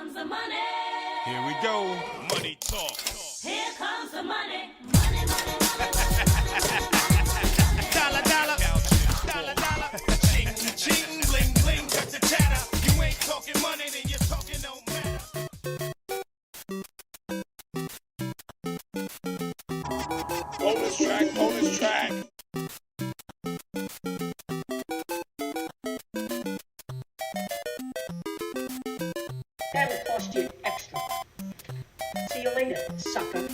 comes the money. Here we go. Money talk. Here comes the money. Money, money, money. Dollar, dollar. Dollar, dollar. Ching, ching, bling, bling. Cut the chatter. You ain't talking money, then you're talking no matter. Bonus track, bonus track. That'll cost you extra. See you later, sucker.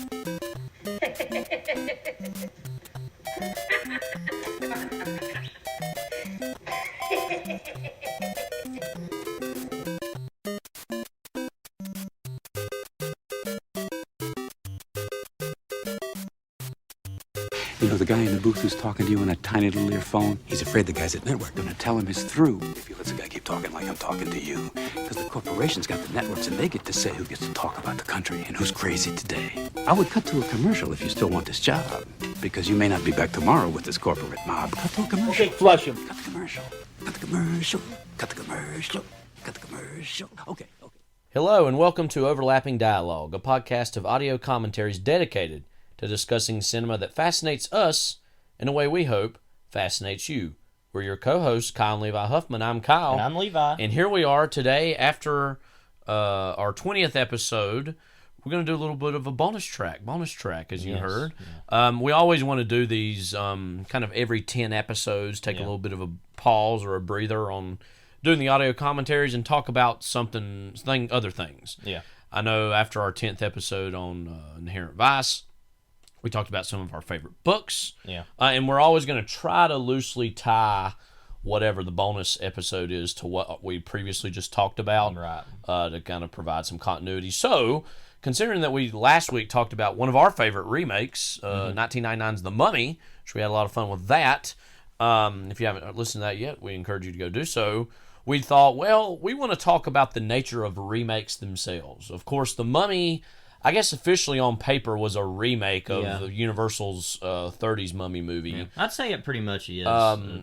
You know, the guy in the booth who's talking to you on a tiny little earphone, he's afraid the guys at network are going to tell him it's through if he lets the guy keep talking like I'm talking to you. Because the corporation's got the networks and they get to say who gets to talk about the country and who's crazy today. I would cut to a commercial if you still want this job. Because you may not be back tomorrow with this corporate mob. Cut to a commercial. Okay, flush him. Cut the commercial. Cut the commercial. Cut the commercial. Cut the commercial. Okay. Hello and welcome to Overlapping Dialogue, a podcast of audio commentaries dedicated to discussing cinema that fascinates us in a way we hope fascinates you. We're your co-hosts, Kyle and Levi Huffman. I'm Kyle. And I'm Levi. And here we are today after our 20th episode. We're going to do a little bit of a bonus track as you heard. Yeah. We always want to do these kind of every 10 episodes, take a little bit of a pause or a breather on doing the audio commentaries and talk about other things. Yeah. I know after our 10th episode on Inherent Vice, we talked about some of our favorite books. Yeah. And we're always going to try to loosely tie whatever the bonus episode is to what we previously just talked about. Right. To kind of provide some continuity. So, considering that we last week talked about one of our favorite remakes, 1999's The Mummy, which we had a lot of fun with that. If you haven't listened to that yet, we encourage you to go do so. We thought, well, we want to talk about the nature of remakes themselves. Of course, The Mummy, I guess officially on paper, was a remake of Universal's 30s Mummy movie. Yeah. I'd say it pretty much is,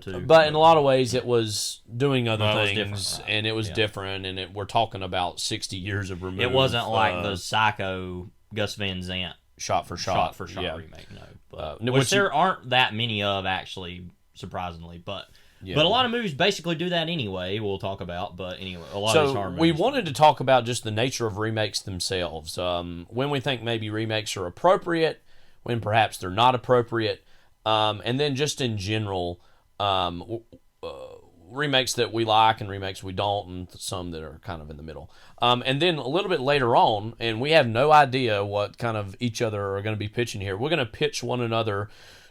too. But in a lot of ways, it was doing other things, it was different, right? And it was different, and we're talking about 60 years of removed. It wasn't like the Psycho Gus Van Sant shot for shot remake, no. But, which there aren't that many of, actually, surprisingly, but... Yeah. But a lot of movies basically do that anyway, we'll talk about. But anyway, a lot of these horror movies. We wanted to talk about just the nature of remakes themselves. When we think maybe remakes are appropriate, when perhaps they're not appropriate, and then just in general, remakes that we like and remakes we don't, and some that are kind of in the middle. And then a little bit later on, and we have no idea what kind of each other are going to be pitching here, we're going to pitch one another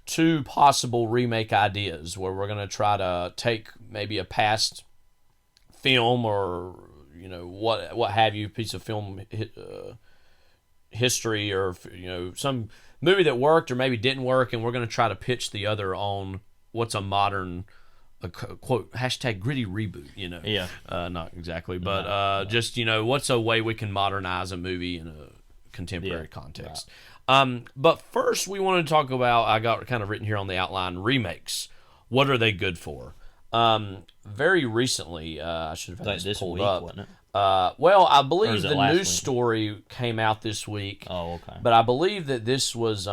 two possible remake ideas where we're going to try to take maybe a past film or what have you, piece of film history, or some movie that worked or maybe didn't work, and we're going to try to pitch the other on what's a modern quote hashtag gritty reboot. Not exactly, but just what's a way we can modernize a movie in a contemporary context. Right. But first, we wanted to talk about, I got kind of written here on the outline, remakes. What are they good for? Very recently, I should have had this pulled week, up. Wasn't it? Well, I believe the news week? Story came out this week. Oh, okay. But I believe that this was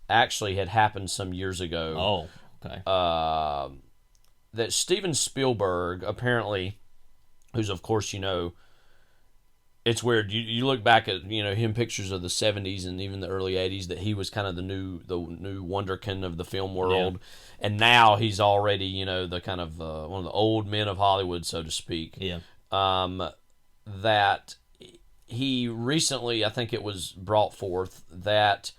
actually had happened some years ago. Oh, okay. That Steven Spielberg, apparently, who's, of course, it's weird. You look back at him pictures of the 70s and even the early 80s, that he was kind of the new wonderkin of the film world, and now he's already the kind of one of the old men of Hollywood, so to speak. Yeah. That he recently, I think it was brought forth that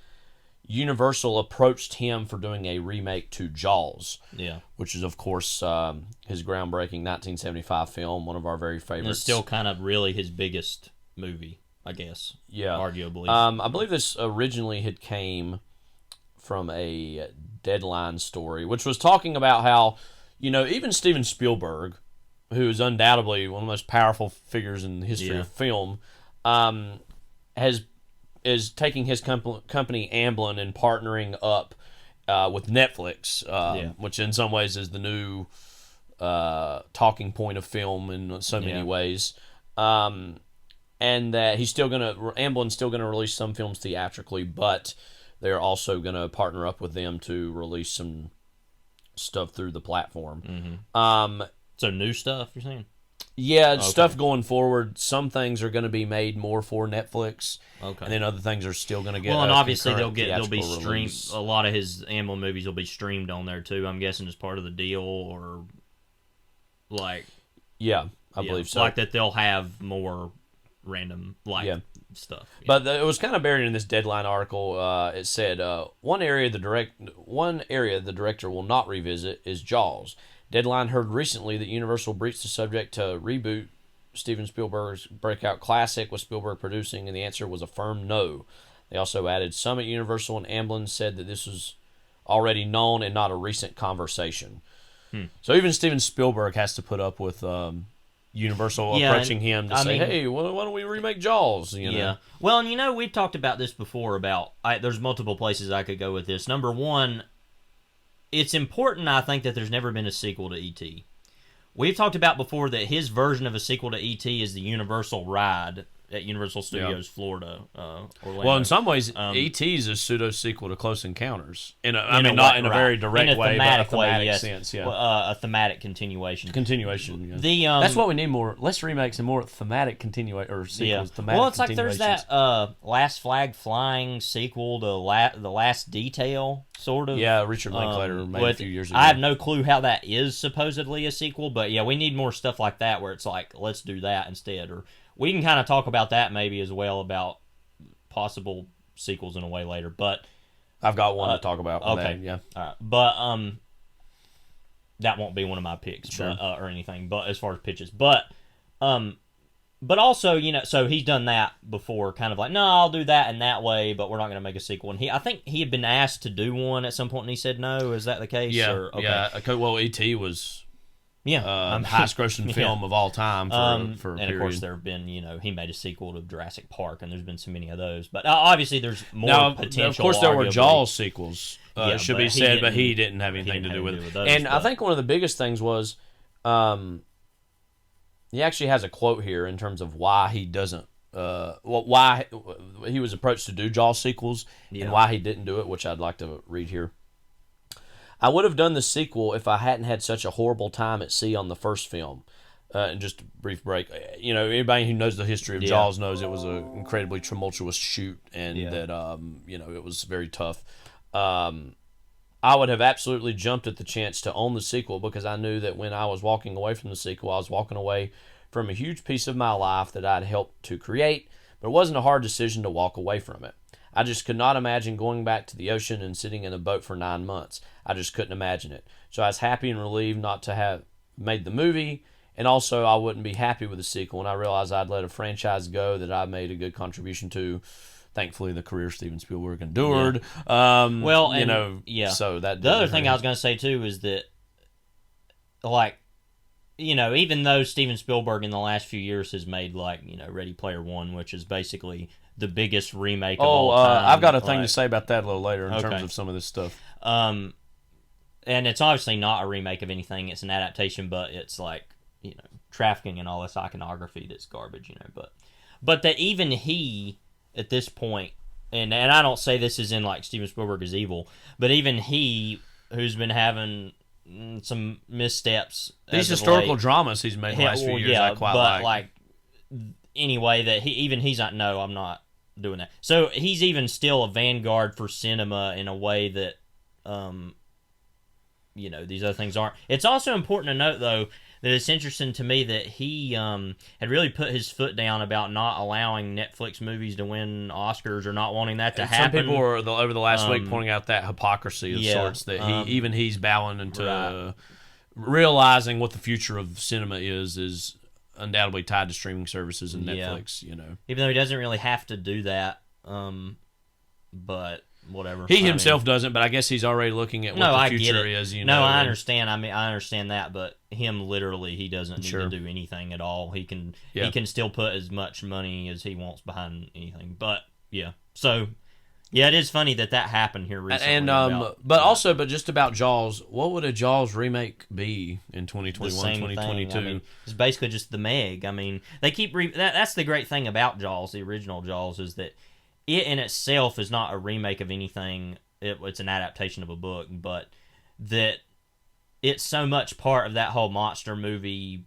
Universal approached him for doing a remake to Jaws. Yeah. Which is, of course, his groundbreaking 1975 film, one of our very favorites. And it's still kind of really his biggest movie, I guess. Yeah. Arguably. I believe this originally had came from a Deadline story, which was talking about how, even Steven Spielberg, who is undoubtedly one of the most powerful figures in the history of film, is taking his company Amblin and partnering up with Netflix, which in some ways is the new talking point of film in so many ways. and that Amblin's still gonna release some films theatrically, but they're also gonna partner up with them to release some stuff through the platform. So new stuff, you're saying? Yeah, stuff going forward. Some things are going to be made more for Netflix, Okay. and then other things are still going to get. Well, and obviously they'll be theatrical streamed. release. A lot of his Amblin movies will be streamed on there too. I'm guessing as part of the deal, or like Yeah, I believe so. Like that, they'll have more random stuff. Yeah. But it was kind of buried in this Deadline article. It said one area the director will not revisit is Jaws. Deadline heard recently that Universal breached the subject to reboot Steven Spielberg's breakout classic, with Spielberg producing, and the answer was a firm no. They also added, some at Universal and Amblin said that this was already known and not a recent conversation. So even Steven Spielberg has to put up with Universal approaching him to say, hey, why don't we remake Jaws? You know? Yeah. Well, and we've talked about this before about, there's multiple places I could go with this. Number one, it's important, I think, that there's never been a sequel to E.T. We've talked about before that his version of a sequel to E.T. is the Universal ride at Universal Studios Florida, Orlando. Well, in some ways, E.T. is a pseudo-sequel to Close Encounters. Not in a very direct way, but a thematic sense. Yeah. A thematic continuation. Yeah. That's what we need more. Less remakes and more thematic sequels. Yeah. Thematic Well, it's like there's that Last Flag Flying sequel to The Last Detail, sort of. Yeah, Richard Linklater made a few years ago. I have no clue how that is supposedly a sequel, but yeah, we need more stuff like that where it's like, let's do that instead. Or we can kind of talk about that maybe as well, about possible sequels in a way later. But I've got one to talk about. Okay, yeah. All right, but that won't be one of my picks, Sure. or anything. But as far as pitches, but also, so he's done that before, kind of like, no, I'll do that in that way, but we're not going to make a sequel. And I think he had been asked to do one at some point, and he said no. Is that the case? Yeah. Okay. Yeah. Well, E.T. was. Yeah, highest grossing film of all time for a period. And of course there have been, he made a sequel to Jurassic Park, and there's been so many of those. But obviously there's more potential. Of course, there were arguably. Jaws sequels. It should but be said, but he didn't have anything to do with it. Those, and I think one of the biggest things was, he actually has a quote here in terms of why he doesn't. Why he was approached to do Jaws sequels and why he didn't do it, which I'd like to read here. I would have done the sequel if I hadn't had such a horrible time at sea on the first film. And just a brief break. Anybody who knows the history of Jaws knows it was an incredibly tumultuous shoot, and that it was very tough. I would have absolutely jumped at the chance to own the sequel, because I knew that when I was walking away from the sequel, I was walking away from a huge piece of my life that I'd helped to create, but it wasn't a hard decision to walk away from it. I just could not imagine going back to the ocean and sitting in a boat for 9 months. I just couldn't imagine it. So I was happy and relieved not to have made the movie, and also I wouldn't be happy with the sequel, and I realized I'd let a franchise go that I made a good contribution to. Thankfully, the career Steven Spielberg endured. Yeah. So that the other thing I was going to say too is that, even though Steven Spielberg in the last few years has made Ready Player One, which is basically the biggest remake of all time. I've got a thing to say about that a little later in terms of some of this stuff. And it's obviously not a remake of anything; it's an adaptation, but it's trafficking and all this iconography that's garbage, But that even he, at this point, and I don't say this is in Steven Spielberg is evil, but even he, who's been having some missteps, these historical dramas he's made the last few years, I quite like. Anyway, that he's not. No, I'm not doing that. So he's even still a vanguard for cinema in a way that, these other things aren't. It's also important to note, though, that it's interesting to me that he had really put his foot down about not allowing Netflix movies to win Oscars, or not wanting that to happen. Some people were over the last week pointing out that hypocrisy of sorts that he's bowing into realizing what the future of cinema is undoubtedly tied to streaming services and Netflix. Even though he doesn't really have to do that, but whatever. He himself doesn't, but I guess he's already looking at what the future is. No, I understand. I understand that, but him literally, he doesn't need to do anything at all. He can still put as much money as he wants behind anything. But yeah, so Yeah, it is funny that happened here recently. And but just about Jaws, what would a Jaws remake be in 2021, 2022? I mean, it's basically just the Meg. I mean, they keep that's the great thing about Jaws, the original Jaws, is that it in itself is not a remake of anything. It's an adaptation of a book, but that it's so much part of that whole monster movie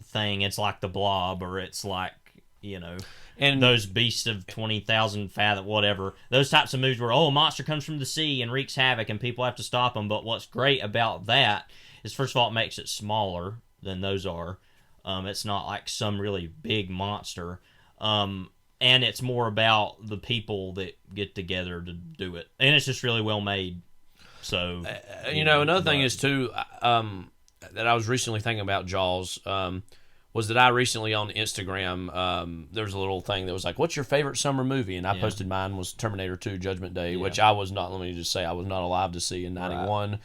thing. It's like the Blob, or it's like, you know, and those beasts of 20,000 fathom, whatever. Those types of movies where, a monster comes from the sea and wreaks havoc and people have to stop them. But what's great about that is, first of all, it makes it smaller than those are. It's not like some really big monster. And it's more about the people that get together to do it. And it's just really well made. So, another thing is, too, that I was recently thinking about Jaws, was that I recently on Instagram, there was a little thing that was like, what's your favorite summer movie? And I posted mine was Terminator 2 Judgment Day, which I was not, let me just say, I was not alive to see in 91. Right.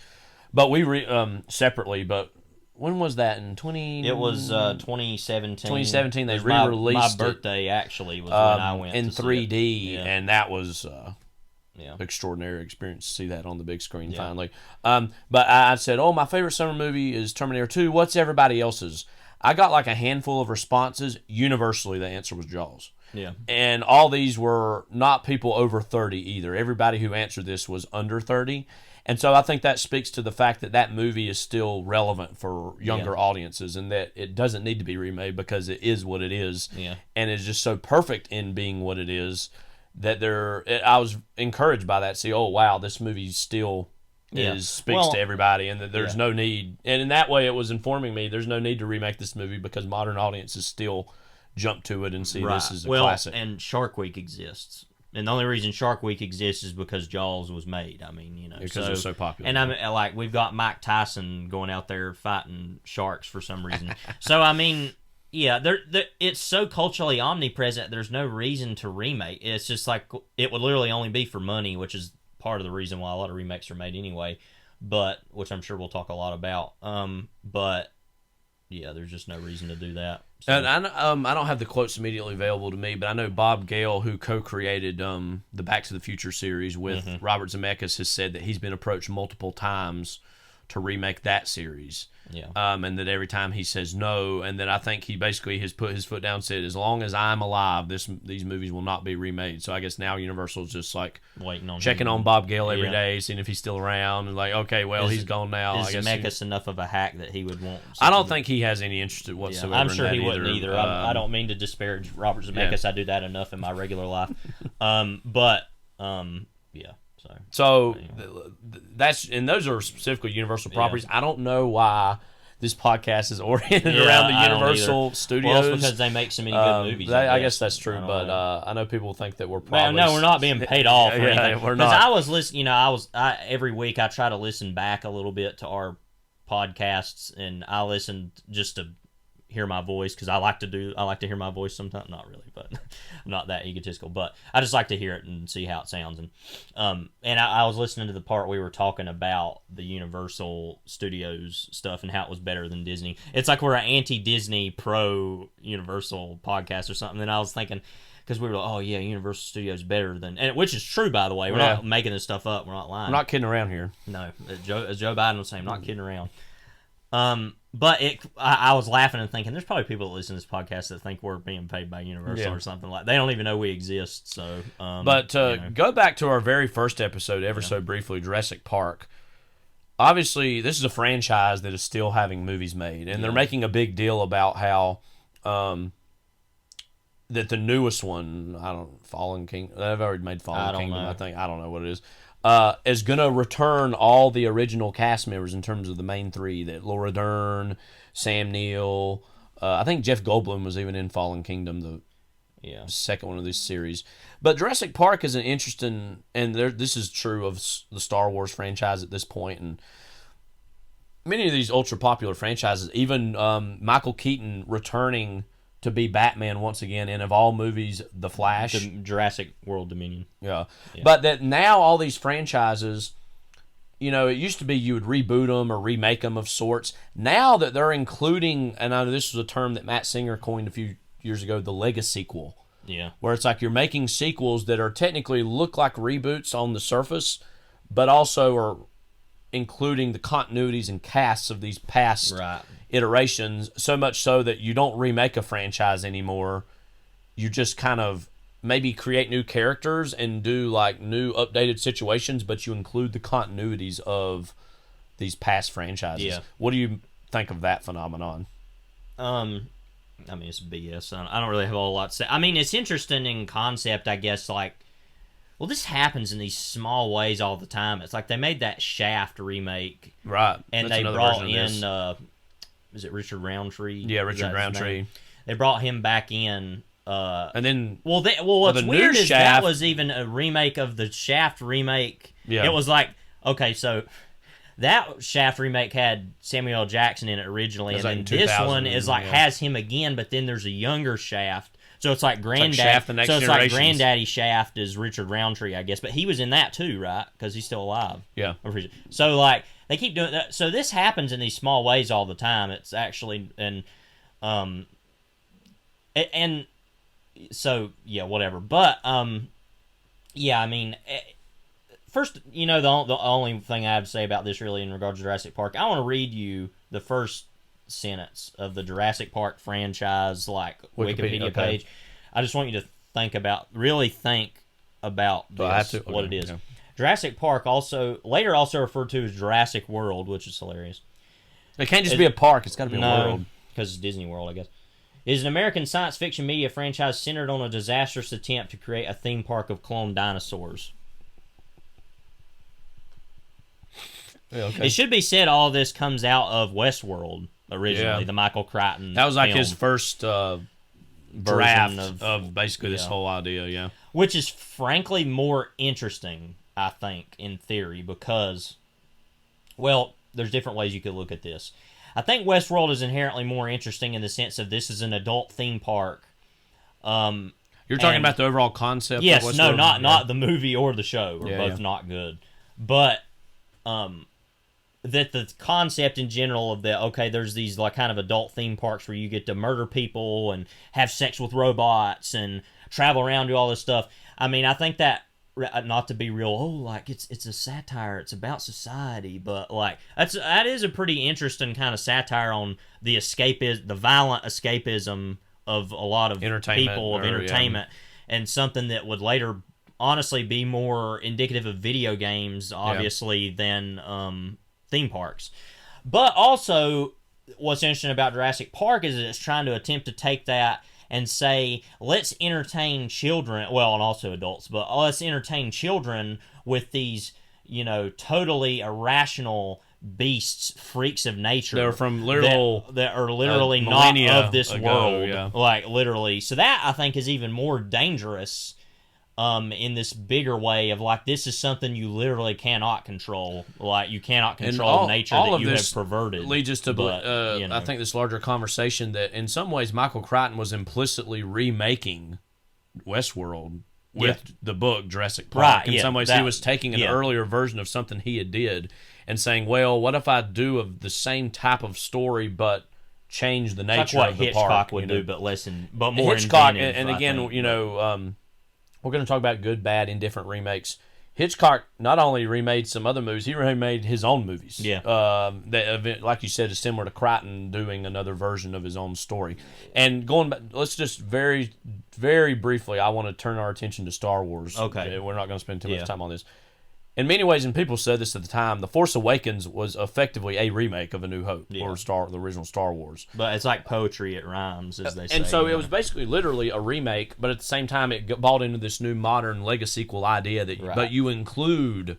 But we, separately, but when was that? In 20... It was 2017. 2017, they re-released my birthday, actually, was when I went in to 3D, see it. and that was... extraordinary experience to see that on the big screen finally. But I said, my favorite summer movie is Terminator 2. What's everybody else's? I got like a handful of responses. Universally, the answer was Jaws. Yeah. And all these were not people over 30 either. Everybody who answered this was under 30. And so I think that speaks to the fact that that movie is still relevant for younger audiences, and that it doesn't need to be remade because it is what it is. Yeah. And it's just so perfect in being what it is that I was encouraged by that. See, wow, this movie still speaks to everybody, and that there's no need. And in that way, it was informing me there's no need to remake this movie because modern audiences still jump to it and see this as a classic. And Shark Week exists. And the only reason Shark Week exists is because Jaws was made. I mean, because it was so popular. And like, we've got Mike Tyson going out there fighting sharks for some reason. So I mean, it's so culturally omnipresent. There's no reason to remake. It's just like it would literally only be for money, which is part of the reason why a lot of remakes are made anyway. But which I'm sure we'll talk a lot about. But yeah, there's just no reason to do that. So. And I don't have the quotes immediately available to me, but I know Bob Gale, who co-created the Back to the Future series with Robert Zemeckis, has said that he's been approached multiple times to remake that series. Yeah. And that every time he says no, and then I think he basically has put his foot down and said, as long as I'm alive, these movies will not be remade. So I guess now Universal's just like checking on Bob Gale every day, seeing if he's still around, and like, okay, well, he's gone now. Is Zemeckis enough of a hack that he would want? I don't think he has any interest whatsoever. I'm sure he wouldn't either. I don't mean to disparage Robert Zemeckis. I do that enough in my regular life. But So those are specifically Universal properties. I don't know why this podcast is oriented around the Universal Studios. Well, it's because they make so many good movies. I guess that's true, but I know people think that we're probably... No, we're not being paid off or anything. We're not. Because I was listening, every week I try to listen back a little bit to our podcasts, and I listen just to hear my voice, because I like to hear my voice sometimes. Not really, but I'm not that egotistical, but I just like to hear it and see how it sounds. And I was listening to the part we were talking about the Universal Studios stuff and how it was better than Disney. It's like we're an anti-Disney, pro-Universal podcast or something. And I was thinking, because we were like, Universal Studios better than, and which is true, by the way. We're not making this stuff up. We're not lying. We're not kidding around here. No, as Joe Biden was saying, I'm not kidding around. But I was laughing and thinking, there's probably people that listen to this podcast that think we're being paid by Universal or something like. They don't even know we exist. So, go back to our very first episode, ever so briefly, Jurassic Park. Obviously, this is a franchise that is still having movies made, and they're making a big deal about how that the newest one, Fallen Kingdom. They've already made Fallen Kingdom. I think I don't know what it is going to return all the original cast members in terms of the main three, that Laura Dern, Sam Neill, I think Jeff Goldblum was even in Fallen Kingdom, the second one of this series. But Jurassic Park is an interesting, and this is true of the Star Wars franchise at this point, and many of these ultra-popular franchises, even Michael Keaton returning to be Batman once again, and of all movies, The Flash. The Jurassic World Dominion. Yeah. But that now all these franchises, it used to be you would reboot them or remake them of sorts. Now that they're including, and I know this was a term that Matt Singer coined a few years ago, the legacy sequel. Yeah. Where it's like you're making sequels that are technically look like reboots on the surface, but also are including the continuities and casts of these past iterations, so much so that you don't remake a franchise anymore. You just kind of maybe create new characters and do like new updated situations, but you include the continuities of these past franchises. Yeah. What do you think of that phenomenon? I mean, it's BS. I don't really have a whole lot to say. I mean, it's interesting in concept, I guess, like, well, this happens in these small ways all the time. It's like they made that Shaft remake. Right. And That's they another brought version of in, is it Richard Roundtree? Yeah, Richard Roundtree. They brought him back in. And then, what's the weird new is Shaft, that was even a remake of the Shaft remake. Yeah. It was like, okay, so that Shaft remake had Samuel L. Jackson in it originally, and like then this one is like yeah. has him again, but then there's a younger Shaft. So it's like Granddaddy. Shaft, the Next so it's like Generations. Granddaddy Shaft is Richard Roundtree, I guess, but he was in that too, right? Because he's still alive. Yeah. So like they keep doing that. So this happens in these small ways all the time. It's actually and so yeah, whatever. But yeah, I mean, first, the only thing I have to say about this really in regards to Jurassic Park, I want to read you the first sentence of the Jurassic Park franchise Wikipedia page. I just want you to really think about this, what it is. Okay. Jurassic Park also referred to as Jurassic World, which is hilarious. It can't just be a park; it's got to be a world. Because it's Disney World, I guess. It is an American science fiction media franchise centered on a disastrous attempt to create a theme park of cloned dinosaurs. Yeah, okay. It should be said all this comes out of Westworld originally, the Michael Crichton. That was like film. his first draft of basically this whole idea, yeah. Which is frankly more interesting, I think, in theory, because, well, there's different ways you could look at this. I think Westworld is inherently more interesting in the sense of this is an adult theme park. You're talking about the overall concept? Yes, of no, Westworld? not the movie or the show. Are both not good. But that the concept in general of there's these like kind of adult theme parks where you get to murder people and have sex with robots and travel around, do all this stuff. I mean, I think that, not to be real, it's a satire, it's about society, but like that is a pretty interesting kind of satire on the violent escapism of a lot of entertainment, and something that would later honestly be more indicative of video games, obviously, than theme parks. But also, what's interesting about Jurassic Park is that it's trying to attempt to take that and say, let's entertain children, well, and also adults, but let's entertain children with these, totally irrational beasts, freaks of nature. They're from that are literally not of this world. Yeah. Like, literally. So that, I think, is even more dangerous in this bigger way of, like, this is something you literally cannot control. Like, you cannot control nature that you have perverted. Leads us to, I think, this larger conversation that, in some ways, Michael Crichton was implicitly remaking Westworld with the book Jurassic Park. In some ways, he was taking an earlier version of something he had did and saying, well, what if I do of the same type of story but change the nature of the park? Hitchcock would do, but more Hitchcock, inventive, and again, we're going to talk about good, bad, indifferent remakes. Hitchcock not only remade some other movies, he remade his own movies. Yeah. That, like you said, is similar to Crichton doing another version of his own story. And going back, let's just very, very briefly, I want to turn our attention to Star Wars. Okay. We're not going to spend too much time on this. In many ways, and people said this at the time, The Force Awakens was effectively a remake of A New Hope, or the original Star Wars. But it's like poetry, it rhymes, as they say. And so it was basically literally a remake, but at the same time it bought into this new modern Lego-sequel idea that but you include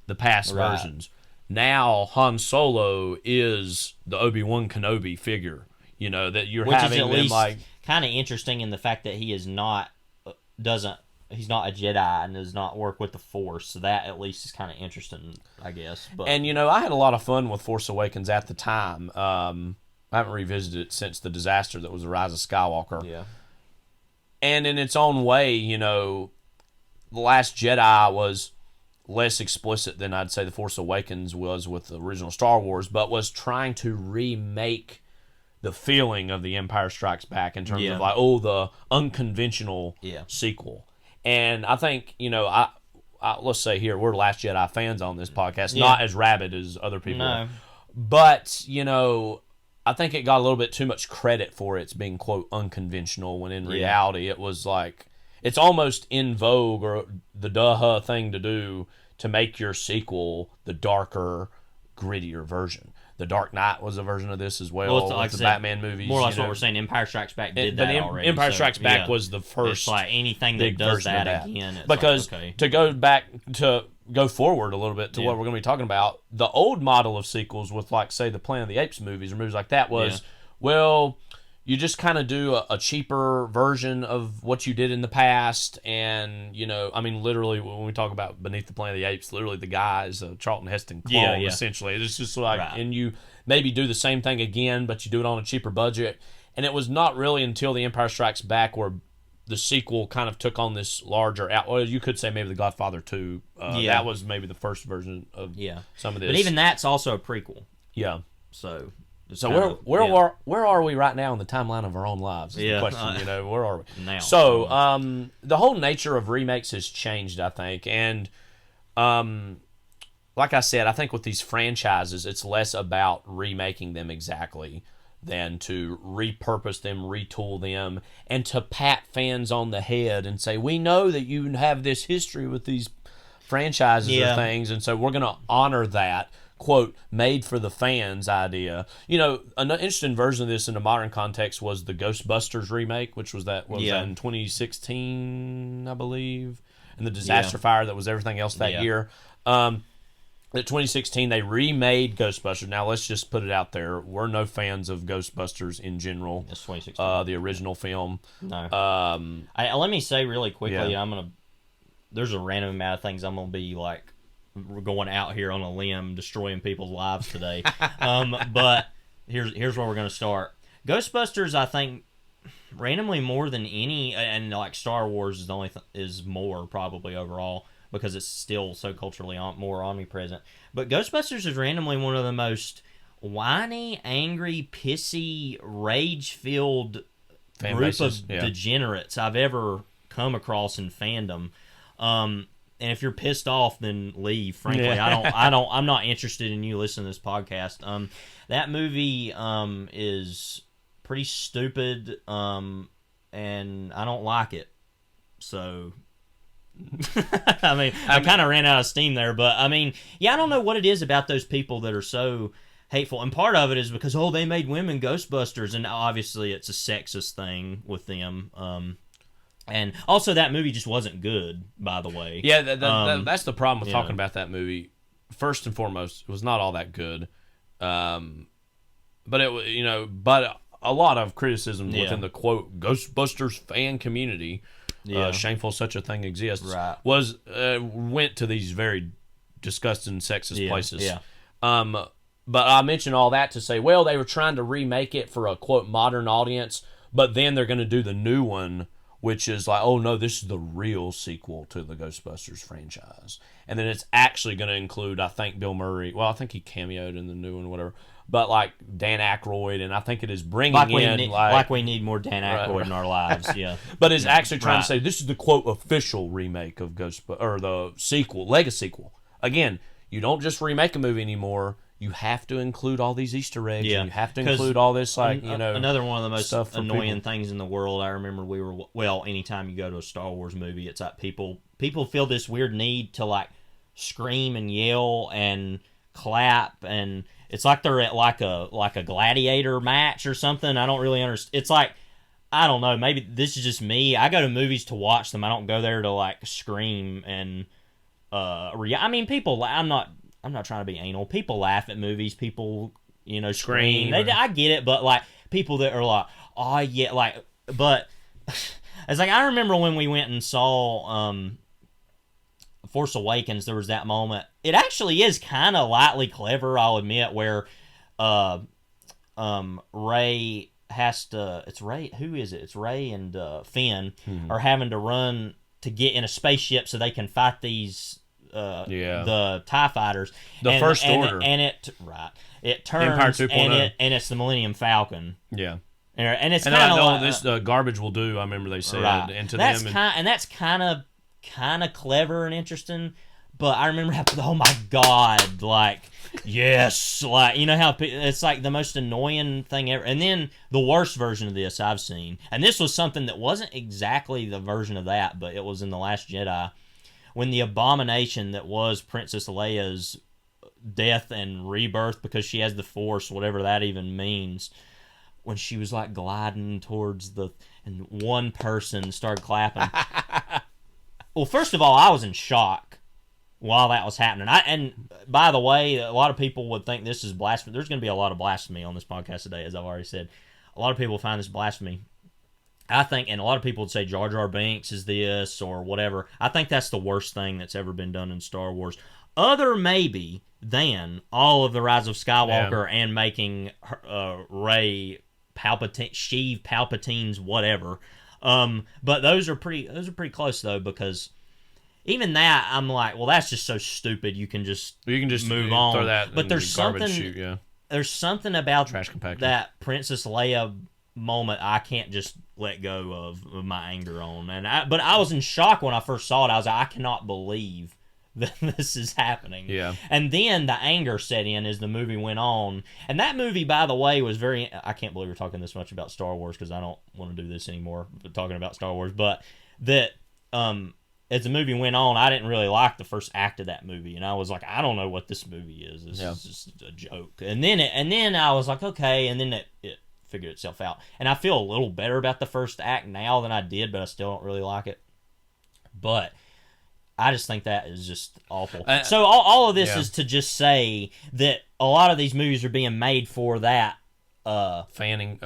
the past versions. Now Han Solo is the Obi-Wan Kenobi figure, that you're which having is at them least like... kind of interesting in the fact that he is not, he's not a Jedi and does not work with the Force, so that at least is kind of interesting, I guess. But, and, I had a lot of fun with Force Awakens at the time. I haven't revisited it since the disaster that was The Rise of Skywalker. Yeah. And in its own way, The Last Jedi was less explicit than I'd say The Force Awakens was with the original Star Wars, but was trying to remake the feeling of The Empire Strikes Back in terms Yeah. of like, the unconventional sequel. And I think, I let's say here, we're Last Jedi fans on this podcast, not as rabid as other people. No. But, I think it got a little bit too much credit for its being, quote, unconventional, when in reality it was like, it's almost in vogue or the duh thing to do to make your sequel the darker, grittier version. The Dark Knight was a version of this as well. Well, it's like with the I said, Batman movies. More or less what we're saying. Empire Strikes Back did But that already. Empire so, Strikes Back was the first. It's like anything big that does version of that again. It's because like, okay. to go back to go forward a little bit to what we're going to be talking about, the old model of sequels with, like, say, the Planet of the Apes movies or movies like that was, well, you just kind of do a cheaper version of what you did in the past. And, literally, when we talk about Beneath the Planet of the Apes, literally the guy is a Charlton Heston clone, essentially. It's just like, and you maybe do the same thing again, but you do it on a cheaper budget. And it was not really until The Empire Strikes Back where the sequel kind of took on this larger well, you could say maybe The Godfather 2. That was maybe the first version of some of this. But even that's also a prequel. Yeah. So where are we right now in the timeline of our own lives? Is the question. Where are we now? So the whole nature of remakes has changed, I think, and like I said, I think with these franchises, it's less about remaking them exactly than to repurpose them, retool them, and to pat fans on the head and say, we know that you have this history with these franchises or things, and so we're going to honor that, quote, made for the fans idea. An interesting version of this in a modern context was the Ghostbusters remake, which was that in 2016, I believe, and the disaster fire that was everything else that year. In 2016, they remade Ghostbusters. Now, let's just put it out there. We're no fans of Ghostbusters in general. It's 2016. The original film. No. Let me say really quickly, there's a random amount of things I'm going to be like, we're going out here on a limb, destroying people's lives today. But here's where we're going to start. Ghostbusters, I think, randomly more than any, and like Star Wars is the only is more probably overall, because it's still so culturally more omnipresent. But Ghostbusters is randomly one of the most whiny, angry, pissy, rage-filled group of degenerates I've ever come across in fandom. And if you're pissed off, then leave. Frankly, I'm not interested in you listening to this podcast. That movie is pretty stupid, and I don't like it. So. I kind of ran out of steam there, but I don't know what it is about those people that are so hateful, and part of it is because they made women Ghostbusters, and obviously it's a sexist thing with them. And also that movie just wasn't good, by the way. Yeah, that's the problem with talking about that movie. First and foremost, it was not all that good, but it but a lot of criticism within the quote Ghostbusters fan community. Shameful such a thing exists. Right. Was went to these very disgusting sexist places. Yeah. But I mentioned all that to say, well, they were trying to remake it for a quote modern audience, but then they're going to do the new one, which is like, oh no, this is the real sequel to the Ghostbusters franchise, and then it's actually going to include, I think, Bill Murray. Well, I think he cameoed in the new one, whatever. But like Dan Aykroyd, and I think it is bringing we need more Dan Aykroyd in our lives, But it's actually trying to say this is the quote official remake of Ghostbusters, or the sequel, sequel. Again, you don't just remake a movie anymore. You have to include all these Easter eggs. And you have to include all this, another one of the most annoying things in the world. I remember anytime you go to a Star Wars movie, it's like people feel this weird need to like scream and yell and clap, and it's like they're at like a gladiator match or something. I don't really understand. It's like, I don't know, maybe this is just me. I go to movies to watch them. I don't go there to like scream and people. I'm not trying to be anal. People laugh at movies. People, scream. I get it, but like people that are like, oh yeah, like, but it's like I remember when we went and saw Force Awakens, there was that moment. It actually is kind of lightly clever, I'll admit, where Rey has to. It's Rey. Who is it? It's Rey and Finn are having to run to get in a spaceship so they can fight these the TIE fighters. First Order. it turns Empire 2.0. and it's the Millennium Falcon. Yeah. And it's And kind of I know like this garbage will do. I remember they said, right. and to that's them, that's kind of clever and interesting. But I remember how, oh my god, like, yes, like, you know how it's like the most annoying thing ever. And then the worst version of this I've seen, and this was something that wasn't exactly the version of that, but it was in The Last Jedi, when the abomination that was Princess Leia's death and rebirth, because she has the Force, whatever that even means, when she was like gliding towards and one person started clapping. Well, first of all, I was in shock while that was happening. And by the way, a lot of people would think this is blasphemy. There's going to be a lot of blasphemy on this podcast today, as I've already said. A lot of people find this blasphemy. I think, and a lot of people would say Jar Jar Binks is this or whatever. I think that's the worst thing that's ever been done in Star Wars. Other maybe than all of the Rise of Skywalker and making Rey Palpatine, Sheev Palpatine's whatever. But those are pretty close though, because even that, I'm like, well, that's just so stupid. You can just move on. Throw that but there's something. Chute, There's something about trash compactor. That Princess Leia moment I can't just let go of my anger on. But I was in shock when I first saw it. I was like, I cannot believe that this is happening. Yeah. And then the anger set in as the movie went on. And that movie, by the way, was very. I can't believe we're talking this much about Star Wars, because I don't want to do this anymore. Talking about Star Wars, but that. As the movie went on, I didn't really like the first act of that movie, and I was like, I don't know what this movie is. This is just a joke. And then I was like, okay, and then it figured itself out. And I feel a little better about the first act now than I did, but I still don't really like it. But I just think that is just awful. So all of this is to just say that a lot of these movies are being made for that. Fan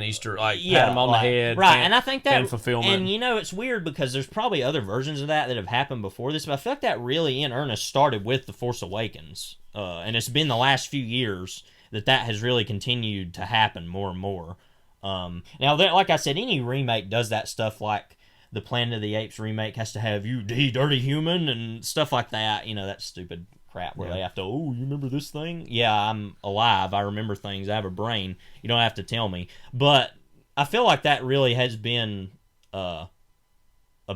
Easter, like pat him on the head, right? And I think that fan fulfillment. And you know, it's weird because there's probably other versions of that have happened before this, but I feel like that really in earnest started with The Force Awakens, and it's been the last few years that has really continued to happen more and more. Now, like I said, any remake does that stuff, like the Planet of the Apes remake has to have you dirty human and stuff like that. You know, that stupid crap where they have to, you remember this thing? Yeah, I'm alive. I remember things. I have a brain. You don't have to tell me. But I feel like that really has been a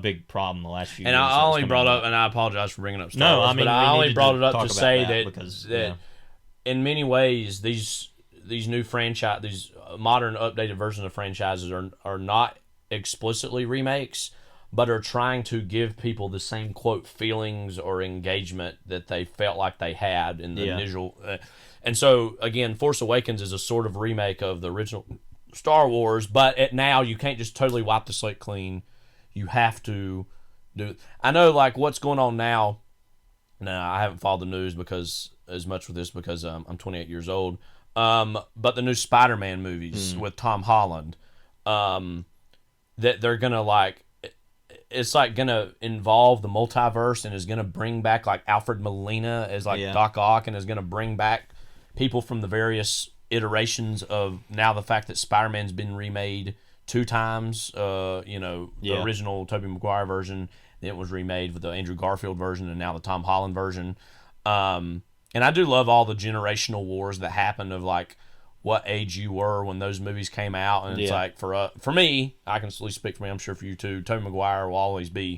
big problem the last few years. And I only brought up, and I apologize for bringing up Star Wars, I mean, but I only brought it up to say that in many ways these new franchise, these modern updated versions of franchises are not explicitly remakes, but are trying to give people the same, quote, feelings or engagement that they felt like they had in the initial. And so, again, Force Awakens is a sort of remake of the original Star Wars, but now you can't just totally wipe the slate clean. You have to do. I know, like, what's going on now. Now, I haven't followed the news because I'm 28 years old. But the new Spider-Man movies with Tom Holland, that they're gonna like. It's like gonna involve the multiverse and is gonna bring back like Alfred Molina as like Doc Ock, and is gonna bring back people from the various iterations of now the fact that Spider-Man's been remade 2 times. The original Tobey Maguire version, then it was remade with the Andrew Garfield version, and now the Tom Holland version. And I do love all the generational wars that happened of like what age you were when those movies came out, and it's like for me, I can at least speak for me. I'm sure for you too. Tobey Maguire will always be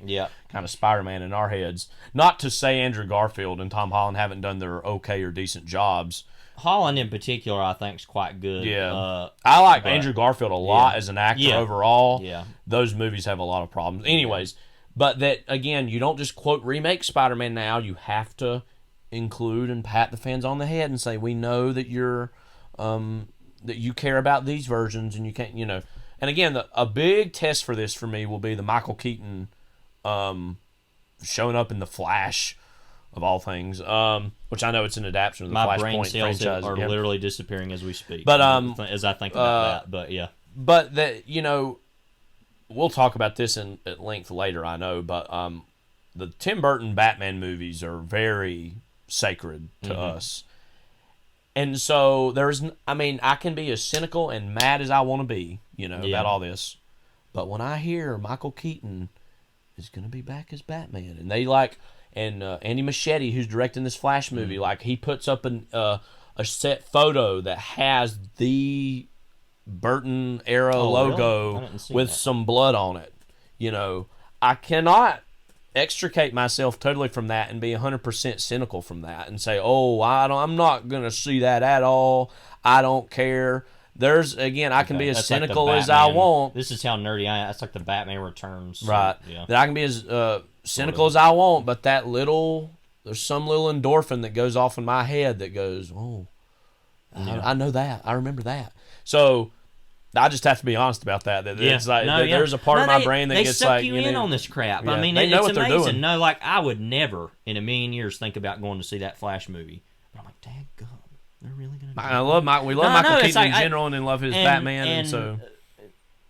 kind of Spider-Man in our heads. Not to say Andrew Garfield and Tom Holland haven't done their okay or decent jobs. Holland in particular, I think, is quite good. Yeah, I like Andrew Garfield a lot as an actor overall. Yeah, those movies have a lot of problems. Anyways, but that again, you don't just quote remake Spider-Man now. You have to include and pat the fans on the head and say, we know that you're that you care about these versions, and you can't, and again, a big test for this for me will be the Michael Keaton showing up in the Flash of all things, which I know it's an adaptation of the My brain Flashpoint cells franchise. are literally disappearing as we speak. But as I think about that, but yeah. But that we'll talk about this at length later, I know. But the Tim Burton Batman movies are very sacred to us. And so I can be as cynical and mad as I want to be, about all this. But when I hear Michael Keaton is going to be back as Batman, and they Andy Muschietti, who's directing this Flash movie, he puts up a set photo that has the Burton era logo with some blood on it. You know, I cannot extricate myself totally from that and be 100% cynical from that and say, oh, I'm not going to see that at all. I don't care. There's, again, I can be as cynical as I want. This is how nerdy I am. That's like the Batman Returns. Right. Yeah. That I can be as cynical as I want, but there's some little endorphin that goes off in my head that goes, oh, I know that. I remember that. So I just have to be honest about that. It's like there's a part of my brain that gets like, they suck you in on this crap. Yeah, I mean, they know it's what they're amazing. doing. No, like I would never in a million years think about going to see that Flash movie. But I'm like, dadgum, they're really gonna. We love Michael Keaton in general, and love his Batman, and so.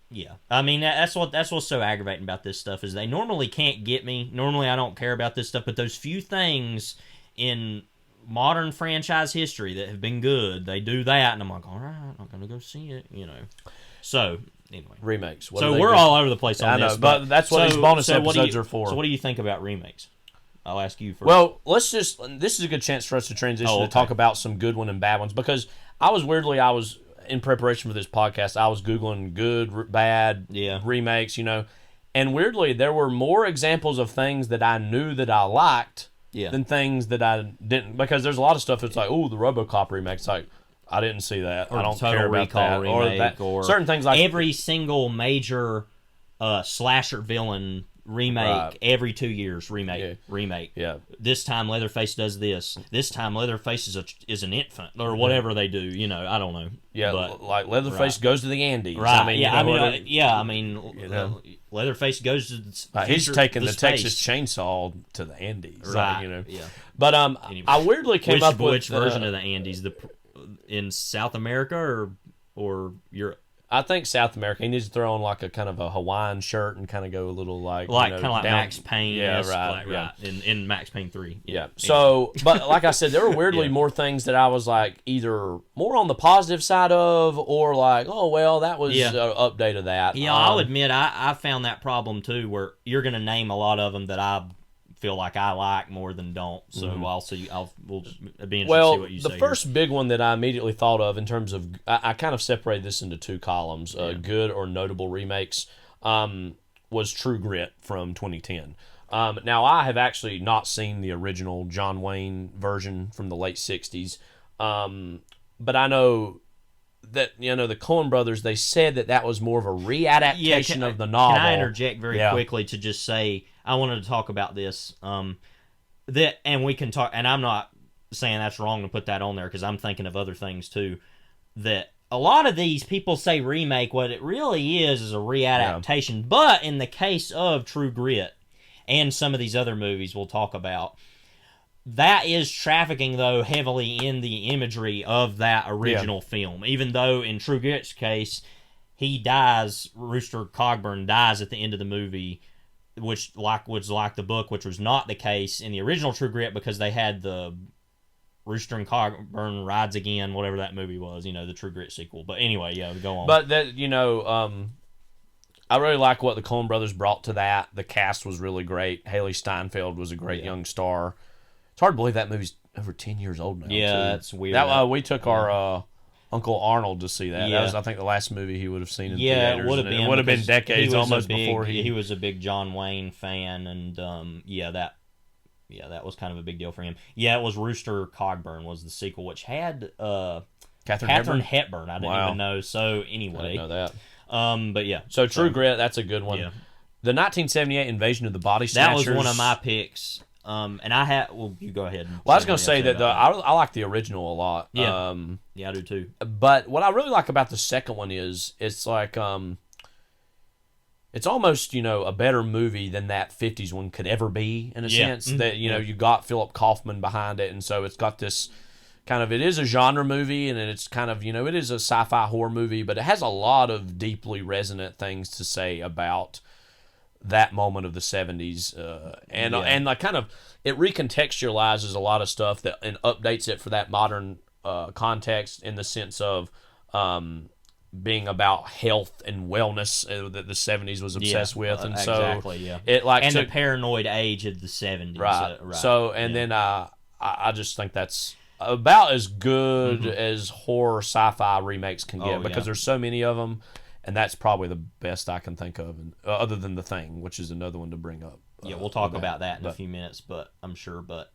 Yeah, I mean that's what's so aggravating about this stuff is they normally can't get me. Normally I don't care about this stuff, but those few things in modern franchise history that have been good, they do that, and I'm like, all right, I'm gonna go see it, you know. So anyway, remakes. So we're all over the place on this, but that's what these bonus episodes are for. So what do you think about remakes? I'll ask you first. Well, this is a good chance for us to transition to talk about some good one and bad ones, because I was in preparation for this podcast, I was Googling good, bad remakes, you know, and weirdly, there were more examples of things that I knew that I liked than things that I didn't, because there's a lot of stuff that's like, oh, the RoboCop remake, it's like, I didn't see that. Or I don't Total care about Recall that. remake, or certain things like every single major slasher villain remake every 2 years remake. Yeah. This time Leatherface does this. This time Leatherface is an infant or whatever they do. You know, I don't know. Yeah, but, like Leatherface goes to the Andes. Right. I mean, Leatherface goes to. He's taking the space. Texas Chainsaw to the Andes. Right. Like, you know. Yeah. But anyway, I weirdly came up with which version of the Andes, in South America or Europe. I think South America. He needs to throw on like a kind of a Hawaiian shirt and kind of go a little like kind of like Max Payne. Yeah, right. Right. In Max Payne 3. Yeah. So, but like I said, there were weirdly more things that I was like either more on the positive side of, or like, oh well, that was an update of that. Yeah, I'll admit I found that problem too, where you're going to name a lot of them that I feel like I like more than don't. So we'll be interested to see what you say. The first big one that I immediately thought of in terms of, I kind of separated this into two columns, good or notable remakes, was True Grit from 2010. Now, I have actually not seen the original John Wayne version from the late 60s, but I know that, you know, the Coen brothers, they said that was more of a readaptation of the novel. Can I interject very quickly to just say, I wanted to talk about this, and we can talk, and I'm not saying that's wrong to put that on there, because I'm thinking of other things too, that a lot of these people say remake, what it really is a readaptation, but in the case of True Grit, and some of these other movies we'll talk about, that is trafficking, though, heavily in the imagery of that original film. Even though, in True Grit's case, he dies, Rooster Cogburn dies at the end of the movie, which was like the book, which was not the case in the original True Grit, because they had the Rooster and Cogburn Rides Again, whatever that movie was, you know, the True Grit sequel. But anyway, go on. But that, you know, I really like what the Coen brothers brought to that. The cast was really great. Haley Steinfeld was a great young star. It's hard to believe that movie's over 10 years old now. Yeah, too. that's weird. We took our Uncle Arnold to see that. That was, I think, the last movie he would have seen in theaters. It would have been decades almost before he was a big John Wayne fan, and that was kind of a big deal for him. Yeah, it was Rooster Cogburn was the sequel, which had Katharine Hepburn. I didn't even know. So anyway, I didn't know that. But yeah. So True Grit, that's a good one. Yeah. The 1978 Invasion of the Body Snatchers. That was one of my picks. And I had. Well, you go ahead. Well, I was going to say that I like the original a lot. Yeah. I do too. But what I really like about the second one is it's like it's almost, you know, a better movie than that 50s one could ever be, in a sense. That, you know, you got Philip Kaufman behind it, and so it's got this kind of, it is a genre movie, and it's kind of, you know, it is a sci-fi horror movie, but it has a lot of deeply resonant things to say about that moment of the 70s, and like kind of, it recontextualizes a lot of stuff that, and updates it for that modern context, in the sense of being about health and wellness that the 70s was obsessed with, and so it like the paranoid age of the 70s, right. So then I just think that's about as good as horror sci-fi remakes can get because there's so many of them, and that's probably the best I can think of, other than The Thing, which is another one to bring up. Yeah, we'll talk about that in a few minutes, but I'm sure. But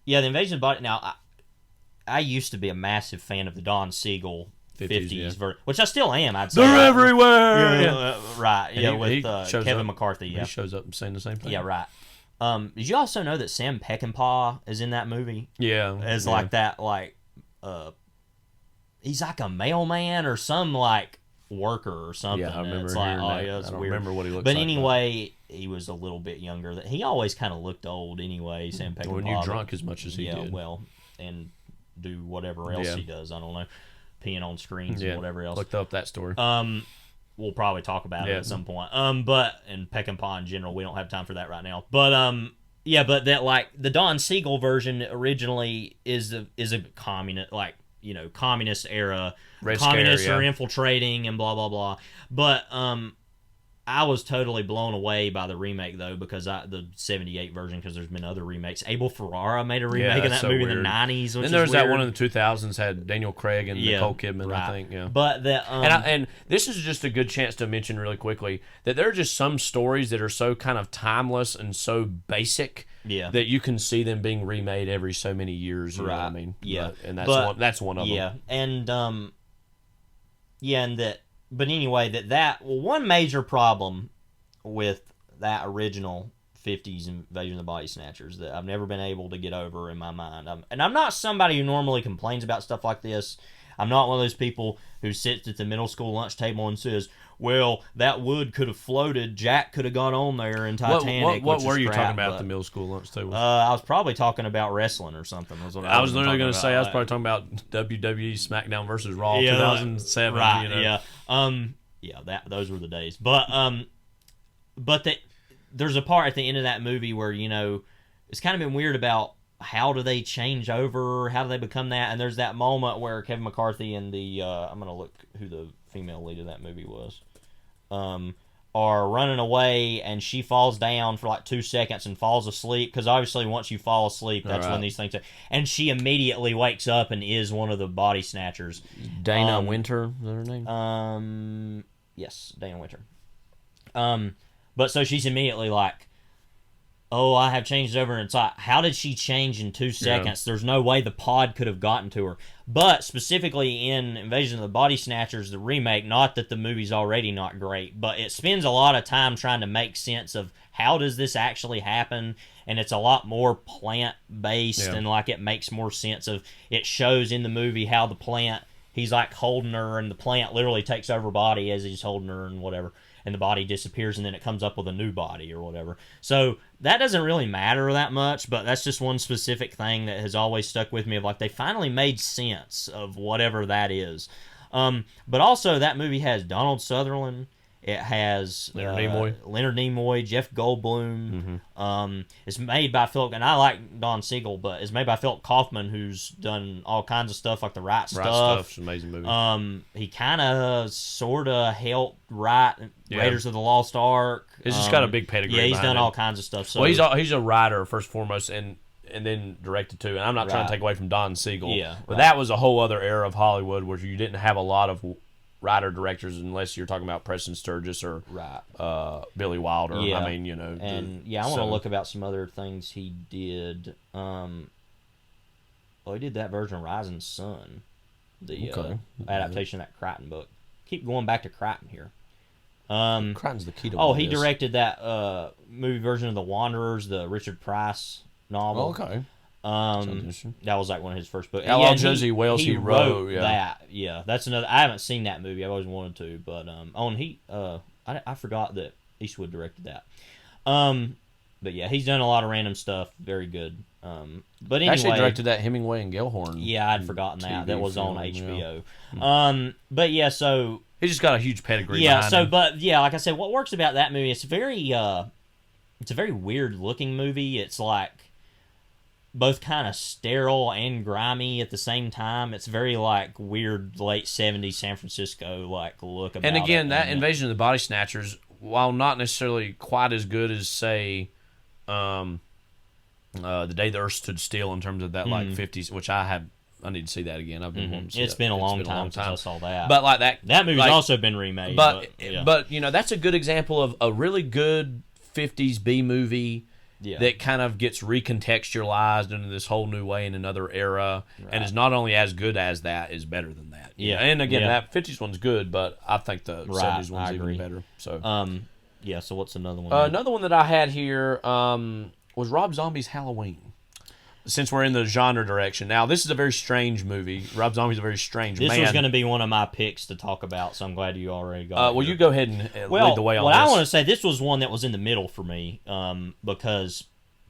yeah, the Invasion of the Body. Now, I used to be a massive fan of the Don Siegel 50s version, which I still am. I'd say they're everywhere. Right? Yeah, And with Kevin up, McCarthy. Yeah, he shows up and saying the same thing. Yeah, right. Did you also know that Sam Peckinpah is in that movie? Yeah, as like that, like he's like a mailman or some like worker or something. Yeah, I remember it's like, that. Yeah, it's I don't weird. remember what he looks but like. Anyway, he was a little bit younger. He always kind of looked old anyway. Sam Peckinpah. When you're drunk as much as he did. Well, and do whatever else he does. I don't know, peeing on screens and whatever else. Looked up that story. We'll probably talk about it at some point. But and Peckinpah in general, we don't have time for that right now. But yeah, but that like the Don Siegel version originally is a communist, like, you know, communist era. Red Communists Scare, are infiltrating and blah blah blah. But I was totally blown away by the remake though, because the '78 version, because there's been other remakes. Abel Ferrara made a remake of that movie in the '90s. Then there's that one in the 2000s had Daniel Craig and Nicole Kidman, I think. Yeah, but the and this is just a good chance to mention really quickly that there are just some stories that are so kind of timeless and so basic. Yeah. That you can see them being remade every so many years. You know what I mean? Yeah. And that's one of them. Yeah. And but anyway, one major problem with that original 50s Invasion of the Body Snatchers that I've never been able to get over in my mind. And I'm not somebody who normally complains about stuff like this. I'm not one of those people who sits at the middle school lunch table and says, well, that wood could have floated. Jack could have gone on there in Titanic. What were you talking about at the middle school lunch table? I was probably talking about wrestling or something. I was literally going to say I was probably talking about WWE SmackDown versus Raw 2007. Right, you know? Yeah. Those were the days. But there's a part at the end of that movie where, you know, it's kind of been weird about how do they change over, how do they become that, and there's that moment where Kevin McCarthy and the I'm going to look who the female lead of that movie was, are running away, and she falls down for like 2 seconds and falls asleep, because obviously once you fall asleep, that's when these things are, and she immediately wakes up and is one of the body snatchers. Dana Winter, is that her name? Yes, Dana Winter. But so she's immediately like, oh, I have changed over, and it's like, how did she change in 2 seconds? There's no way the pod could have gotten to her. But specifically in Invasion of the Body Snatchers, the remake, not that the movie's already not great, but it spends a lot of time trying to make sense of how does this actually happen, and it's a lot more plant-based, and like it makes more sense of, it shows in the movie how the plant, he's like holding her, and the plant literally takes over body as he's holding her and whatever. And the body disappears, and then it comes up with a new body or whatever. So that doesn't really matter that much, but that's just one specific thing that has always stuck with me, of like, they finally made sense of whatever that is. But also, that movie has Donald Sutherland. It has Leonard Nimoy, Jeff Goldblum. It's made by Philip, and I like Don Siegel, but it's made by Philip Kaufman, who's done all kinds of stuff like The Right Stuff. Stuff's an amazing movie. He kind of, sort of helped write Raiders of the Lost Ark. He's just got a big pedigree. Yeah, he's done all kinds of stuff. So. Well, he's a writer first and foremost, and then directed too. And I'm not trying to take away from Don Siegel, but that was a whole other era of Hollywood where you didn't have a lot of writer directors, unless you're talking about Preston Sturges or Billy Wilder. I mean, you know. And I want to look about some other things he did. He did that version of Rising Sun, the adaptation of that Crichton book. Keep going back to Crichton here. Crichton's the key to he directed that movie version of The Wanderers, the Richard Price novel. That was like one of his first books. Josie Wales he wrote that. Yeah, that's another. I haven't seen that movie. I've always wanted to, but I forgot that Eastwood directed that. But yeah, he's done a lot of random stuff. Very good. But anyway, actually directed that Hemingway and Gellhorn. Yeah, I'd forgotten that. That was on HBO. But yeah, so he just got a huge pedigree. Yeah. So, him. But yeah, like I said, what works about that movie? It's a very weird looking movie. It's like both kind of sterile and grimy at the same time. It's very like weird late 70s San Francisco like look about it. And again, that Invasion of the Body Snatchers, while not necessarily quite as good as, say, The Day the Earth Stood Still in terms of that like 50s, which I need to see that again. I've been wanting to see It's that. been a long time since I saw that. But like that movie's like, also been remade. But yeah. you know, that's a good example of a really good 50s B movie that kind of gets recontextualized into this whole new way in another era, and is not only as good as that, is better than that. Yeah, and again, that 50s one's good, but I think the 70s one's even better. So, yeah. So what's another one? another one that I had here was Rob Zombie's Halloween. Since we're in the genre direction now, this is a very strange movie. Rob Zombie's a very strange man. This was going to be one of my picks to talk about, so I'm glad you already got. Well, you go ahead and lead the way on what this. I want to say, this was one that was in the middle for me, because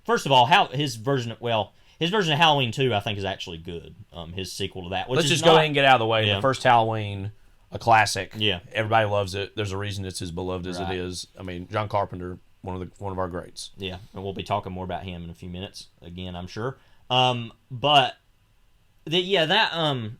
first of all, his version of Halloween 2, I think, is actually good. His sequel to that. Let's just go ahead and get out of the way. Yeah. The first Halloween, a classic. Yeah, everybody loves it. There's a reason it's as beloved as it is. I mean, John Carpenter, one of our greats. Yeah, and we'll be talking more about him in a few minutes. Again, I'm sure. But that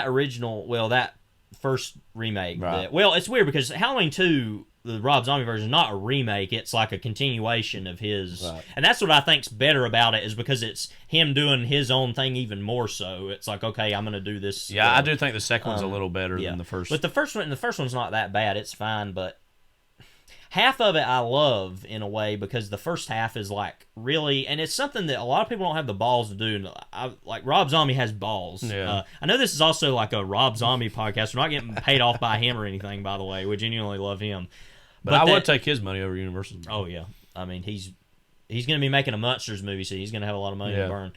original, that first remake. Right. It's weird because Halloween 2, the Rob Zombie version, is not a remake. It's like a continuation of his. Right. And that's what I think's better about it, is because it's him doing his own thing even more so. It's like, okay, I'm going to do this. Yeah, I do think the second one's a little better than the first. But the first one's not that bad. It's fine, but half of it I love in a way, because the first half is like really, and it's something that a lot of people don't have the balls to do. Like Rob Zombie has balls. Yeah. I know this is also like a Rob Zombie podcast. We're not getting paid off by him or anything, by the way. We genuinely love him. But I would take his money over Universal's. Oh yeah, I mean he's going to be making a Monsters movie, so he's going to have a lot of money to burn.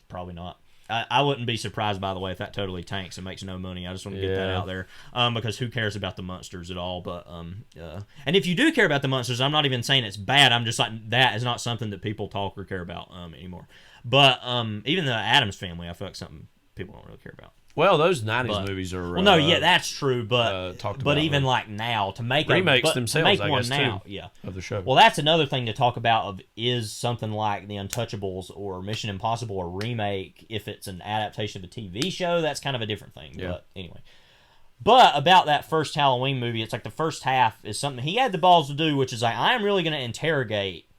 Probably not. I wouldn't be surprised, by the way, if that totally tanks and makes no money. I just want to get that out there, because who cares about the Munsters at all? But and if you do care about the Munsters, I'm not even saying it's bad. I'm just like, that is not something that people talk or care about anymore. But even the Addams Family, I feel like something people don't really care about. Well, those 90s movies are... Well, no, that's true, but even like now, to make remakes themselves, to make one now, of the show. Well, that's another thing to talk about, is something like The Untouchables or Mission Impossible or remake. If it's an adaptation of a TV show, that's kind of a different thing. Yeah. But anyway. But about that first Halloween movie, it's like the first half is something he had the balls to do, which is like, I am really going to interrogate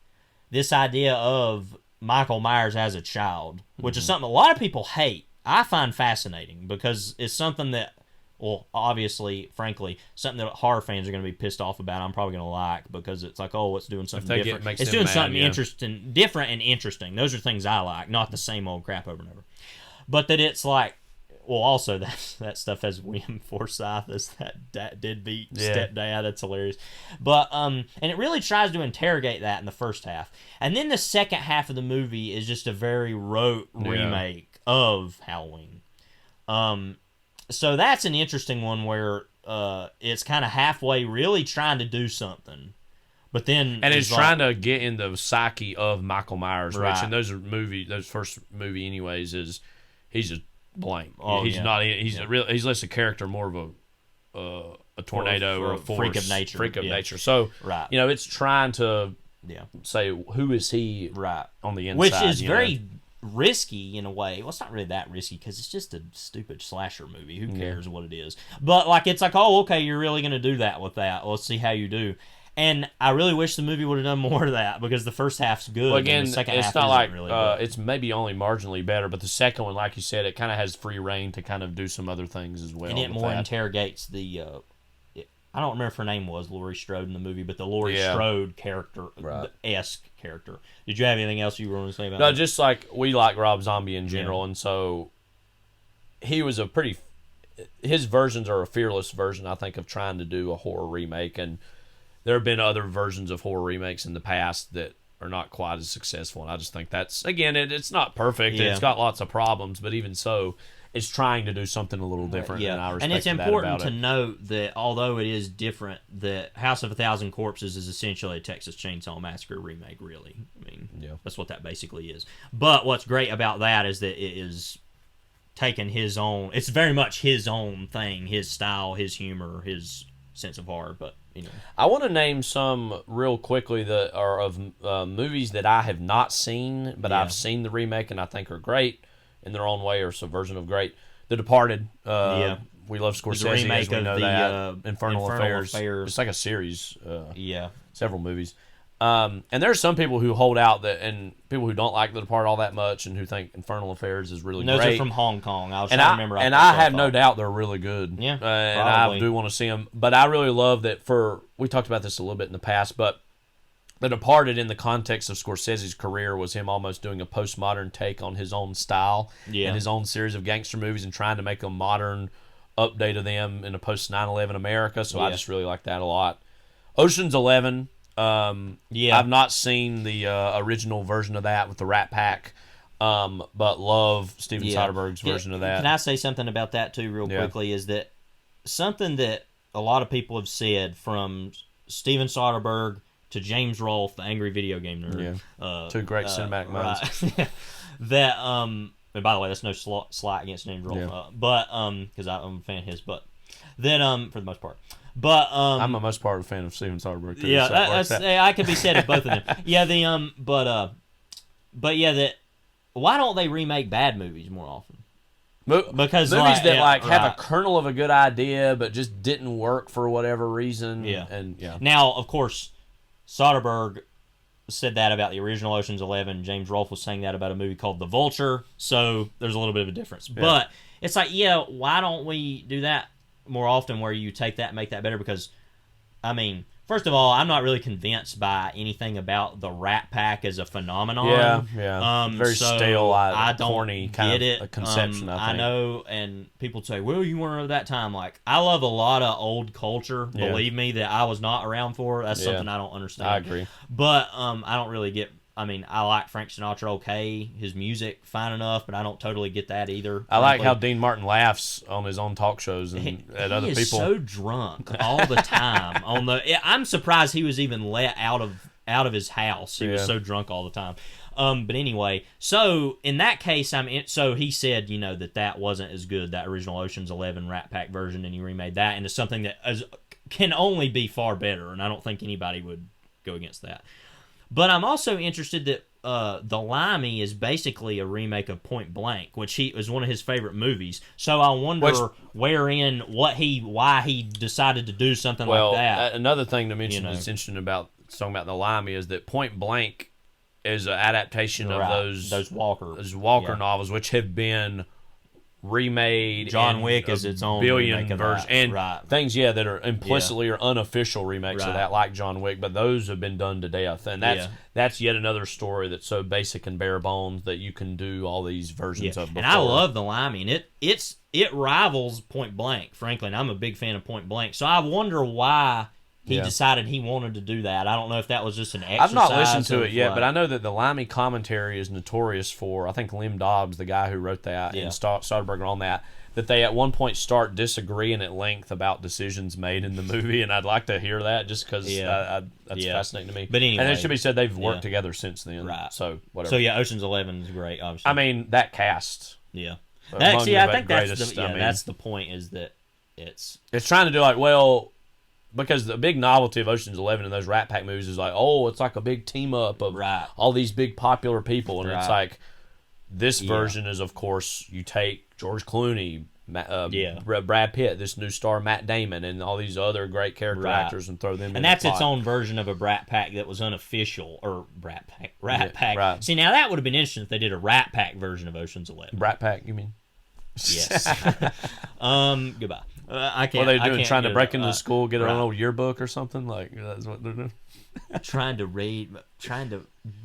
this idea of Michael Myers as a child, which is something a lot of people hate. I find fascinating, because it's something that, well, obviously, frankly, something that horror fans are going to be pissed off about. I'm probably going to like, because it's like, oh, it's doing something different. It's doing something interesting, different and interesting. Those are things I like, not the same old crap over and over. But that it's like, well, also that stuff has William Forsythe as that deadbeat stepdad. That's hilarious. But and it really tries to interrogate that in the first half, and then the second half of the movie is just a very rote remake of Halloween. So that's an interesting one where it's kind of halfway really trying to do something, but then it's trying to get in the psyche of Michael Myers, right. Which in those first movie anyways is he's just blank. Oh, he's not. He's less a character, more of a tornado or a force, freak of nature. Nature. So it's trying to say, who is he on the inside, which is very risky in a way. Well, it's not really that risky, because it's just a stupid slasher movie. Who cares what it is? But like, it's like, oh, okay, you're really going to do that with that. Let's see how you do. And I really wish the movie would have done more of that, because the first half's good. Well, again, and the second it's half not like really it's maybe only marginally better, but the second one, like you said, it kind of has free reign to kind of do some other things as well. And it more interrogates the. I don't remember if her name was Laurie Strode in the movie, but the Laurie Strode character-esque character. Did you have anything else you were going to say about that? No, just like we like Rob Zombie in general, and so he was his versions are a fearless version, I think, of trying to do a horror remake, and there have been other versions of horror remakes in the past that are not quite as successful, and I just think that's, again, it's not perfect, and it's got lots of problems, but even so, it's trying to do something a little different, and I respect that about it. And it's important to note that although it is different, that House of a Thousand Corpses is essentially a Texas Chainsaw Massacre remake, really. I mean, that's what that basically is. But what's great about that is that it is taking his own, it's very much his own thing, his style, his humor, his sense of horror, but I want to name some real quickly that are of movies that I have not seen, but I've seen the remake and I think are great in their own way, or subversion of great. The Departed. We love Scorsese, as we know that. Infernal Affairs. It's like a series. Several movies. And there are some people who hold out that, and people who don't like The Departed all that much, and who think Infernal Affairs is really Those great. are from Hong Kong. I was And trying I to remember. and I have no doubt they're really good. Yeah, and I do want to see them. But I really love that. We talked about this a little bit in the past, but The Departed, in the context of Scorsese's career, was him almost doing a postmodern take on his own style and his own series of gangster movies, and trying to make a modern update of them in a post 9/11 America. So I just really like that a lot. Ocean's 11. I've not seen the original version of that with the Rat Pack, but love Steven Soderbergh's version of that. Can I say something about that too, real quickly? Is that something that a lot of people have said, from Steven Soderbergh to James Rolfe, the angry video game nerd, two great cinematic minds. Right. That and by the way, that's no slight against James Rolfe, but because I'm a fan of his, but then for the most part. But I'm a most part of a fan of Steven Soderbergh too. Yeah, so I could be said of both of them. Yeah, but yeah, that why don't they remake bad movies more often? Because movies that have right. a kernel of a good idea but just didn't work for whatever reason. Now, of course, Soderbergh said that about the original Ocean's 11. James Rolfe was saying that about a movie called The Vulture. So there's a little bit of a difference. Yeah. But it's like, why don't we do that more often, where you take that and make that better? Because, I mean, first of all, I'm not really convinced by anything about the Rat Pack as a phenomenon. Very stale, I don't corny get kind it. of a conception, I think. I know, and people say, well, you weren't at that time. Like, I love a lot of old culture, believe me, that I was not around for. That's something I don't understand. I agree. But I don't really get... I mean, I like Frank Sinatra okay, his music fine enough, but I don't totally get that either. I like how Dean Martin laughs on his own talk shows and at other people. He is so drunk all the time. I'm surprised he was even let out of his house. He was so drunk all the time. But anyway, so in that case, so he said, that wasn't as good, that original Ocean's 11 Rat Pack version, and he remade that into something that can only be far better, and I don't think anybody would go against that. But I'm also interested that The Limey is basically a remake of Point Blank, which was one of his favorite movies. So I wonder why he decided to do something like that. Another thing to mention that's interesting about talking about The Limey is that Point Blank is an adaptation of those Walker novels, which have been remade. John Wick is its own billion version, and things that are implicitly or unofficial remakes of that, like John Wick, but those have been done to death, and that's yet another story that's so basic and bare bones that you can do all these versions of before. And I love The Limey, and it rivals Point Blank, frankly, and I'm a big fan of Point Blank, so I wonder why he decided he wanted to do that. I don't know if that was just an exercise. I've not listened to it yet, but I know that the Limey commentary is notorious for, I think Lim Dobbs, the guy who wrote that, and Soderbergh on that they at one point start disagreeing at length about decisions made in the movie, and I'd like to hear that just because that's fascinating to me. But anyway, and it should be said they've worked together since then. Right. So whatever. So Ocean's 11 is great, obviously. I mean, that cast. Yeah. I think that's the point, is that it's trying to do because the big novelty of Ocean's 11 and those Rat Pack movies is it's like a big team up of all these big popular people, and it's like this version is, of course, you take George Clooney, Brad Pitt, this new star Matt Damon, and all these other great character actors, and throw them in. And that's its own version of a Rat Pack that was unofficial, or Rat Pack. Right. See, now that would have been interesting if they did a Rat Pack version of Ocean's 11. Rat Pack, you mean? Yes. Goodbye. I can't. What are they doing? Trying to break into the school, get an old yearbook or something? Like, that's what they're doing.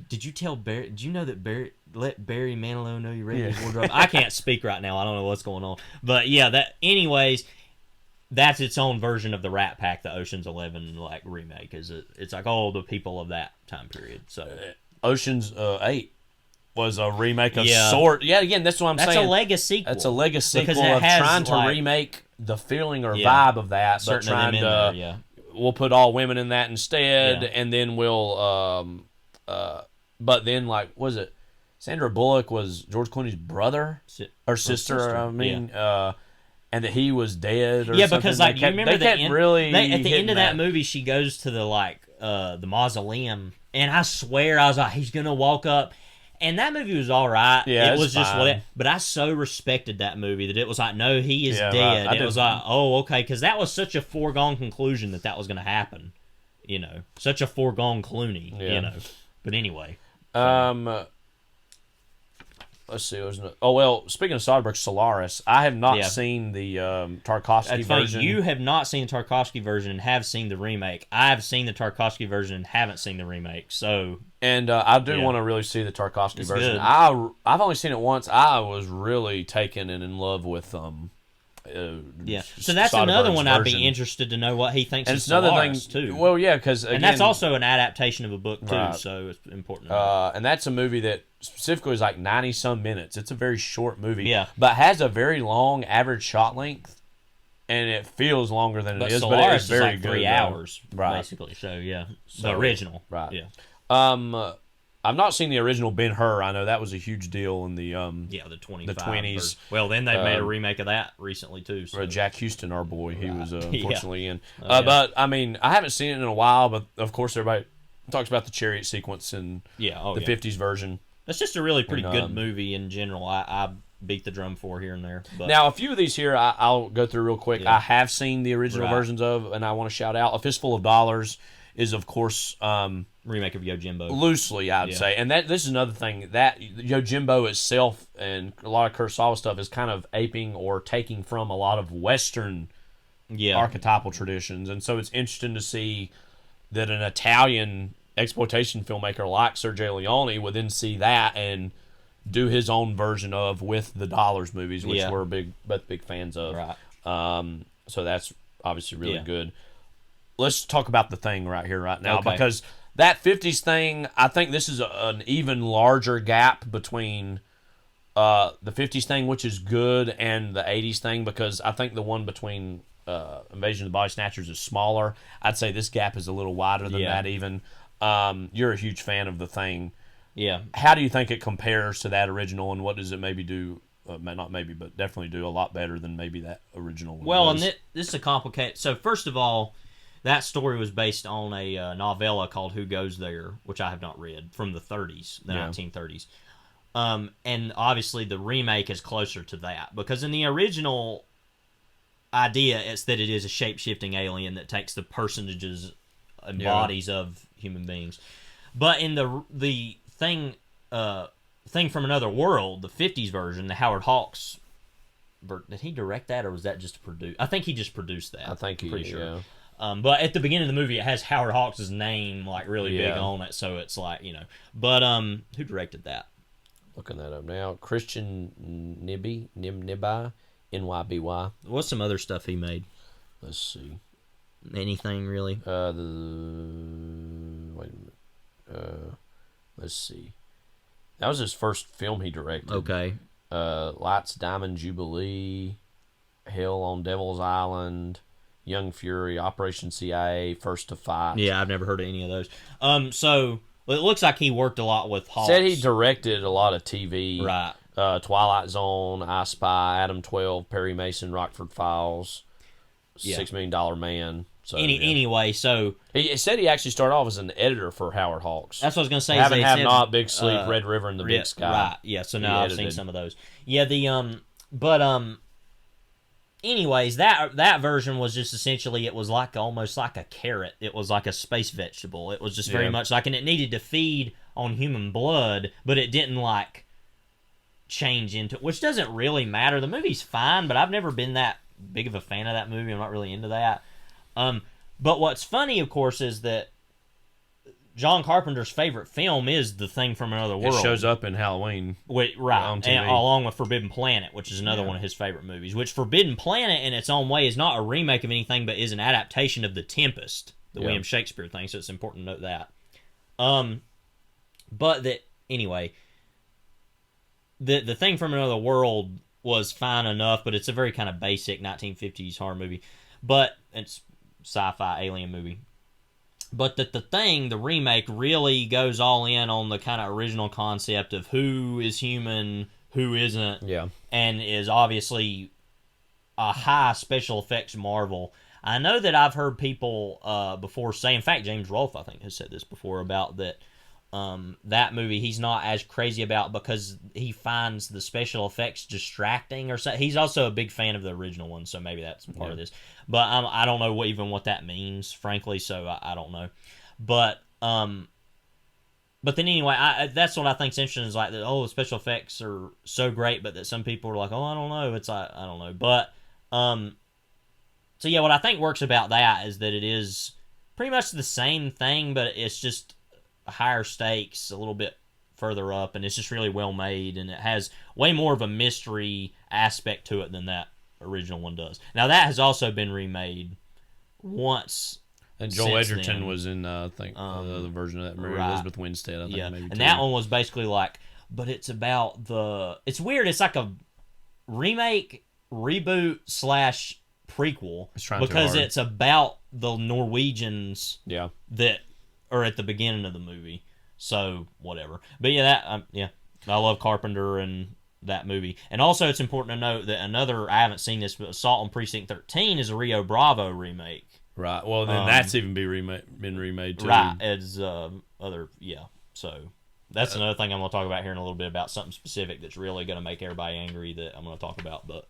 Did you tell Barry? Did you know that let Barry Manilow know you read his wardrobe? I can't speak right now. I don't know what's going on. But anyways, that's its own version of the Rat Pack, the Ocean's 11 remake. It's like all the people of that time period. So Ocean's 8 was a remake of sort. Yeah, again, that's what I'm saying. That's a legacy sequel. That's a legacy sequel of trying to remake the feeling or vibe of that, but trying to. We'll put all women in that instead, and then we'll. But then, was it? Sandra Bullock was George Clooney's brother or sister. I mean, and that he was dead. Or something. Because you remember at the end of that movie, she goes to the mausoleum, and I swear I was like, he's gonna walk up. And that movie was all right. Yeah, it was just fine. but I so respected that movie that it was like, no, he is dead. Right. It was like, oh, okay, because that was such a foregone conclusion that was going to happen. you know, such a foregone Clooney, you know. But anyway. Let's see. Speaking of Soderbergh, Solaris. I have not seen the Tarkovsky version. You have not seen the Tarkovsky version and have seen the remake. I have seen the Tarkovsky version and haven't seen the remake. So, and I do want to really see the Tarkovsky version. Good. I've only seen it once. I was really taken and in love with so that's another one I'd be interested to know what he thinks of Solaris too. Well, yeah, because and that's also an adaptation of a book too, right. so it's important to know. And that's a movie that specifically is like 90-some minutes. It's a very short movie, but has a very long average shot length, and it feels longer than it is. Solaris but it's very is like good, 3 hours, right. basically. So the original, right? Yeah. I've not seen the original Ben-Hur. I know that was a huge deal in the the 20s. Well, then they made a remake of that recently too. So. Jack Houston, our boy, he was unfortunately in. But I mean, I haven't seen it in a while. But of course, everybody talks about the chariot sequence in the 50s version. That's just a really pretty good movie in general. I beat the drum for here and there. But. Now, a few of these here I'll go through real quick. I have seen the original versions of, and I want to shout out A Fistful of Dollars is, of course, remake of Yojimbo. Loosely, I'd say. And this is another thing, that Yojimbo itself and a lot of Kurosawa stuff is kind of aping or taking from a lot of Western archetypal traditions. And so it's interesting to see that an Italian exploitation filmmaker like Sergio Leone would then see that and do his own version of with the Dollars movies, which we're both big fans of. Right. So that's obviously really good. Let's talk about The Thing right here, right now, Okay. because that 50s thing, I think this is an even larger gap between the 50s thing, which is good, and the 80s thing, because I think the one between Invasion of the Body Snatchers is smaller. I'd say this gap is a little wider than that even. You're a huge fan of The Thing. Yeah. How do you think it compares to that original, and what does it maybe do? Not maybe, but definitely do a lot better than maybe that original one. Well, and this is a complicated... So, first of all, that story was based on a novella called Who Goes There, which I have not read, from the 30s, the 1930s. And obviously the remake is closer to that, because in the original idea, it's that it is a shape-shifting alien that takes the personages and bodies of human beings. But in the thing from Another World, the 50s version, the Howard Hawks, did he direct that, or was that just produced? I think he just produced that. I think he, pretty sure. But at the beginning of the movie, it has Howard Hawks' name like really big on it, so it's like, you know. But who directed that? Looking that up now. Christian Niby, Nyby. What's some other stuff he made? Let's see. Anything really? Wait a minute. Let's see. That was his first film he directed. Okay. Lights, Diamond Jubilee, Hell on Devil's Island, Young Fury, Operation CIA, First to Fight. Yeah, I've never heard of any of those. So it looks like he worked a lot with Hawks. Said he directed a lot of TV. Right. Twilight Zone, I Spy, Adam 12, Perry Mason, Rockford Files, $6 Million Man. So, Anyway, so... He said he actually started off as an editor for Howard Hawks. That's what I was going to say. Have Not, Big Sleep, Red River, and the Big Sky. Right, yeah, so now I've seen some of those. Yeah, anyways, that version was just essentially, it was like almost like a carrot. It was like a space vegetable. It was just very much like, and it needed to feed on human blood, but it didn't like change into, which doesn't really matter. The movie's fine, but I've never been that big of a fan of that movie. I'm not really into that. But what's funny, of course, is that John Carpenter's favorite film is The Thing from Another World. It shows up in Halloween. Right, and along with Forbidden Planet, which is another one of his favorite movies. Which Forbidden Planet, in its own way, is not a remake of anything, but is an adaptation of The Tempest, the William Shakespeare thing, so it's important to note that. But that, anyway, the Thing from Another World was fine enough, but it's a very kind of basic 1950s horror movie. But it's sci-fi alien movie. But the Thing, the remake, really goes all in on the kind of original concept of who is human, who isn't, and is obviously a high special effects marvel. I know that I've heard people before say, in fact, James Rolfe, I think, has said this before, about that that movie he's not as crazy about because he finds the special effects distracting or so. He's also a big fan of the original one, so maybe that's part of this. But I don't know what that means, frankly, so I don't know. But then anyway, that's what I think's interesting is like that. Oh, the special effects are so great, but that some people are like, oh, I don't know. It's I don't know. But so yeah, what I think works about that is that it is pretty much the same thing, but it's just higher stakes, a little bit further up, and it's just really well made, and it has way more of a mystery aspect to it than that original one does. Now that has also been remade once. And Joel Edgerton was in, I think, the version of that movie. Right. Elizabeth Winstead, I think, yeah. maybe. And too. that one was basically like, but it's about it's weird. It's like a remake, reboot / prequel because it's about the Norwegians that are at the beginning of the movie. So whatever. But yeah, I love Carpenter and that movie. And also, it's important to note that I haven't seen this, but Assault on Precinct 13 is a Rio Bravo remake. Right. Well, then that's even been remade too. Right. As So that's another thing I'm going to talk about here in a little bit about something specific that's really going to make everybody angry that I'm going to talk about. But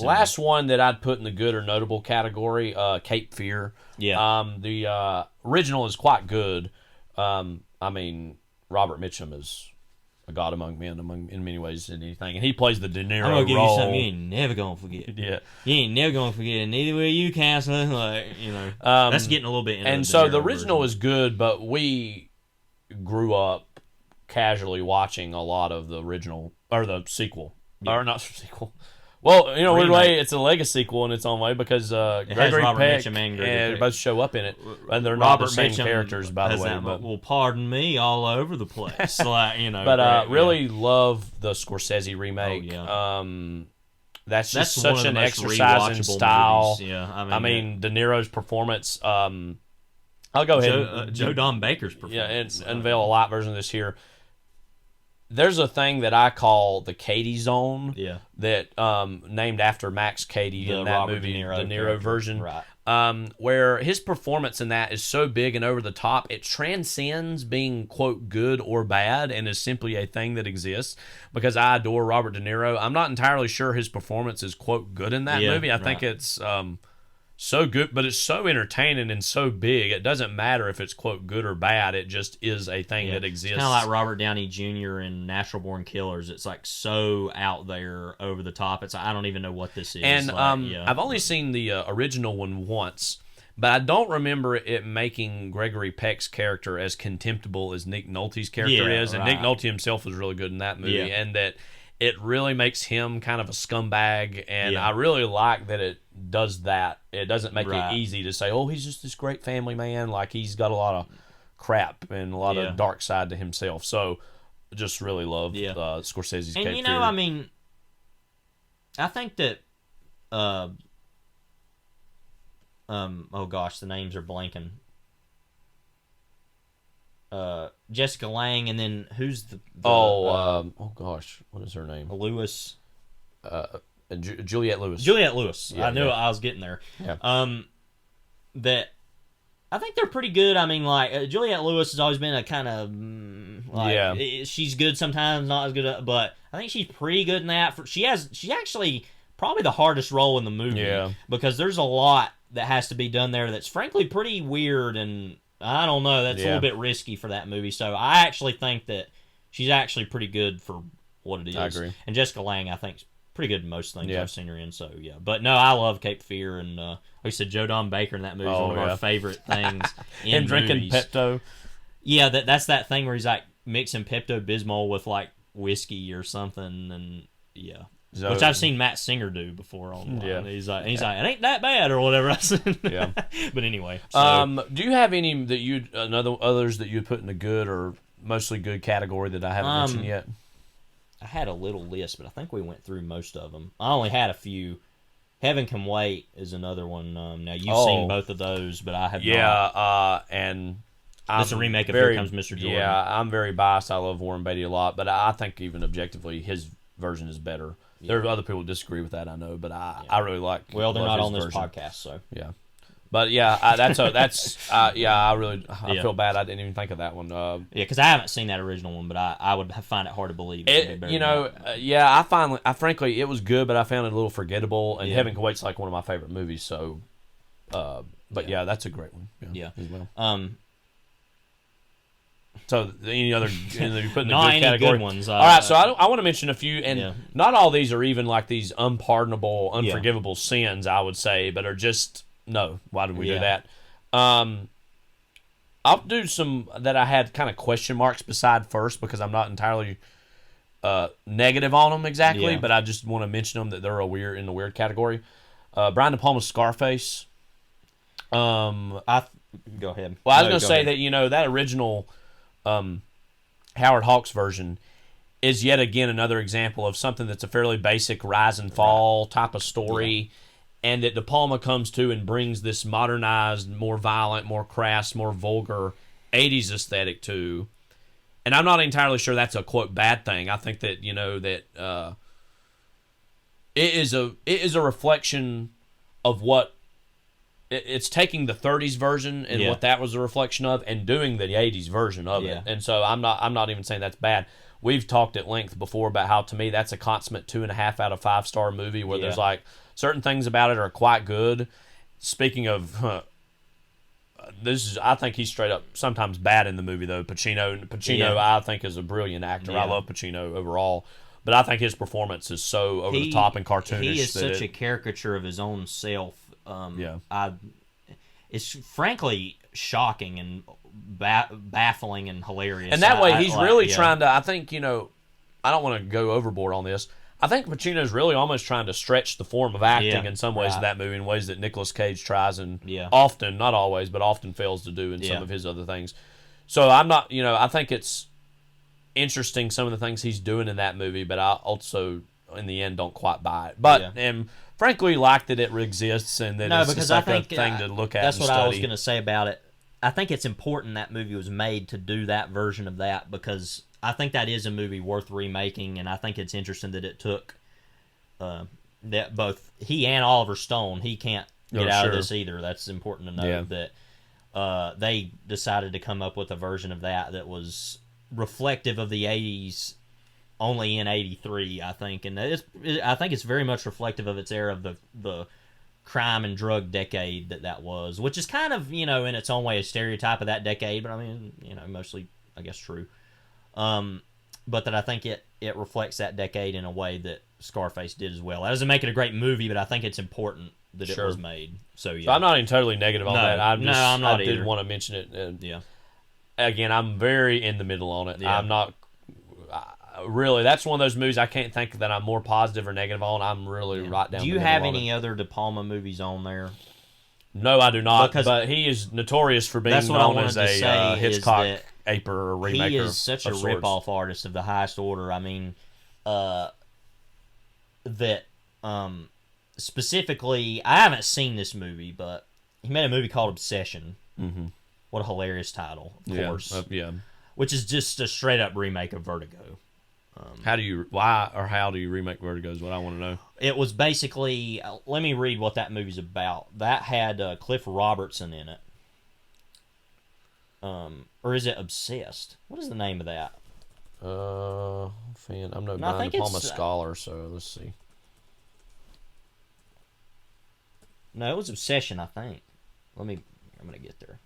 last one that I'd put in the good or notable category, Cape Fear. Yeah. The original is quite good. I mean, Robert Mitchum is a god among men, in many ways, in anything, and he plays the De Niro role. I'm gonna give you something you ain't never gonna forget. Yeah, you ain't never gonna forget it. Neither will you, counselor. Like that's getting a little bit. Into and so the original is good, but we grew up casually watching a lot of the original or the sequel, or not sequel. Well, weird way, it's a legacy sequel in its own way because Gregory Peck and both show up in it, and they're not the same characters, by the way. But well, pardon me, all over the place, But really love the Scorsese remake. Oh, yeah. That's such an exercise in style. Movies. Yeah, I mean, De Niro's performance. I'll go ahead. Joe Don Baker's performance. Yeah, and unveil a light version of this here. There's a thing that I call the Cady Zone. Yeah. That named after Max Cady in that Robert movie, De Niro the Niro version. Right. Where his performance in that is so big and over the top, it transcends being, quote, good or bad and is simply a thing that exists because I adore Robert De Niro. I'm not entirely sure his performance is, quote, good in that movie. I think it's so good, but it's so entertaining and so big. It doesn't matter if it's, quote, good or bad. It just is a thing that exists. It's kind of like Robert Downey Jr. in Natural Born Killers. It's like so out there, over the top. It's I don't even know what this is. And I've only seen the original one once, but I don't remember it making Gregory Peck's character as contemptible as Nick Nolte's character is. And Nick Nolte himself was really good in that movie, and that it really makes him kind of a scumbag, and I really like that it does that. It doesn't make it easy to say, oh, he's just this great family man. Like, he's got a lot of crap and a lot of dark side to himself. So, just really love Scorsese's Cape Fear. And, I mean, I think that, oh gosh, the names are blanking. Jessica Lange, and then who's the oh gosh, what is her name? Lewis. Juliette Lewis. Juliette Lewis. Yeah, I knew I was getting there. Yeah. That I think they're pretty good. I mean, like Juliette Lewis has always been a kind of she's good sometimes, not as good, but I think she's pretty good in that. She's actually probably the hardest role in the movie because there's a lot that has to be done there that's frankly pretty weird, and I don't know, that's a little bit risky for that movie. So I actually think that she's actually pretty good for what it is. I agree. And Jessica Lange, I think, is pretty good in most things I've seen her in. So yeah, but no, I love Cape Fear, and like I said, Joe Don Baker in that movie is one of our favorite things. Him drinking Pepto. Yeah, that's that thing where he's like mixing Pepto Bismol with like whiskey or something, and which I've seen Matt Singer do before online. Yeah. He's like, it ain't that bad or whatever. Yeah. But anyway. So. Do you have any that others that you'd put in the good or mostly good category that I haven't mentioned yet? I had a little list, but I think we went through most of them. I only had a few. Heaven Can Wait is another one. Now you've seen both of those, but I have not. Yeah, and it's a remake of Here Comes Mr. Jordan. Yeah, I'm very biased. I love Warren Beatty a lot, but I think even objectively his version is better. Yeah. There are other people who disagree with that, I know, but I really like. Well, they're not on this podcast, so yeah. But yeah, I feel bad I didn't even think of that one. Yeah, because I haven't seen that original one, but I would find it hard to believe it would be better You than know, that. I frankly, it was good, but I found it a little forgettable. And Yeah. Heaven Can Wait's like one of my favorite movies. So, but yeah, that's a great one. Yeah. As well. So any other you put in the Not good any category? good ones. All right, so I want to mention a few, and Yeah. not all these are even like these unpardonable, unforgivable sins. I would say, but are just no. Why did we do that? I'll do some that I had kind of question marks beside first because I'm not entirely negative on them exactly, but I just want to mention them that they're in the weird category. Brian De Palma's Scarface. Go ahead. Well, I was going to say that that original Howard Hawks version is yet again another example of something that's a fairly basic rise and fall type of story, and that De Palma comes to and brings this modernized, more violent, more crass, more vulgar 80s aesthetic to. And I'm not entirely sure that's a quote bad thing. I think that it is a reflection of what. It's taking the 30s version and what that was a reflection of, and doing the 80s version of it. And so I'm not even saying that's bad. We've talked at length before about how, to me, that's a consummate 2.5 out of 5-star movie where there's like certain things about it are quite good. Speaking of, I think he's straight up sometimes bad in the movie though. Pacino, I think is a brilliant actor. I love Pacino overall. But I think his performance is so over the top and cartoonish. He is such a caricature of his own self. It's frankly shocking and baffling and hilarious. And that way, he's really trying to. I think I don't want to go overboard on this. I think Pacino's really almost trying to stretch the form of acting in some ways in that movie, in ways that Nicolas Cage tries and often, not always, but often fails to do in some of his other things. So I'm not. I think it's interesting some of the things he's doing in that movie, but I also, in the end, don't quite buy it. But frankly, like that it exists and that it's just like a thing to look at. That's and what study. I was going to say about it. I think it's important that movie was made to do that version of that, because I think that is a movie worth remaking, and I think it's interesting that it took that both he and Oliver Stone. He can't get out of this either. That's important to know that they decided to come up with a version of that was reflective of the 80s. Only in '83, I think, and I think it's very much reflective of its era of the crime and drug decade that was, which is kind of in its own way a stereotype of that decade, but I mean mostly I guess true. But that I think it reflects that decade in a way that Scarface did as well. That doesn't make it a great movie, but I think it's important that it was made. So I'm not even totally negative on that. I'm not I either. did want to mention it. Again, I'm very in the middle on it. I'm not. Really, that's one of those movies I can't think that I'm more positive or negative on. I'm really right down. Do you have any other De Palma movies on there? No, I do not. But he is notorious for being known as a Hitchcock aper or remaker. He is such a rip-off artist of the highest order. I mean, specifically, I haven't seen this movie, but he made a movie called Obsession. Mm-hmm. What a hilarious title, of course. Which is just a straight-up remake of Vertigo. How do you remake Vertigo is what I want to know. It was basically, let me read what that movie's about. That had Cliff Robertson in it. Or is it Obsessed? What is the name of that? I'm no Brian De Palma scholar, so let's see. No, it was Obsession, I think. I'm going to get there.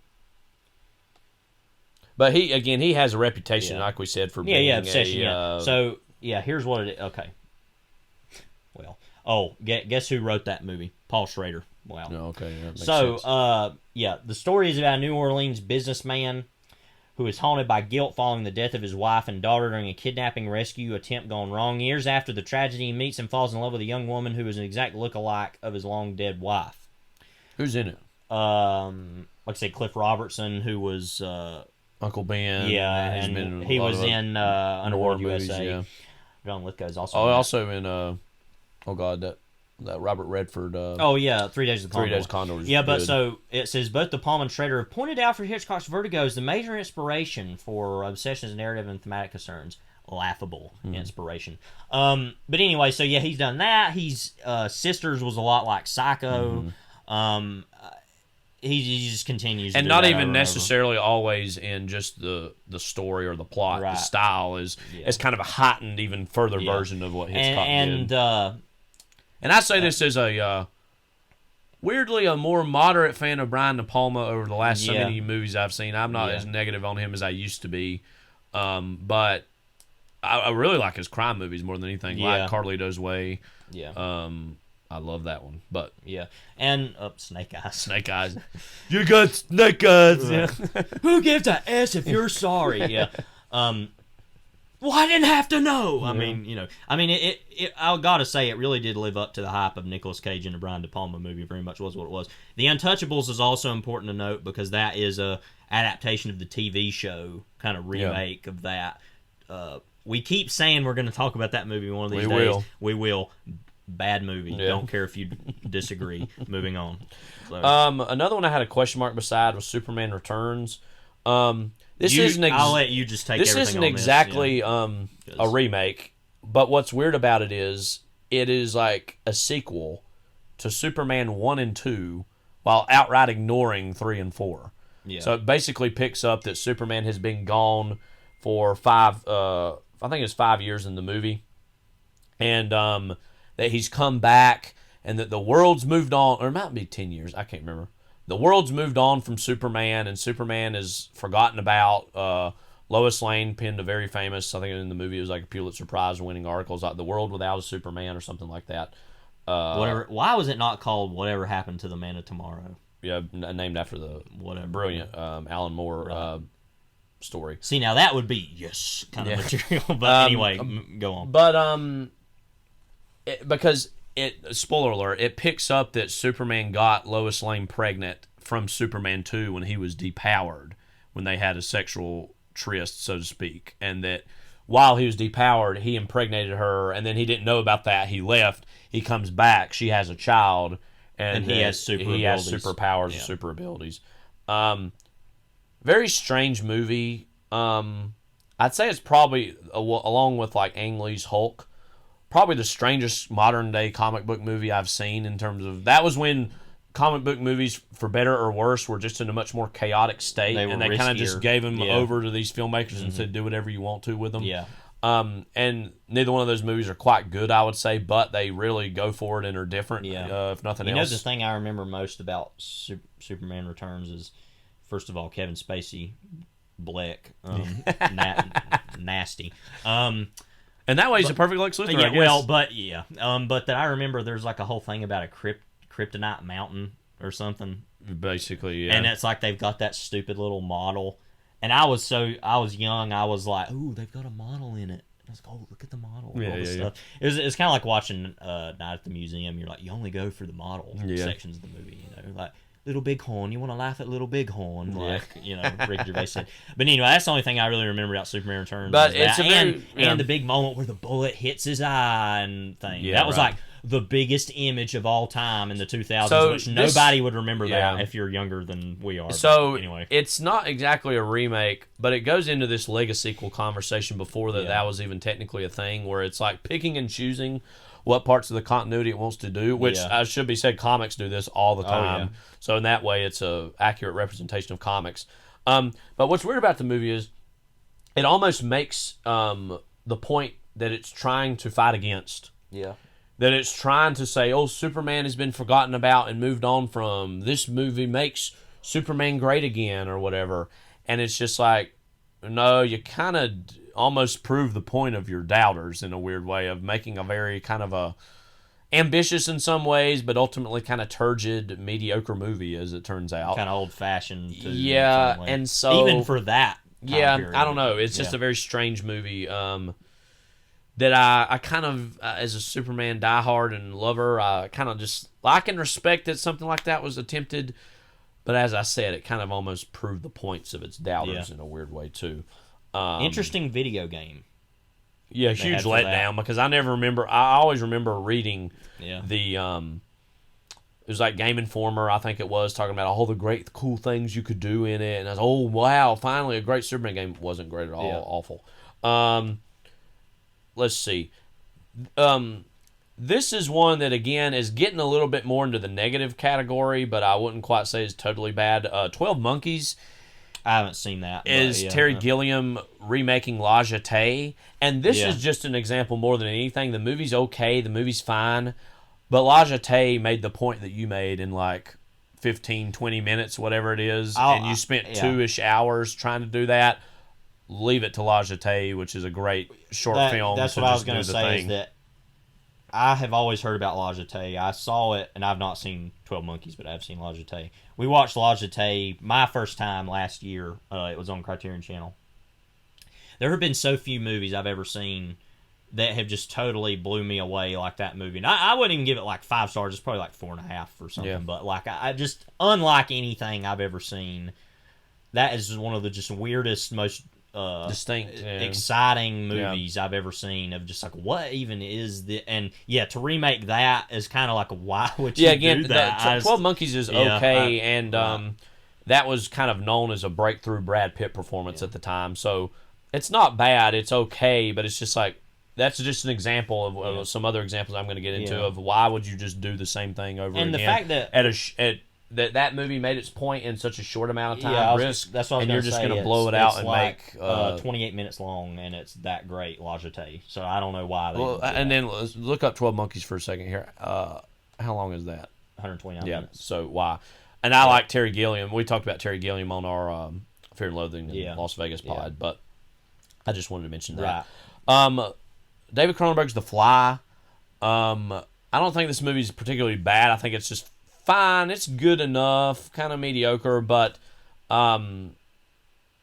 But he has a reputation, like we said, for being Obsession. So here's what it is. Okay. Well, guess who wrote that movie? Paul Schrader. Wow. Oh, okay. That makes sense. The story is about a New Orleans businessman who is haunted by guilt following the death of his wife and daughter during a kidnapping rescue attempt gone wrong. Years after the tragedy, he meets and falls in love with a young woman who is an exact look-alike of his long-dead wife. Who's in it? Like I said, Cliff Robertson, who was... Uncle Ben. Yeah, and he was in Underworld USA. Yeah. John Lithgow's also. Oh, also in that Robert Redford. 3 Days of the Condor. 3 Days of Condor. Yeah, but so it says both De Palma and Schrader have pointed out for Hitchcock's Vertigo as the major inspiration for Obsession's narrative and thematic concerns. Laughable inspiration. But anyway, so he's done that. He's Sisters was a lot like Psycho. he just continues, and to do not that even over and over. necessarily always in just the story or the plot. Right. The style is kind of a heightened, even further version of what Hitchcock did. And I say this as a weirdly a more moderate fan of Brian De Palma over the last so many movies I've seen. I'm not as negative on him as I used to be, but I really like his crime movies more than anything. Like Carlito's Way. Yeah. I love that one. But and Snake Eyes. Snake Eyes. You got snake eyes. Yeah. Who gives a S if you're sorry? Yeah. Well, I didn't have to know. I mean, it I gotta say, it really did live up to the hype of Nicolas Cage in the Brian De Palma movie. Very much was what it was. The Untouchables is also important to note because that is a adaptation of the TV show, kind of remake of that. We keep saying we're going to talk about that movie one of these days. We will. Bad movie. Yeah. Don't care if you disagree. Moving on. So. Another one I had a question mark beside was Superman Returns. I'll let you just take everything on this. This isn't exactly a remake, but what's weird about it is like a sequel to Superman 1 and 2 while outright ignoring 3 and 4. Yeah. So it basically picks up that Superman has been gone for 5 years in the movie. And that he's come back and that the world's moved on, or it might be 10 years, I can't remember. The world's moved on from Superman, and Superman is forgotten about. Lois Lane penned a very famous, I think in the movie it was like a Pulitzer Prize winning article, it's like The World Without a Superman or something like that. Why was it not called Whatever Happened to the Man of Tomorrow? Yeah, named after the brilliant Alan Moore story. See, now that would be kind of material. But anyway, go on. But spoiler alert, it picks up that Superman got Lois Lane pregnant from Superman 2 when he was depowered, when they had a sexual tryst, so to speak, and that while he was depowered, he impregnated her, and then he didn't know about that. He left. He comes back. She has a child, and he has superpowers and super abilities. Very strange movie. I'd say it's probably, along with like Ang Lee's Hulk, probably the strangest modern day comic book movie I've seen in terms of, that was when comic book movies, for better or worse, were just in a much more chaotic state, and they kind of just gave them over to these filmmakers and said, do whatever you want to with them. Yeah. And neither one of those movies are quite good, I would say, but they really go for it and are different, if nothing else. You know, the thing I remember most about Superman Returns is, first of all, Kevin Spacey, Black, nasty. And that way he's a perfect Lex Luthor, I guess. Well, but that I remember there's like a whole thing about a kryptonite mountain or something. Basically, yeah. And it's like they've got that stupid little model. And I was young, I was like, ooh, they've got a model in it. And I was like, oh, look at the model. All this stuff. It's kind of like watching Night at the Museum. You're like, you only go for the model sections of the movie, like Little Bighorn, you want to laugh at Little Bighorn, like Ricky Gervais said. But anyway, that's the only thing I really remember about Superman Returns. But it's and the big moment where the bullet hits his eye and thing. Yeah, that was like the biggest image of all time in the 2000s, which nobody would remember that if you're younger than we are. So anyway, it's not exactly a remake, but it goes into this Legacy sequel conversation before that was even technically a thing, where it's like picking and choosing what parts of the continuity it wants to do, which I should be said, comics do this all the time. So in that way, it's a accurate representation of comics. But what's weird about the movie is it almost makes the point that it's trying to fight against. Yeah. That it's trying to say, oh, Superman has been forgotten about and moved on from. This movie makes Superman great again or whatever. And it's just like, no, you kind of almost prove the point of your doubters in a weird way of making a very kind of a ambitious in some ways, but ultimately kind of turgid, mediocre movie, as it turns out. Kind of old-fashioned, too. Yeah, and so... Even for that period. I don't know. It's just a very strange movie that I kind of, as a Superman diehard and lover, I kind of just... I can respect that something like that was attempted, but as I said, it kind of almost proved the points of its doubters in a weird way, too. Interesting video game. Yeah, huge letdown, because I always remember reading the it was like Game Informer, I think it was, talking about all the great cool things you could do in it, and I was, oh wow, finally a great Superman game. Wasn't great at all, awful. Let's see. This is one that, again, is getting a little bit more into the negative category, but I wouldn't quite say it's totally bad. 12 Monkeys I haven't seen that. is Terry Gilliam remaking La Jetée, and this is just an example more than anything. The movie's okay, the movie's fine, but La Jetée made the point that you made in like 15, 20 minutes, whatever it is, and you spent 2-ish hours trying to do that. Leave it to La Jetée, which is a great short film. That's what I was going to say, is that I have always heard about La Jetée. I saw it, and I've not seen 12 Monkeys, but I've seen La Jetée. We watched La Jetée my first time last year. It was on Criterion Channel. There have been so few movies I've ever seen that have just totally blew me away like that movie. And I wouldn't even give it like 5 stars. It's probably like 4.5 or something. Yeah. But like I just, unlike anything I've ever seen, that is one of the just weirdest, most distinct, exciting movies I've ever seen. Of just like, what even is the? And yeah, to remake that is kind of like, why would you do that? 12 Monkeys is okay, and that was kind of known as a breakthrough Brad Pitt performance at the time. So it's not bad. It's okay, but it's just like, that's just an example of some other examples I'm going to get into of why would you just do the same thing over again. And the fact that that movie made its point in such a short amount of time, that's what I was and you're just going to blow it out and like, make 28 minutes long, and it's that great, La Jetée. So I don't know why. Then let's look up 12 Monkeys for a second here. How long is that? 129 minutes. So why? And I like Terry Gilliam. We talked about Terry Gilliam on our Fear and Loathing in Las Vegas pod, but I just wanted to mention that. Right. David Cronenberg's The Fly. I don't think this movie's particularly bad. I think it's just fine. It's good enough, kind of mediocre, but have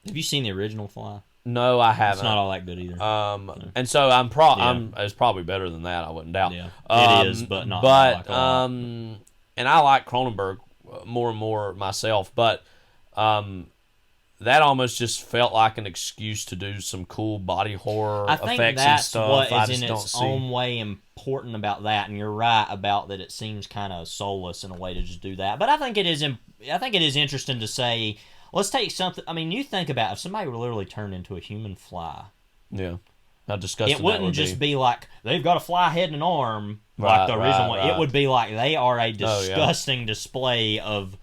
you seen the original Fly? No, I haven't. It's not all that good either. And so it's probably better than that, I wouldn't doubt. Yeah, it is, but not. And I like Cronenberg more and more myself, but that almost just felt like an excuse to do some cool body horror effects and stuff. I think that's what is in its own way important about that, and you're right about that. It seems kind of soulless in a way to just do that. But I think it is. I think it is interesting to say. Let's take something. I mean, you think about if somebody were literally turned into a human fly. Yeah, how disgusting. It wouldn't just be like they've got a fly head and an arm like the original one. It would be like they are a disgusting display of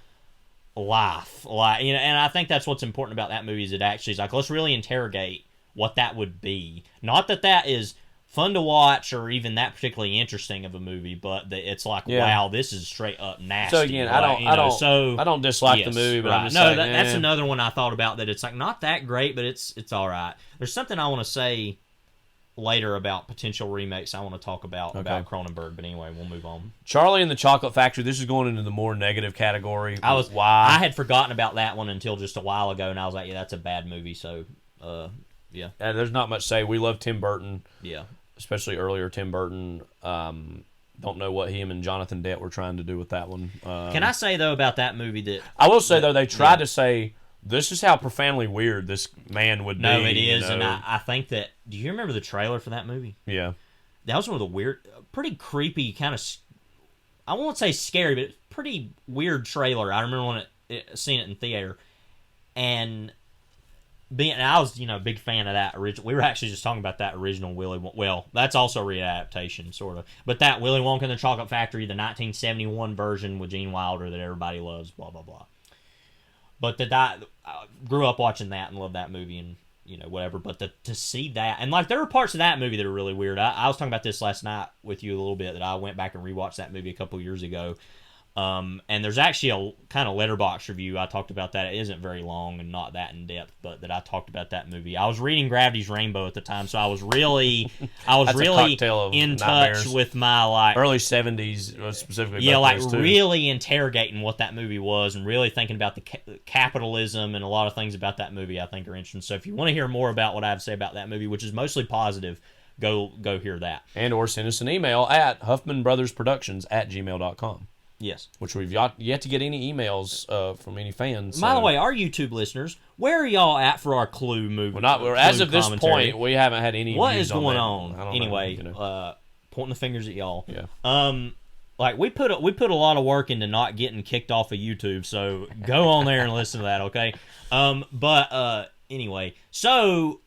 life, and I think that's what's important about that movie is it actually is like, let's really interrogate what that would be. Not that is fun to watch or even that particularly interesting of a movie, but it's like, wow, this is straight up nasty. So again, I don't dislike the movie, but I'm just that's another one I thought about that it's like not that great, but it's all right. There's something I want to say later about potential remakes I want to talk about Cronenberg, but anyway, we'll move on. Charlie and the Chocolate Factory, this is going into the more negative category. I had forgotten about that one until just a while ago, and I was like, yeah, that's a bad movie, so yeah. There's not much to say. We love Tim Burton. Yeah. Especially earlier Tim Burton. Don't know what him and Jonathan Dent were trying to do with that one. Can I say, though, about that movie that... I will say, though, they tried to say, this is how profoundly weird this man would be. No, it is, and I think that... Do you remember the trailer for that movie? Yeah. That was one of the weird... Pretty creepy, kind of... I won't say scary, but pretty weird trailer. I remember seeing it in theater, and I was, a big fan of that original. We were actually just talking about that original Willy Wonka. Well, that's also a readaptation, sort of. But that Willy Wonka and the Chocolate Factory, the 1971 version with Gene Wilder that everybody loves, blah, blah, blah. But I grew up watching that and loved that movie and, whatever. But to see that, and like there were parts of that movie that are really weird. I was talking about this last night with you a little bit, that I went back and rewatched that movie a couple years ago. And there's actually a kind of letterbox review. I talked about that. It isn't very long and not that in depth, but that I talked about that movie. I was reading Gravity's Rainbow at the time, so I was really in touch with my early 70s specifically. Yeah, really interrogating what that movie was and really thinking about the capitalism and a lot of things about that movie I think are interesting. So if you want to hear more about what I have to say about that movie, which is mostly positive, go hear that. And or send us an email at huffmanbrothersproductions@gmail.com. Yes. Which we've yet to get any emails from any fans. By the way, our YouTube listeners, where are y'all at for our Clue movie? As of this point, we haven't had any What views is going on? Anyway, pointing the fingers at y'all. Yeah. We put a lot of work into not getting kicked off of YouTube, so go on there and listen to that, okay? Anyway, so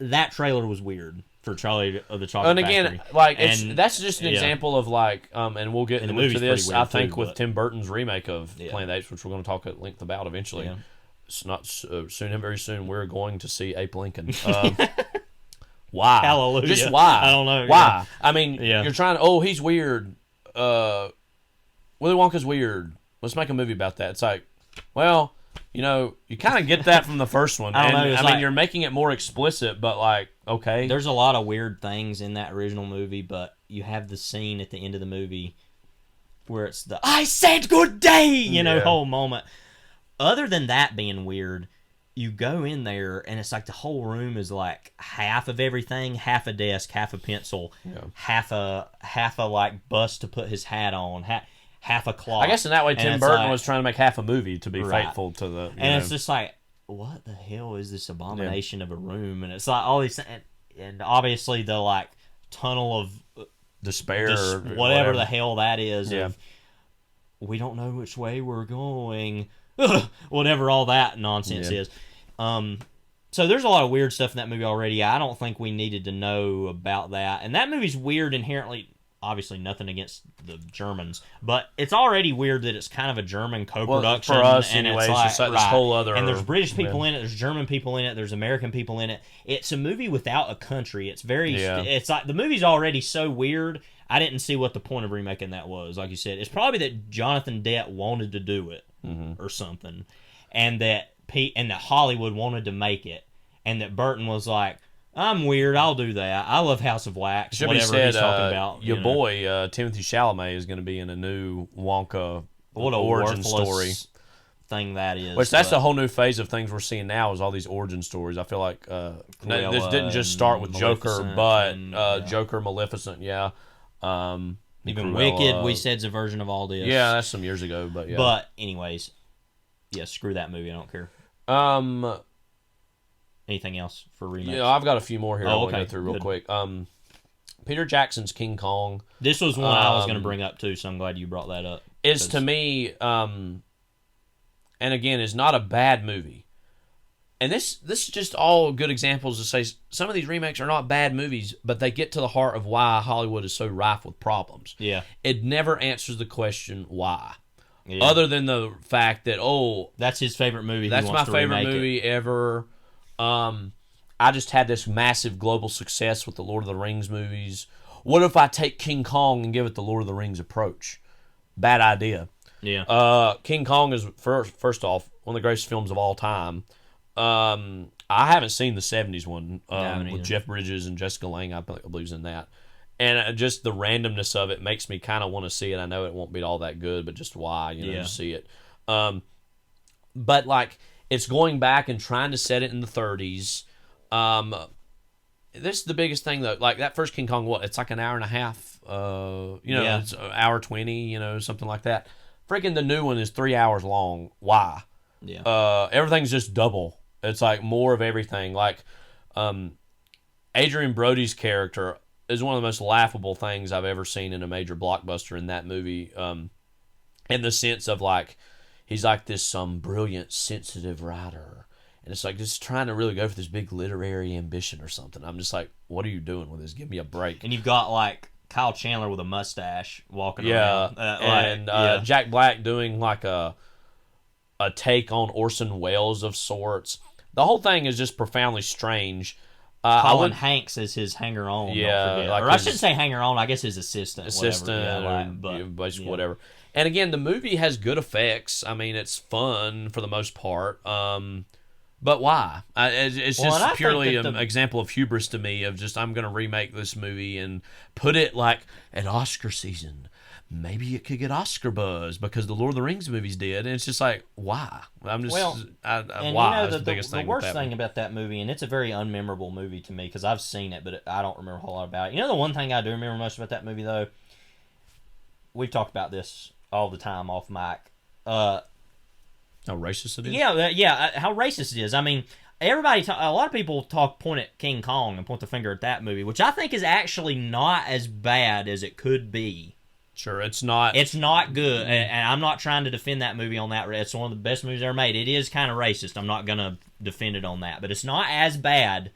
that trailer was weird. for Charlie of the Chocolate And again, Factory. like And- that's just an yeah. example of like, and we'll get And the into movie's this. pretty weird I think too, with but- Tim Burton's remake of Yeah. Planet of the Apes, which we're going to talk at length about eventually. Yeah. It's not soon and very soon. We're going to see Ape Lincoln. Why? Hallelujah. Just why? I don't know. Why? Yeah. I mean, Yeah. you're trying to. Oh, he's weird. Willy Wonka's weird. Let's make a movie about that. It's like, well, you kind of get that from the first one. I don't know, And, it's I mean, like- you're making it more explicit, but like, okay. There's a lot of weird things in that original movie, but you have the scene at the end of the movie where it's the "I said good day," Yeah. whole moment. Other than that being weird, you go in there and it's like the whole room is like half of everything, half a desk, half a pencil, half a like bust to put his hat on, half a clock. I guess in that way, And Tim it's Burton like- was trying to make half a movie to be Right. faithful to the. and it's just like, what the hell is this abomination of a room? And it's like all these, and obviously the like tunnel of despair, or whatever the hell that is. Yeah. Of, we don't know which way we're going. Whatever all that nonsense Yeah. is. So there's a lot of weird stuff in that movie already. I don't think we needed to know about that. And that movie's weird inherently. Obviously, nothing against the Germans, but it's already weird that it's kind of a German co-production. for us, and anyway, it's it's just like this right. whole other- And there's British people in it, there's German people in it, there's American people in it. It's a movie without a country. It's very, it's like the movie's already so weird. I didn't see what the point of remaking that was. Like you said, it's probably that Jonathan Dett wanted to do it or something, and that Hollywood wanted to make it, and that Burton was like, I'm weird, I'll do that. I love House of Wax, Should whatever be said, he's talking about. your you know. boy Timothy Chalamet is going to be in a new Wonka What a origin worthless story. thing that is. Which that's but- a whole new phase of things we're seeing now is all these origin stories. I feel like this Cruella didn't just start with and Joker, Maleficent but and, yeah. Joker, Maleficent, yeah. Even Cruella. Wicked, we said's a version of all this. Yeah, that's some years ago, but yeah. But anyways, yeah, screw that movie. I don't care. Anything else for remakes? I've got a few more here I want to okay, go through real good. quick. Peter Jackson's King Kong This was one I was going to bring up too, so I'm glad you brought that up. is to me, and again, is not a bad movie. And this is just all good examples to say some of these remakes are not bad movies, but they get to the heart of why Hollywood is so rife with problems. Yeah. It never answers the question why. Yeah. Other than the fact that, That's his favorite movie. He that's my wants to favorite remake it. movie ever. I just had this massive global success with the Lord of the Rings movies. What if I take King Kong and give it the Lord of the Rings approach? Bad idea. Yeah. King Kong is first off one of the greatest films of all time. I haven't seen the '70s one haven't either. with Jeff Bridges and Jessica Lange. I believe in that, and just the randomness of it makes me kind of want to see it. I know it won't be all that good, but just why to see it. But like it's going back and trying to set it in the '30s. This is the biggest thing though. Like that first King Kong, it's like an hour and a half. Yeah. It's an hour 20. Something like that. Freaking the new one is 3 hours long. Why? Yeah. Everything's just double. It's like more of everything. Like Adrian Brody's character is one of the most laughable things I've ever seen in a major blockbuster in that movie. In the sense of like he's like this some brilliant, sensitive writer. And it's like just trying to really go for this big literary ambition or something. I'm just like, what are you doing with this? Give me a break. And you've got like Kyle Chandler with a mustache walking Yeah, around. and Jack Black doing like a take on Orson Welles of sorts. The whole thing is just profoundly strange. Colin Hanks is his hanger-on. Yeah, don't forget. like or I his- shouldn't say hanger-on. I guess his assistant. Basically whatever. And again, the movie has good effects. I mean, it's fun for the most part. But why? It's Well, and I just think purely that an example of hubris to me of just I'm going to remake this movie and put it like at Oscar season. Maybe it could get Oscar buzz because the Lord of the Rings movies did. And it's just like, why? I'm just, and why? you know, is the biggest the thing. worst with that thing one. about that movie, and it's a very unmemorable movie to me because I've seen it, but I don't remember a whole lot about it. You know, the one thing I do remember most about that movie, though, we've talked about this all the time off mic. How racist it is? Yeah, how racist it is. I mean, a lot of people point at King Kong and point the finger at that movie, which I think is actually not as bad as it could be. Sure, it's not. It's not good, and I'm not trying to defend that movie on that. It's one of the best movies ever made. It is kind of racist. I'm not going to defend it on that, but it's not as bad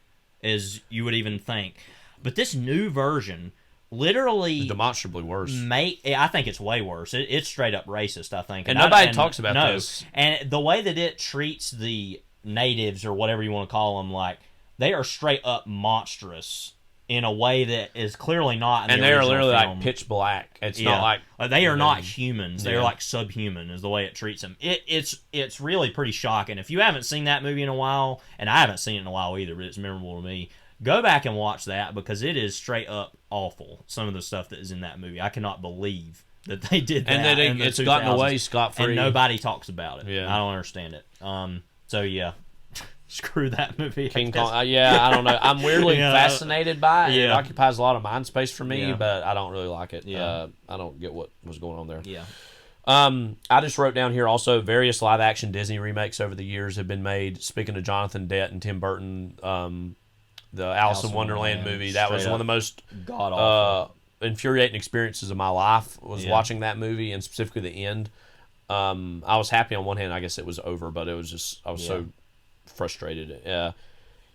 as you would even think. But this new version literally demonstrably worse. I think it's way worse. It's straight up racist, I think. And nobody talks about this. And the way that it treats the natives, or whatever you want to call them, like, they are straight up monstrous in a way that is clearly not in and the they're original literally film. like pitch black. It's not like they are not humans. They're Yeah. like subhuman is the way it treats them. It's really pretty shocking. If you haven't seen that movie in a while, and I haven't seen it in a while either, but it's memorable to me, go back and watch that, because it is straight up awful. Some of the stuff that is in that movie, I cannot believe that they did that. And that in the it's gotten 2000s, away scot-free. and nobody talks about it. Yeah. I don't understand it. So yeah. Screw that movie. King Kong. I don't know. I'm weirdly Yeah. fascinated by it. It Yeah. occupies a lot of mind space for me, Yeah. but I don't really like it. Yeah. I don't get what was going on there. Yeah. I just wrote down here also various live action Disney remakes over the years have been made. Speaking of Jonathan Dett and Tim Burton, the Alice in Wonderland movie, that was straight one of the most God awful. infuriating experiences of my life was Yeah. watching that movie, and specifically the end. I was happy on one hand, I guess it was over, but it was just I was so frustrated. There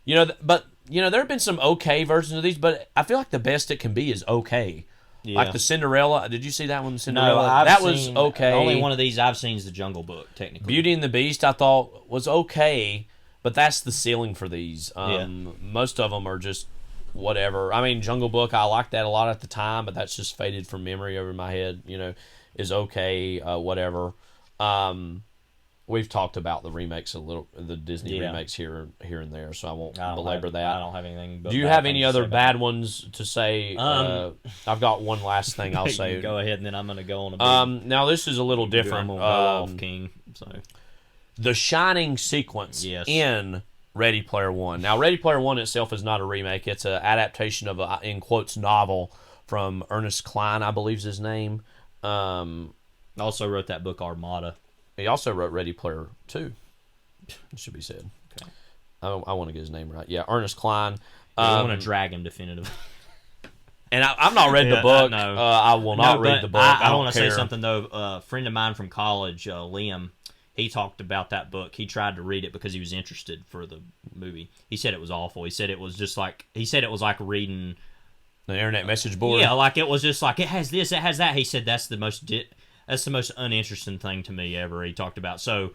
have been some okay versions of these, but I feel like the best it can be is okay. Yeah. Like the Cinderella. Did you see that one? Cinderella. No, I've that was seen, okay. The only one of these I've seen is the Jungle Book, technically. Beauty and the Beast, I thought was okay, but that's the ceiling for these. Most of them are just whatever. I mean, Jungle Book, I liked that a lot at the time, but that's just faded from memory over my head. Is okay, whatever. We've talked about the remakes the Disney remakes here and there, so I won't belabor that. I don't have anything. But do you have any other bad ones to say? I've got one last thing I'll say. Go ahead, and then I'm going to go on a big... Now this is a little different. I'm gonna go off, King. So. The Shining sequence in Ready Player One. Now, Ready Player One itself is not a remake. It's an adaptation of a, in quotes, novel from Ernest Cline, I believe is his name. Also wrote that book, Armada. He also wrote Ready Player 2. It should be said. Okay. I want to get his name right. Yeah, Ernest Cline. I want to drag him definitively. And I've not read the book. No. I will not read the book. I don't want to say care. something, though. A friend of mine from college, Liam, he talked about that book. He tried to read it because he was interested for the movie. He said it was awful. He said it was just like... He said it was like reading... The internet message board? Yeah, like it was just like, it has this, it has that. He said that's the most uninteresting thing to me ever. He talked about so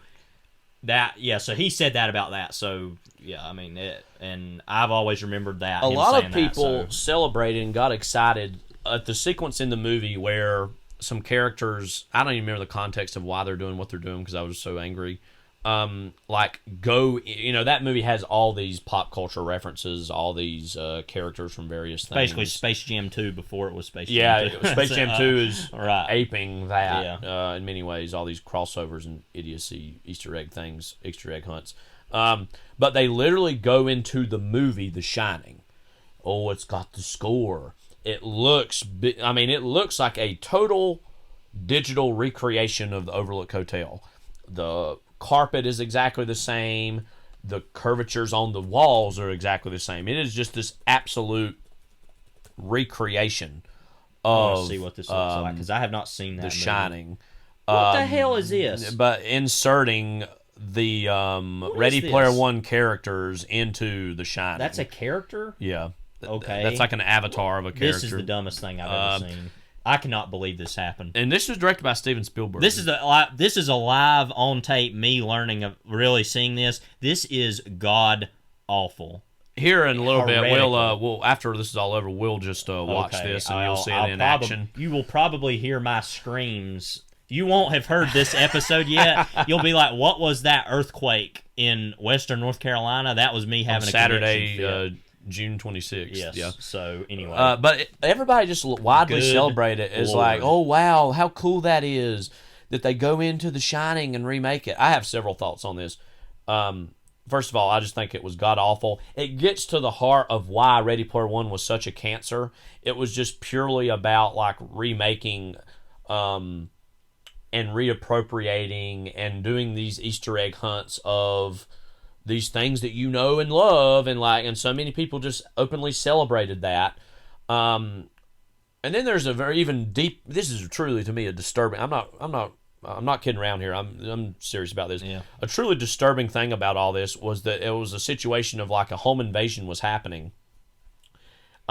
he said that about that. So yeah, I mean it, and I've always remembered that. A lot of people celebrated and got excited at the sequence in the movie where some characters, I don't even remember the context of why they're doing what they're doing because I was so angry. That movie has all these pop culture references, all these characters from various things. Basically, Space Jam 2 before it was Space Jam 2. Yeah, Space Jam 2 is right. aping that in many ways, all these crossovers and idiocy, Easter egg things, Easter egg hunts. But they literally go into the movie The Shining. Oh, it's got the score. It looks like a total digital recreation of the Overlook Hotel. The carpet is exactly the same. The curvatures on the walls are exactly the same. It is just this absolute recreation of see what this looks like because I have not seen that. The Shining. What the hell is this? But inserting the Ready Player One characters into The Shining. That's a character? Yeah. Okay. That's like an avatar of a character. This is the dumbest thing I've ever seen. I cannot believe this happened. And this was directed by Steven Spielberg. This is a live on tape. Me learning of really seeing this. This is god awful. Here in a little bit, we'll after this is all over, we'll just watch this and you'll see it in action. You will probably hear my screams. You won't have heard this episode yet. You'll be like, "What was that earthquake in Western North Carolina?" That was me having a Saturday. June 26th. Yes. Yeah. So anyway, but everybody just widely celebrate it as like, oh wow, how cool that is that they go into The Shining and remake it. I have several thoughts on this. First of all, I just think it was god awful. It gets to the heart of why Ready Player One was such a cancer. It was just purely about like remaking, and reappropriating and doing these Easter egg hunts of these things that you know and love, and so many people just openly celebrated that. And then there's a very even deep. This is truly to me a disturbing. I'm not kidding around here. I'm serious about this. Yeah. A truly disturbing thing about all this was that it was a situation of like a home invasion was happening.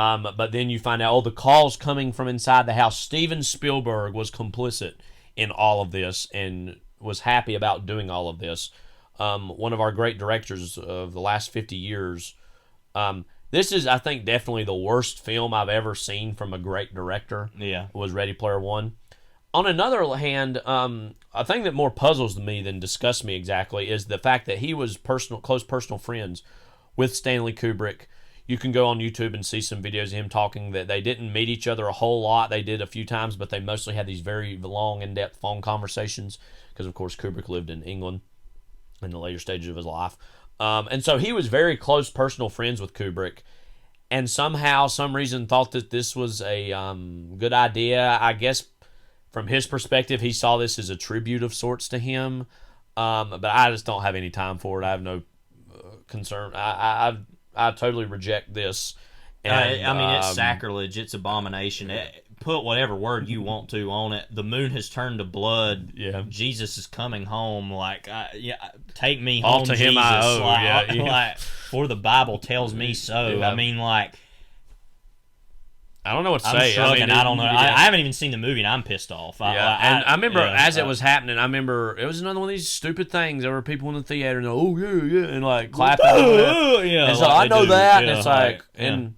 But then you find out, the calls coming from inside the house. Steven Spielberg was complicit in all of this and was happy about doing all of this. One of our great directors of the last 50 years. This is, I think, definitely the worst film I've ever seen from a great director. Yeah. Was Ready Player One. On another hand, a thing that more puzzles me than disgusts me exactly is the fact that he was close personal friends with Stanley Kubrick. You can go on YouTube and see some videos of him talking that they didn't meet each other a whole lot. They did a few times, but they mostly had these very long, in-depth phone conversations because, of course, Kubrick lived in England in the later stages of his life. And so he was very close personal friends with Kubrick, and somehow, some reason, thought that this was a good idea. I guess from his perspective, he saw this as a tribute of sorts to him. But I just don't have any time for it. I have no concern. I totally reject this. And, I mean, it's sacrilege. It's abomination. Put whatever word you want to on it. The moon has turned to blood. Yeah. Jesus is coming home. Like, take me All home, to Jesus. him I owe. Like, Yeah. like, for the Bible tells me so. Yeah. I mean, like, I don't know what to I'm say. struggling. I don't know. Yeah. I haven't even seen the movie, and I'm pissed off. I remember as it was happening, I remember it was another one of these stupid things. There were people in the theater and oh yeah, and like clapping. Yeah, and so like I they know do. that, Yeah, and it's like, right. and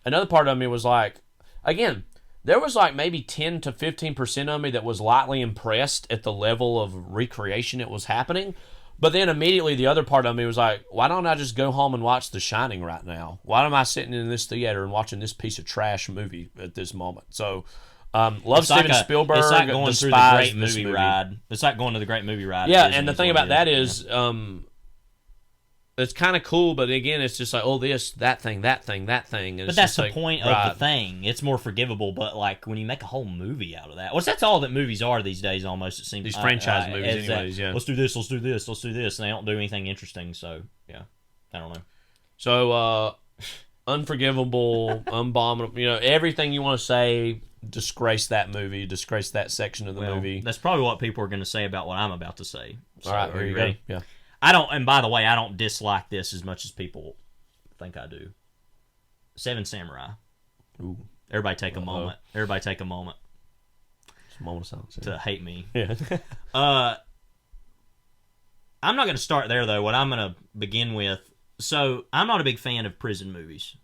another part of me was like, again, there was like maybe 10 to 15% of me that was lightly impressed at the level of recreation it was happening. But then immediately the other part of me was like, why don't I just go home and watch The Shining right now? Why am I sitting in this theater and watching this piece of trash movie at this moment? So, love Steven Spielberg. It's like going through the great movie ride. It's like going to the great movie ride. Yeah, Disney and the is thing what about it that is, it's kind of cool, but again, it's just like, oh, this, that thing. And But it's that's just the like, point right. of the thing. It's more forgivable, but like when you make a whole movie out of that, that's all that movies are these days. Almost it seems These franchise movies, is that, anyways. Yeah. Let's do this. Let's do this. Let's do this. And they don't do anything interesting. So yeah, I don't know. So, unforgivable, abominable. You know, everything you want to say. Disgrace that movie. Disgrace that section of the movie. That's probably what people are going to say about what I'm about to say. So, All right, here you go. Yeah. I don't. And by the way, I don't dislike this as much as people think I do. Seven Samurai. Ooh. Everybody take a moment. Everybody take a moment It's a moment of silence. to hate me. Yeah. I'm not going to start there, though. What I'm going to begin with... So, I'm not a big fan of prison movies.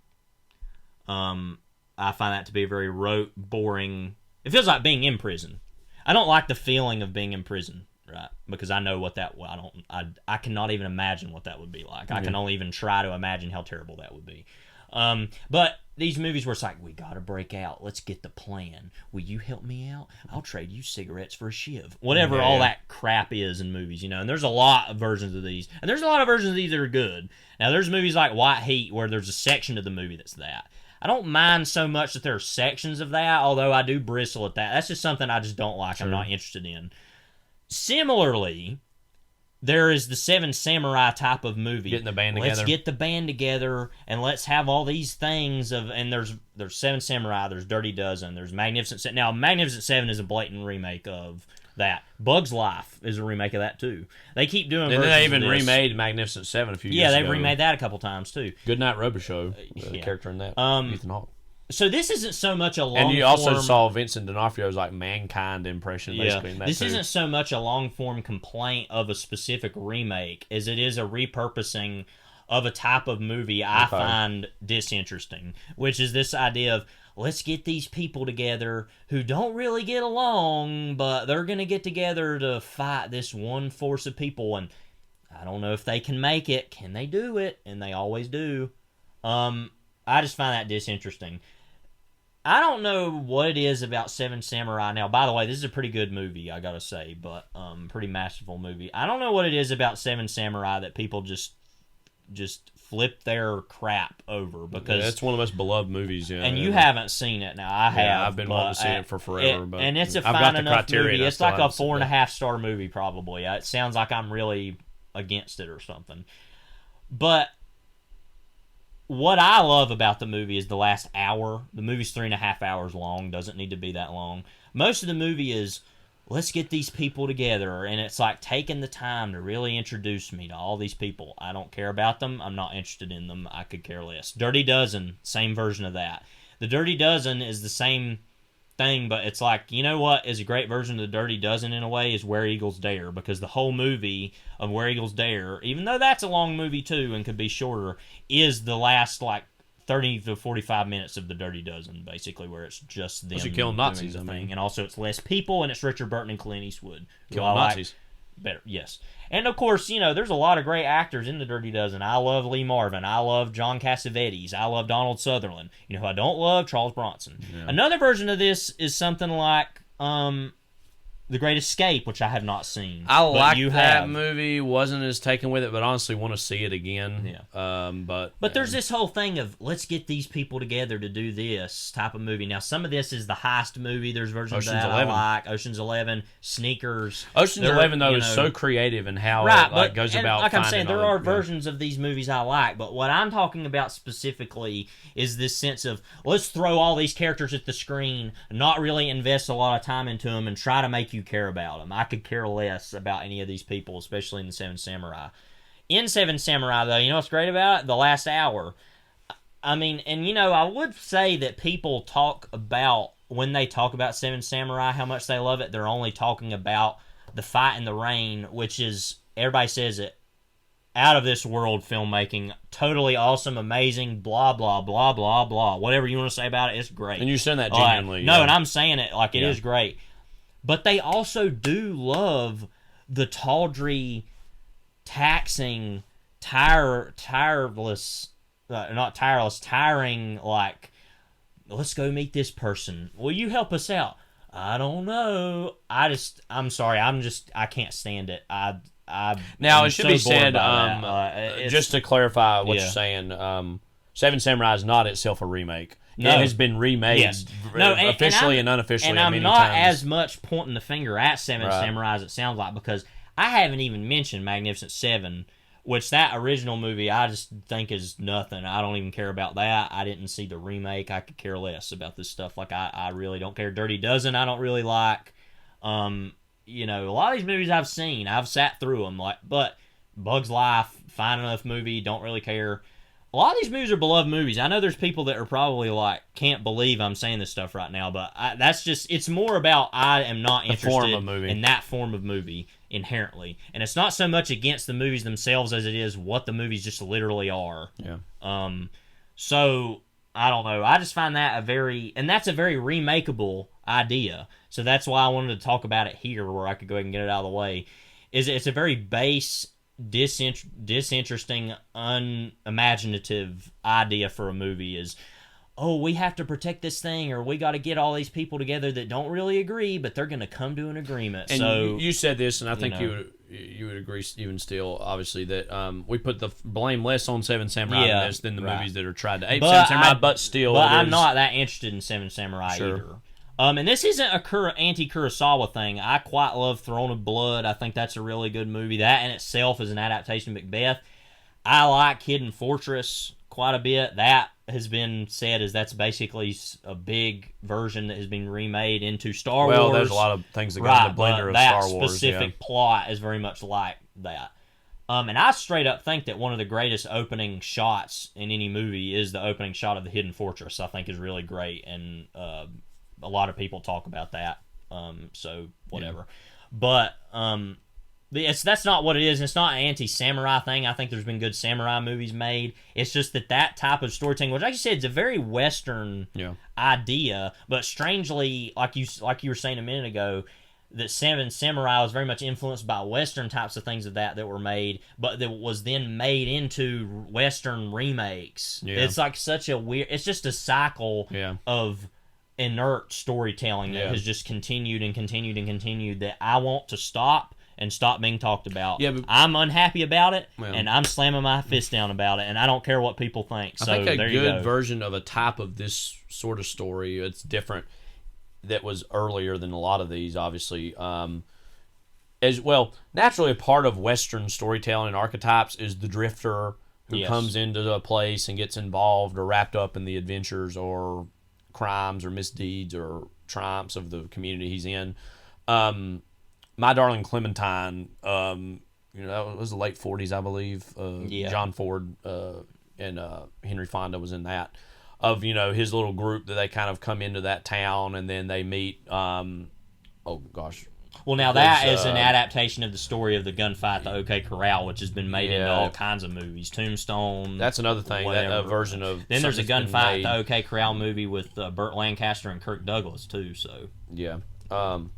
I find that to be a very rote, boring... It feels like being in prison. I don't like the feeling of being in prison, right? Because I know what that... I cannot even imagine what that would be like. I can only even try to imagine how terrible that would be. But these movies where it's like, we gotta break out. Let's get the plan. Will you help me out? I'll trade you cigarettes for a shiv. Whatever all that crap is in movies, you know. And there's a lot of versions of these. And there's a lot of versions of these that are good. Now, there's movies like White Heat where there's a section of the movie that's that. I don't mind so much that there are sections of that, although I do bristle at that. That's just something I just don't like. Sure. I'm not interested in. Similarly... There is the Seven Samurai type of movie. Getting the band together. Let's get the band together and let's have all these things of. And there's Seven Samurai. There's Dirty Dozen. There's Magnificent Seven. Now Magnificent Seven is a blatant remake of that. Bug's Life is a remake of that too. They keep doing. And they even of this. remade Magnificent Seven a few years ago. Yeah, they've remade that a couple times too. Goodnight Robichaux, the character in that, Ethan Hawke. So this isn't so much a long. And you also saw Vincent D'Onofrio's like mankind impression, basically. In that this too. Isn't so much a long form complaint of a specific remake as it is a repurposing of a type of movie I find disinteresting, which is this idea of let's get these people together who don't really get along, but they're going to get together to fight this one force of people, and I don't know if they can make it. Can they do it? And they always do. I just find that disinteresting. I don't know what it is about Seven Samurai. Now, by the way, this is a pretty good movie, I gotta say, but pretty masterful movie. I don't know what it is about Seven Samurai that people just flip their crap over because it's one of the most beloved movies. Yeah, and you haven't seen it. Now I have. Yeah, I've been wanting to see it for forever, but and it's a I've fine got the enough Criterion. movie. It's like a 4.5 star movie, probably. It sounds like I'm really against it or something, but. What I love about the movie is the last hour. The movie's 3.5 hours long. Doesn't need to be that long. Most of the movie is, let's get these people together. And it's like taking the time to really introduce me to all these people. I don't care about them. I'm not interested in them. I could care less. Dirty Dozen, same version of that. The Dirty Dozen is the same thing, but it's like, you know what is a great version of The Dirty Dozen in a way is Where Eagles Dare, because the whole movie of Where Eagles Dare, even though that's a long movie too and could be shorter, is the last like 30 to 45 minutes of The Dirty Dozen, basically, where it's just them killing Nazis, doing the I mean. thing. And also it's less people, and it's Richard Burton and Clint Eastwood. who I Killing like Nazis. better, yes. And of course, you know, there's a lot of great actors in The Dirty Dozen. I love Lee Marvin. I love John Cassavetes. I love Donald Sutherland. You know who I don't love? Charles Bronson. Yeah. Another version of this is something like The Great Escape, which I have not seen. I but like you that have. movie. Wasn't as taken with it, but honestly want to see it again. Yeah. But There's this whole thing of let's get these people together to do this type of movie. Now, some of this is the heist movie. There's versions of Ocean's that 11. I like. Ocean's 11, Sneakers. Ocean's There- 11 though you is know, so creative in how right, it but goes and about. like I'm saying, finding there all are the- versions of these movies I like, but what I'm talking about specifically is this sense of let's throw all these characters at the screen, not really invest a lot of time into them, and try to make you care about them. I could care less about any of these people, especially in the Seven Samurai. In Seven Samurai, though, you know what's great about it? The last hour. I mean, and you know, I would say that people talk about, when they talk about Seven Samurai, how much they love it, they're only talking about the fight in the rain, which is, everybody says it, out of this world filmmaking, totally awesome, amazing, blah, blah, blah, blah, blah. Whatever you want to say about it, it's great. And you're saying that genuinely. No, yeah. and I'm saying it like it Yeah. is great. But they also do love the tawdry, taxing, tireless, not tireless, tiring, like, let's go meet this person. Will you help us out? I don't know. I'm sorry. I can't stand it. Now, I'm it should so be bored said, by that. It's- just to clarify what Yeah. you're saying, Seven Samurai is not itself a remake. No. It has been remade Yes. No, officially and I'm- unofficially and I'm many not times. as much pointing the finger at Seven Right. Samurai as it sounds like, because I haven't even mentioned Magnificent Seven, which that original movie I just think is nothing. I don't even care about that. I didn't see the remake. I could care less about this stuff. Like, I really don't care. Dirty Dozen I don't really like. You know, a lot of these movies I've seen, I've sat through them. Like, but Bug's Life, fine enough movie, don't really care. A lot of these movies are beloved movies. I know there's people that are probably like, can't believe I'm saying this stuff right now, but that's just, it's more about I am not interested form of movie. in that form of movie inherently. And it's not so much against the movies themselves as it is what the movies just literally are. Yeah. So, I don't know. I just find that that's a very remakeable idea. So that's why I wanted to talk about it here, where I could go ahead and get it out of the way. It's a very base, disinteresting, unimaginative idea for a movie is, oh, we have to protect this thing, or we got to get all these people together that don't really agree, but they're going to come to an agreement. And so you said this, and I think know. you would agree, even still, obviously, that we put the blame less on Seven Samurai Yeah, in this than the right. movies that are tried to ape But Seven Samurai, I- but still, But it I'm is- not that interested in Seven Samurai Sure. either. And this isn't a anti-Kurosawa thing. I quite love Throne of Blood. I think that's a really good movie. That in itself is an adaptation of Macbeth. I like Hidden Fortress quite a bit. That has been said as that's basically a big version that has been remade into Star Wars. Well, there's a lot of things that go Right, in the blender but of that Star Wars. specific plot is very much like that. And I straight up think that one of the greatest opening shots in any movie is the opening shot of the Hidden Fortress. I think is really great, and a lot of people talk about that. So whatever, but that's not what it is. It's not an anti-samurai thing. I think there's been good samurai movies made. It's just that type of storytelling, which, like you said, is a very Western idea, but strangely, like you were saying a minute ago, that Seven Samurai was very much influenced by Western types of things of that were made, but that was then made into Western remakes. Yeah. It's like such a weird... It's just a cycle of inert storytelling that has just continued and continued and continued that I want to stop and stop being talked about. Yeah, but, I'm unhappy about it, and I'm slamming my fist down about it, and I don't care what people think. So I think there a you good go. version of a type of this sort of story, it's different, that was earlier than a lot of these, obviously. As well, naturally, a part of Western storytelling and archetypes is the drifter who comes into a place and gets involved or wrapped up in the adventures or crimes or misdeeds or triumphs of the community he's in. My Darling Clementine, that was the late 40s, I believe. John Ford and Henry Fonda was in that. of his little group that they kind of come into that town, and then they meet. Oh gosh. Well, now that is an adaptation of the story of the gunfight at the OK Corral, which has been made into all kinds of movies. Tombstone. That's another thing. That version of. Then there's a gunfight at the OK Corral movie with Burt Lancaster and Kirk Douglas too. So yeah, I'm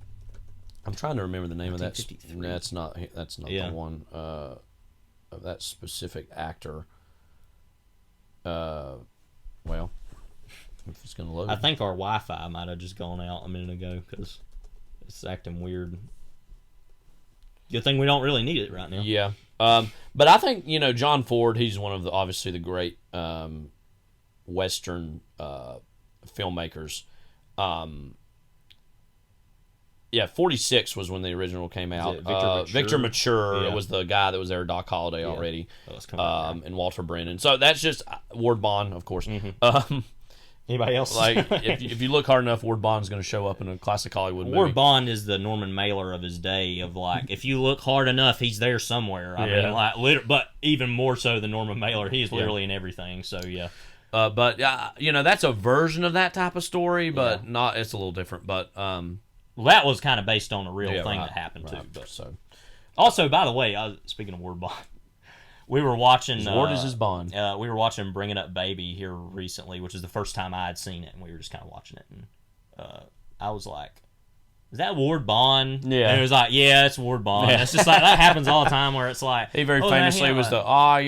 trying to remember the name of that. That's not the one of that specific actor. Well, if it's gonna load. I think our Wi-Fi might have just gone out a minute ago because it's acting weird. Good thing we don't really need it right now. Yeah. But I think, John Ford, he's one of obviously the great Western filmmakers. 46 was when the original came out. Victor Mature was the guy that was there, Doc Holliday already. And Walter Brennan. So that's just Ward Bond, of course. Mm-hmm. Anybody else? if you look hard enough, Ward Bond's going to show up in a classic Hollywood movie. Ward Bond is the Norman Mailer of his day. Of if you look hard enough, he's there somewhere. I mean, but even more so than Norman Mailer, he is literally in everything. So yeah. But that's a version of that type of story, but not. It's a little different. But that was kind of based on a real thing that happened too. But also, by the way, speaking of Ward Bond. We were watching. Ward is his Bond. We were watching Bringing Up Baby here recently, which is the first time I had seen it, and we were just kind of watching it, and I was like, "Is that Ward Bond?" Yeah. And it was like, "Yeah, it's Ward Bond." Yeah. It's just like that happens all the time, where it's like he very famously was the guy,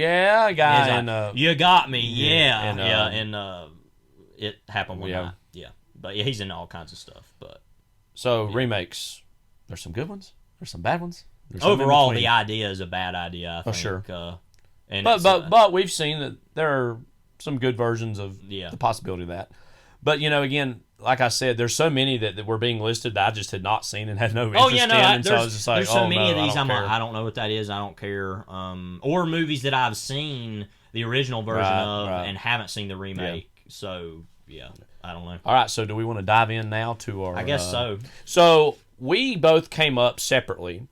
and you got me, and it happened one night, But yeah, he's in all kinds of stuff. But remakes, there's some good ones, there's some bad ones. Overall, the idea is a bad idea. I think. Sure. But we've seen that there are some good versions of the possibility of that. But again, like I said, there's so many that were being listed that I just had not seen and had no interest in. And so I was just like, there's so many of these. I don't know what that is. I don't care. Or movies that I've seen the original version of and haven't seen the remake. Yeah. So I don't know. All right. So do we want to dive in now to our? I guess so. So we both came up separately.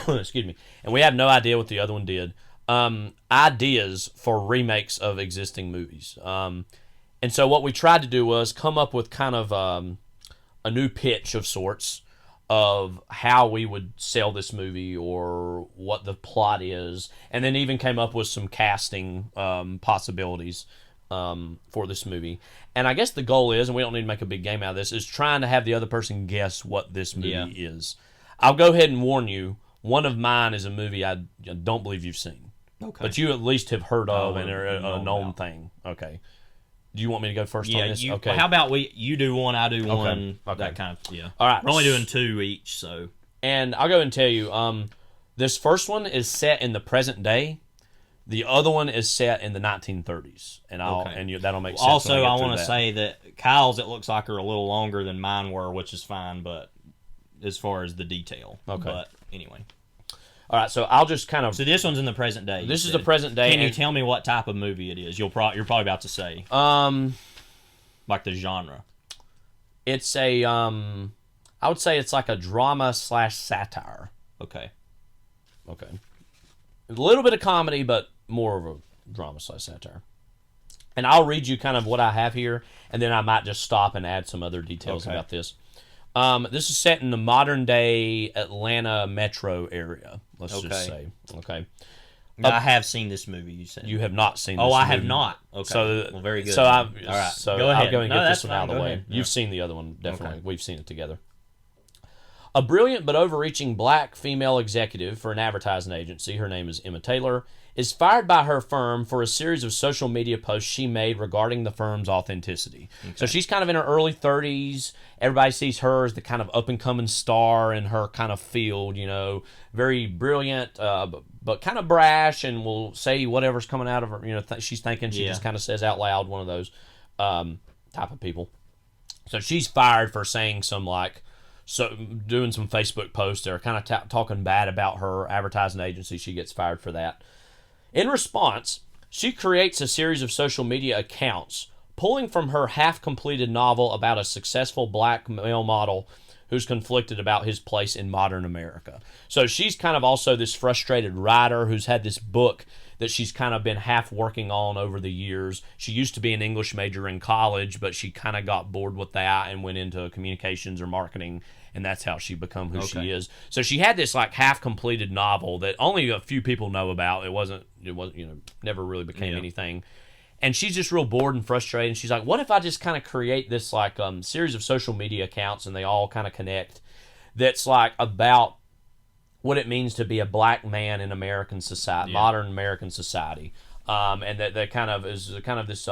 Excuse me. And we had no idea what the other one did. Ideas for remakes of existing movies. And so what we tried to do was come up with kind of a new pitch of sorts of how we would sell this movie or what the plot is, and then even came up with some casting possibilities for this movie. And I guess the goal is, and we don't need to make a big game out of this, is trying to have the other person guess what this movie is. I'll go ahead and warn you, one of mine is a movie I don't believe you've seen. Okay. But you at least have heard of and are a known thing. Okay. Do you want me to go first on this? Okay. How about you do one, I do one, that kind of, All right. We're only doing two each, so. And I'll go ahead and tell you, this first one is set in the present day. The other one is set in the 1930s. And that'll make sense. Also, I want to say that Kyle's, it looks like, are a little longer than mine were, which is fine, but as far as the detail. Okay. But anyway. All right, so I'll just kind of... So this one's in the present day. This is the present day. Can you tell me what type of movie it is? You're probably about to say. Like the genre. It's a... I would say it's like a drama/satire. Okay. A little bit of comedy, but more of a drama/satire. And I'll read you kind of what I have here, and then I might just stop and add some other details about this. This is set in the modern-day Atlanta metro area, let's just say. Okay. I have seen this movie, you said. You have not seen this movie. I have not. Okay. So, well, very good. So, all right. So go ahead. I'll go and get this one out of the way. Ahead. You've seen the other one, definitely. Okay. We've seen it together. A brilliant but overreaching black female executive for an advertising agency, her name is Emma Taylor, is fired by her firm for a series of social media posts she made regarding the firm's authenticity. Okay. So she's kind of in her early 30s. Everybody sees her as the kind of up-and-coming star in her kind of field, very brilliant, but kind of brash, and will say whatever's coming out of her, she's thinking, she just kind of says out loud, one of those type of people. So she's fired for saying doing some Facebook posts that are kind of talking bad about her advertising agency. She gets fired for that. In response, she creates a series of social media accounts pulling from her half-completed novel about a successful black male model who's conflicted about his place in modern America. So she's kind of also this frustrated writer who's had this book that she's kind of been half working on over the years. She used to be an English major in college, but she kind of got bored with that and went into communications or marketing, and that's how she become who she is. So she had this like half completed novel that only a few people know about. It wasn't never really became anything. And she's just real bored and frustrated. And she's like, what if I just kind of create this like series of social media accounts, and they all kind of connect, that's like about what it means to be a black man in American society, modern American society. And that kind of is kind of this,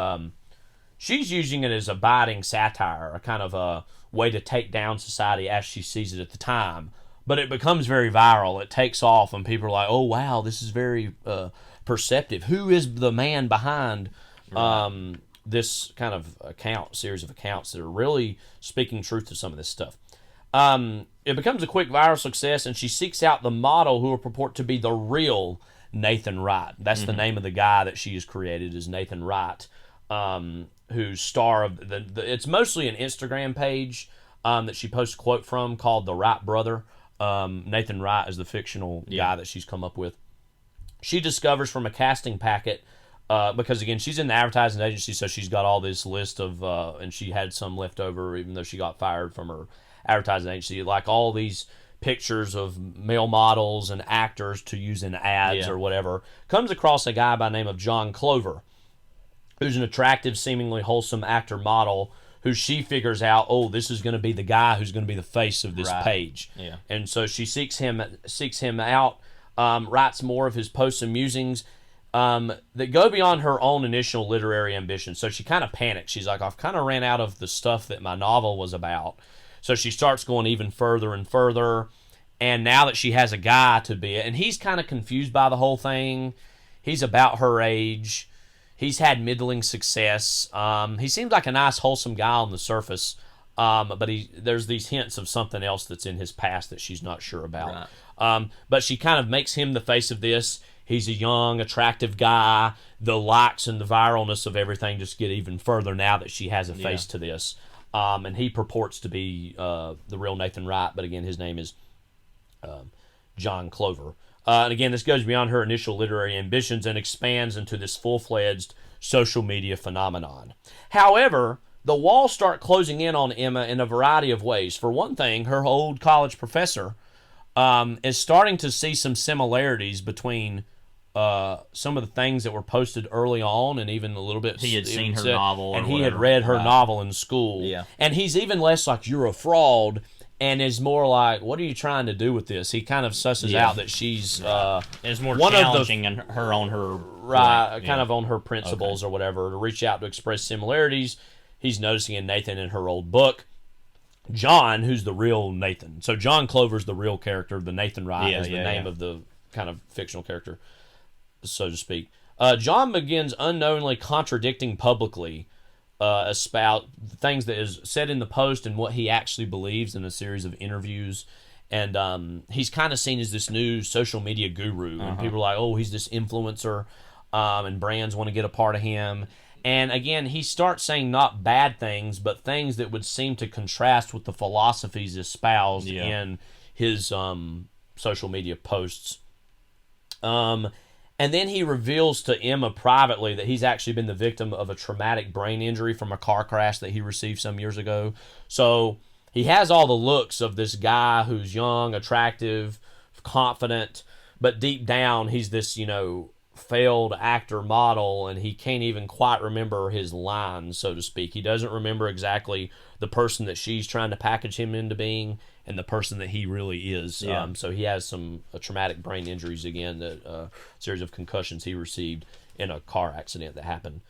she's using it as a biting satire, a kind of a way to take down society as she sees it at the time. But it becomes very viral. It takes off, and people are like, oh, wow, this is very perceptive. Who is the man behind this kind of series of accounts that are really speaking truth to some of this stuff? It becomes a quick viral success, and she seeks out the model who will purport to be the real Nathan Wright. That's the name of the guy that she has created, is Nathan Wright, who's star of it's mostly an Instagram page that she posts a quote from called The Wright Brother. Nathan Wright is the fictional guy that she's come up with. She discovers from a casting packet, because again, she's in the advertising agency, so she's got all this list of, and she had some left over, even though she got fired from her advertising agency, like all these pictures of male models and actors to use in ads or whatever. Comes across a guy by the name of John Clover, who's an attractive, seemingly wholesome actor model, who she figures out, oh, this is going to be the guy who's going to be the face of this page. Yeah. And so she seeks him out, writes more of his posts and musings that go beyond her own initial literary ambitions. So she kind of panics. She's like, I've kind of ran out of the stuff that my novel was about. So she starts going even further and further. And now that she has a guy to be, and he's kind of confused by the whole thing. He's about her age. He's had middling success. He seems like a nice, wholesome guy on the surface, but there's these hints of something else that's in his past that she's not sure about. Right. But she kind of makes him the face of this. He's a young, attractive guy. The likes and the viralness of everything just get even further now that she has a face to this. And he purports to be the real Nathan Wright, but again, his name is John Clover. And again, this goes beyond her initial literary ambitions and expands into this full-fledged social media phenomenon. However, the walls start closing in on Emma in a variety of ways. For one thing, her old college professor is starting to see some similarities between some of the things that were posted early on, and even a little bit. He had seen her novel, and he had read her novel in school. Yeah, and he's even less like, you're a fraud, and is more like, what are you trying to do with this? He kind of susses out that she's it's more challenging her on her kind of on her principles or whatever, to reach out to express similarities. He's noticing in Nathan in her old book. John, who's the real Nathan. So John Clover's the real character. The Nathan Wright is the name of the kind of fictional character, so to speak. John begins unknowingly contradicting publicly about things that is said in the post and what he actually believes in a series of interviews. And he's kind of seen as this new social media guru. And people are like, oh, he's this influencer, and brands want to get a part of him. And again, he starts saying not bad things, but things that would seem to contrast with the philosophies espoused in his social media posts. And then he reveals to Emma privately that he's actually been the victim of a traumatic brain injury from a car crash that he received some years ago. So he has all the looks of this guy who's young, attractive, confident, but deep down he's this, failed actor model, and he can't even quite remember his lines, so to speak. He doesn't remember exactly the person that she's trying to package him into being and the person that he really is. So he has some traumatic brain injuries again, that series of concussions he received in a car accident that happened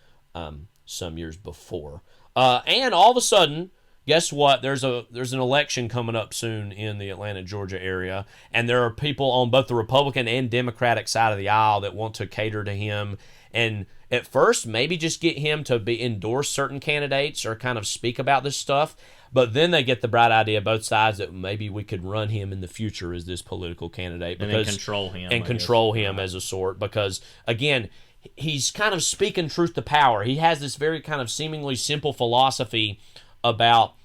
some years before. And all of a sudden, guess what? There's an election coming up soon in the Atlanta, Georgia area, and there are people on both the Republican and Democratic side of the aisle that want to cater to him, and at first maybe just get him to endorse certain candidates or kind of speak about this stuff, but then they get the bright idea, both sides, that maybe we could run him in the future as this political candidate, and then control him as a sort, because again, he's kind of speaking truth to power. He has this very kind of seemingly simple philosophy about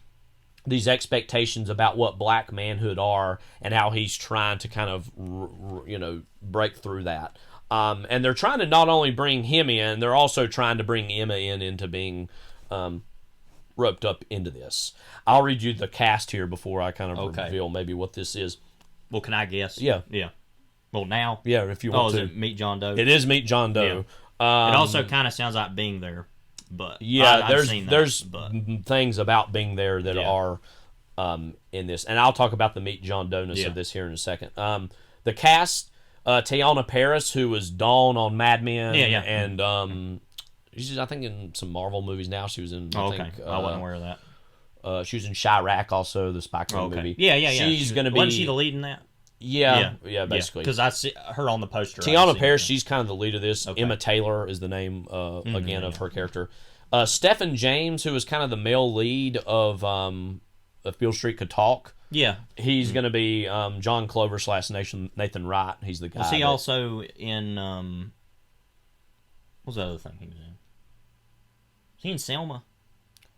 these expectations about what black manhood are, and how he's trying to kind of break through that. And they're trying to not only bring him in, they're also trying to bring Emma into being roped up into this. I'll read you the cast here before I kind of reveal maybe what this is. Well, can I guess? Yeah. Yeah. Well, now? Yeah, if you want to. Is it Meet John Doe? It is Meet John Doe. Yeah. It also kind of sounds like Being There, but yeah, I've seen that, there's but... things about Being There that are in this, and I'll talk about the Meet John Doe-ness of this here in a second. The cast, Teyonah Parris, who was Dawn on Mad Men, and she's I think in some Marvel movies now. She was in. I wasn't aware of that. She was in Chirac, also the Spike Lee movie. Yeah. She's going to be. Wasn't she the lead in that? Yeah, basically. Because I see her on the poster. Teyonah Parris, she's kind of the lead of this. Emma Taylor is the name, of her character. Stephen James, who is kind of the male lead of If Beale Street Could Talk. Yeah. He's going to be John Clover / Nathan Wright. He's the guy. Was he also in... what was the other thing he was in? Was he in Selma?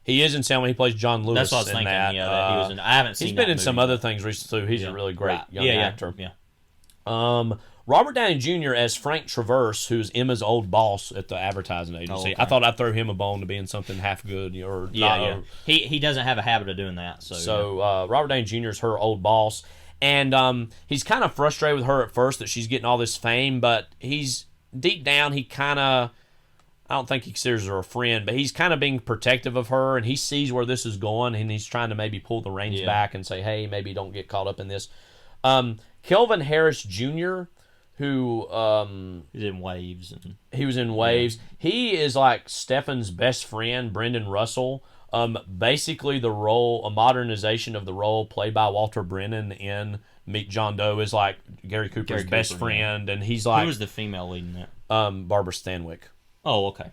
He is in Selma. He plays John Lewis. That's what I was thinking. That. Yeah, that he was in. I haven't seen. He's been in movie. some other things recently too. He's a really great young actor. Yeah. Robert Downey Jr. as Frank Traverse, who's Emma's old boss at the advertising agency. I thought I'd throw him a bone to being something half good or He doesn't have a habit of doing that. So Robert Downey Jr. is her old boss, and he's kind of frustrated with her at first that she's getting all this fame, but he's deep down he kind of. I don't think he considers her a friend, but he's kind of being protective of her, and he sees where this is going, and he's trying to maybe pull the reins back and say, hey, maybe don't get caught up in this. Kelvin Harris Jr., who... he's in Waves. He was in Waves. He is like Stefan's best friend, Brendan Russell. Basically, a modernization of the role played by Walter Brennan in Meet John Doe is like Gary Cooper's best friend, and he's like... Who was the female lead in that? Barbara Stanwyck. Oh, okay.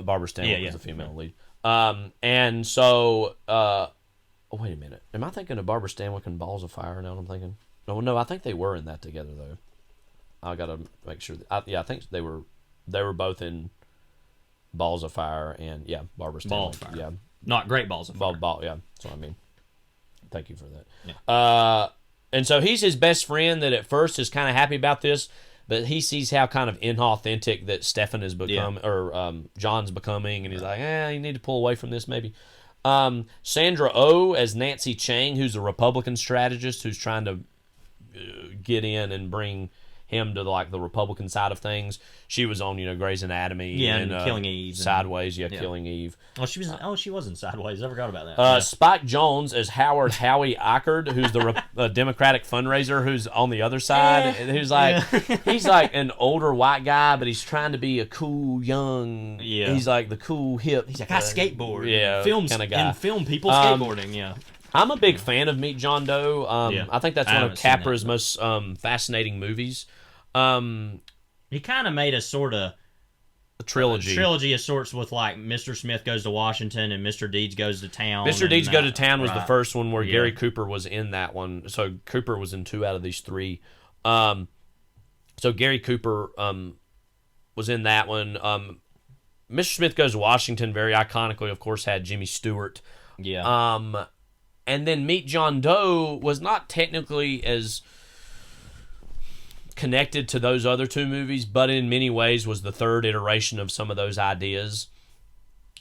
Barbara Stanwyck was the female lead. And so, wait a minute. Am I thinking of Barbara Stanwyck and Balls of Fire now? I'm thinking. No, I think they were in that together though. I gotta make sure. I think they were both in Balls of Fire and Barbara Stanwyck. Balls of Fire. Yeah, not Great Balls of Fire. Yeah, that's what I mean. Thank you for that. Yeah. And so he's his best friend that at first is kind of happy about this. But he sees how kind of inauthentic that Stefan has become, or John's becoming, and he's like, you need to pull away from this maybe. Sandra Oh as Nancy Chang, who's a Republican strategist who's trying to get in and bring him to like the Republican side of things. She was on, Grey's Anatomy and Killing Eve. Sideways, Killing Eve. She was in Sideways. I forgot about that. Spike Jones as Howie Eichard, who's the Democratic fundraiser who's on the other side. Who's like he's like an older white guy, but he's trying to be a cool young. Yeah. He's like the cool hip. He's like I skateboard. Yeah, films kind of guy. And film people skateboarding. Yeah. I'm a big fan of Meet John Doe. I think that's one of Capra's most fascinating movies. He kind of made a sort of a trilogy of sorts with like Mr. Smith Goes to Washington and Mr. Deeds Goes to Town. Mr. Deeds Go to Town was the first one where Gary Cooper was in that one. So Cooper was in 2 out of these 3. So Gary Cooper was in that one. Mr. Smith Goes to Washington very iconically, of course, had Jimmy Stewart. Yeah. And then Meet John Doe was not technically as connected to those other 2 movies, but in many ways was the third iteration of some of those ideas.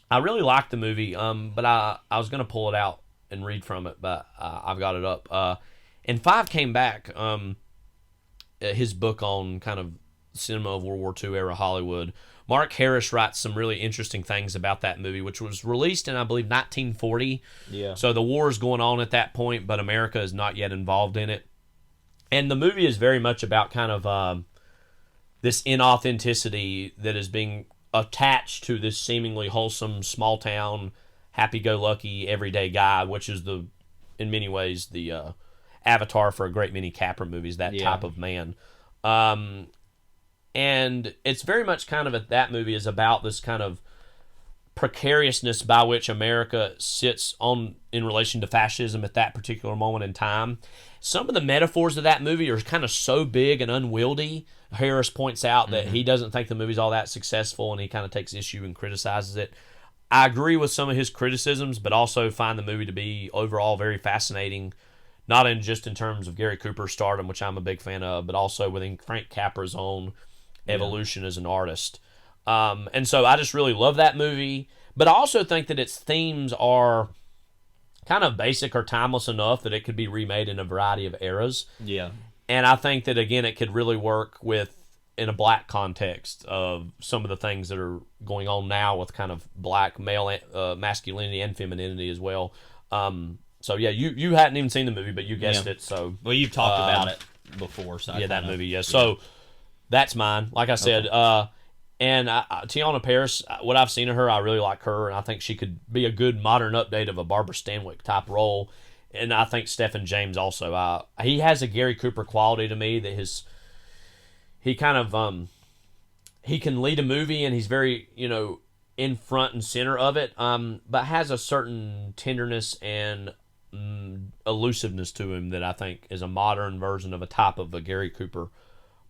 I really liked the movie, but I was going to pull it out and read from it, but I've got it up. And Five came back, his book on kind of cinema of World War II era Hollywood. Mark Harris writes some really interesting things about that movie, which was released in, I believe, 1940. Yeah. So the war is going on at that point, but America is not yet involved in it. And the movie is very much about kind of this inauthenticity that is being attached to this seemingly wholesome, small-town, happy-go-lucky, everyday guy, which is, in many ways, the avatar for a great many Capra movies, that type of man. And it's very much kind of, that movie is about this kind of precariousness by which America sits on in relation to fascism at that particular moment in time. Some of the metaphors of that movie are kind of so big and unwieldy. Harris points out that he doesn't think the movie's all that successful, and he kind of takes issue and criticizes it. I agree with some of his criticisms, but also find the movie to be overall very fascinating, not in just in terms of Gary Cooper's stardom, which I'm a big fan of, but also within Frank Capra's own evolution as an artist. And so I just really love that movie. But I also think that its themes are kind of basic or timeless enough that it could be remade in a variety of eras. Yeah. And I think that, again, it could really work in a black context of some of the things that are going on now with kind of black male masculinity and femininity as well. So, yeah, you hadn't even seen the movie, but you guessed it. So, well, you've talked about it before. So that movie, yeah. So, that's mine. Like I said, and Tiana Paris, what I've seen of her, I really like her, and I think she could be a good modern update of a Barbara Stanwyck type role. And I think Stephen James also. He has a Gary Cooper quality to me that he kind of he can lead a movie, and he's very in front and center of it, but has a certain tenderness and elusiveness to him that I think is a modern version of a type of a Gary Cooper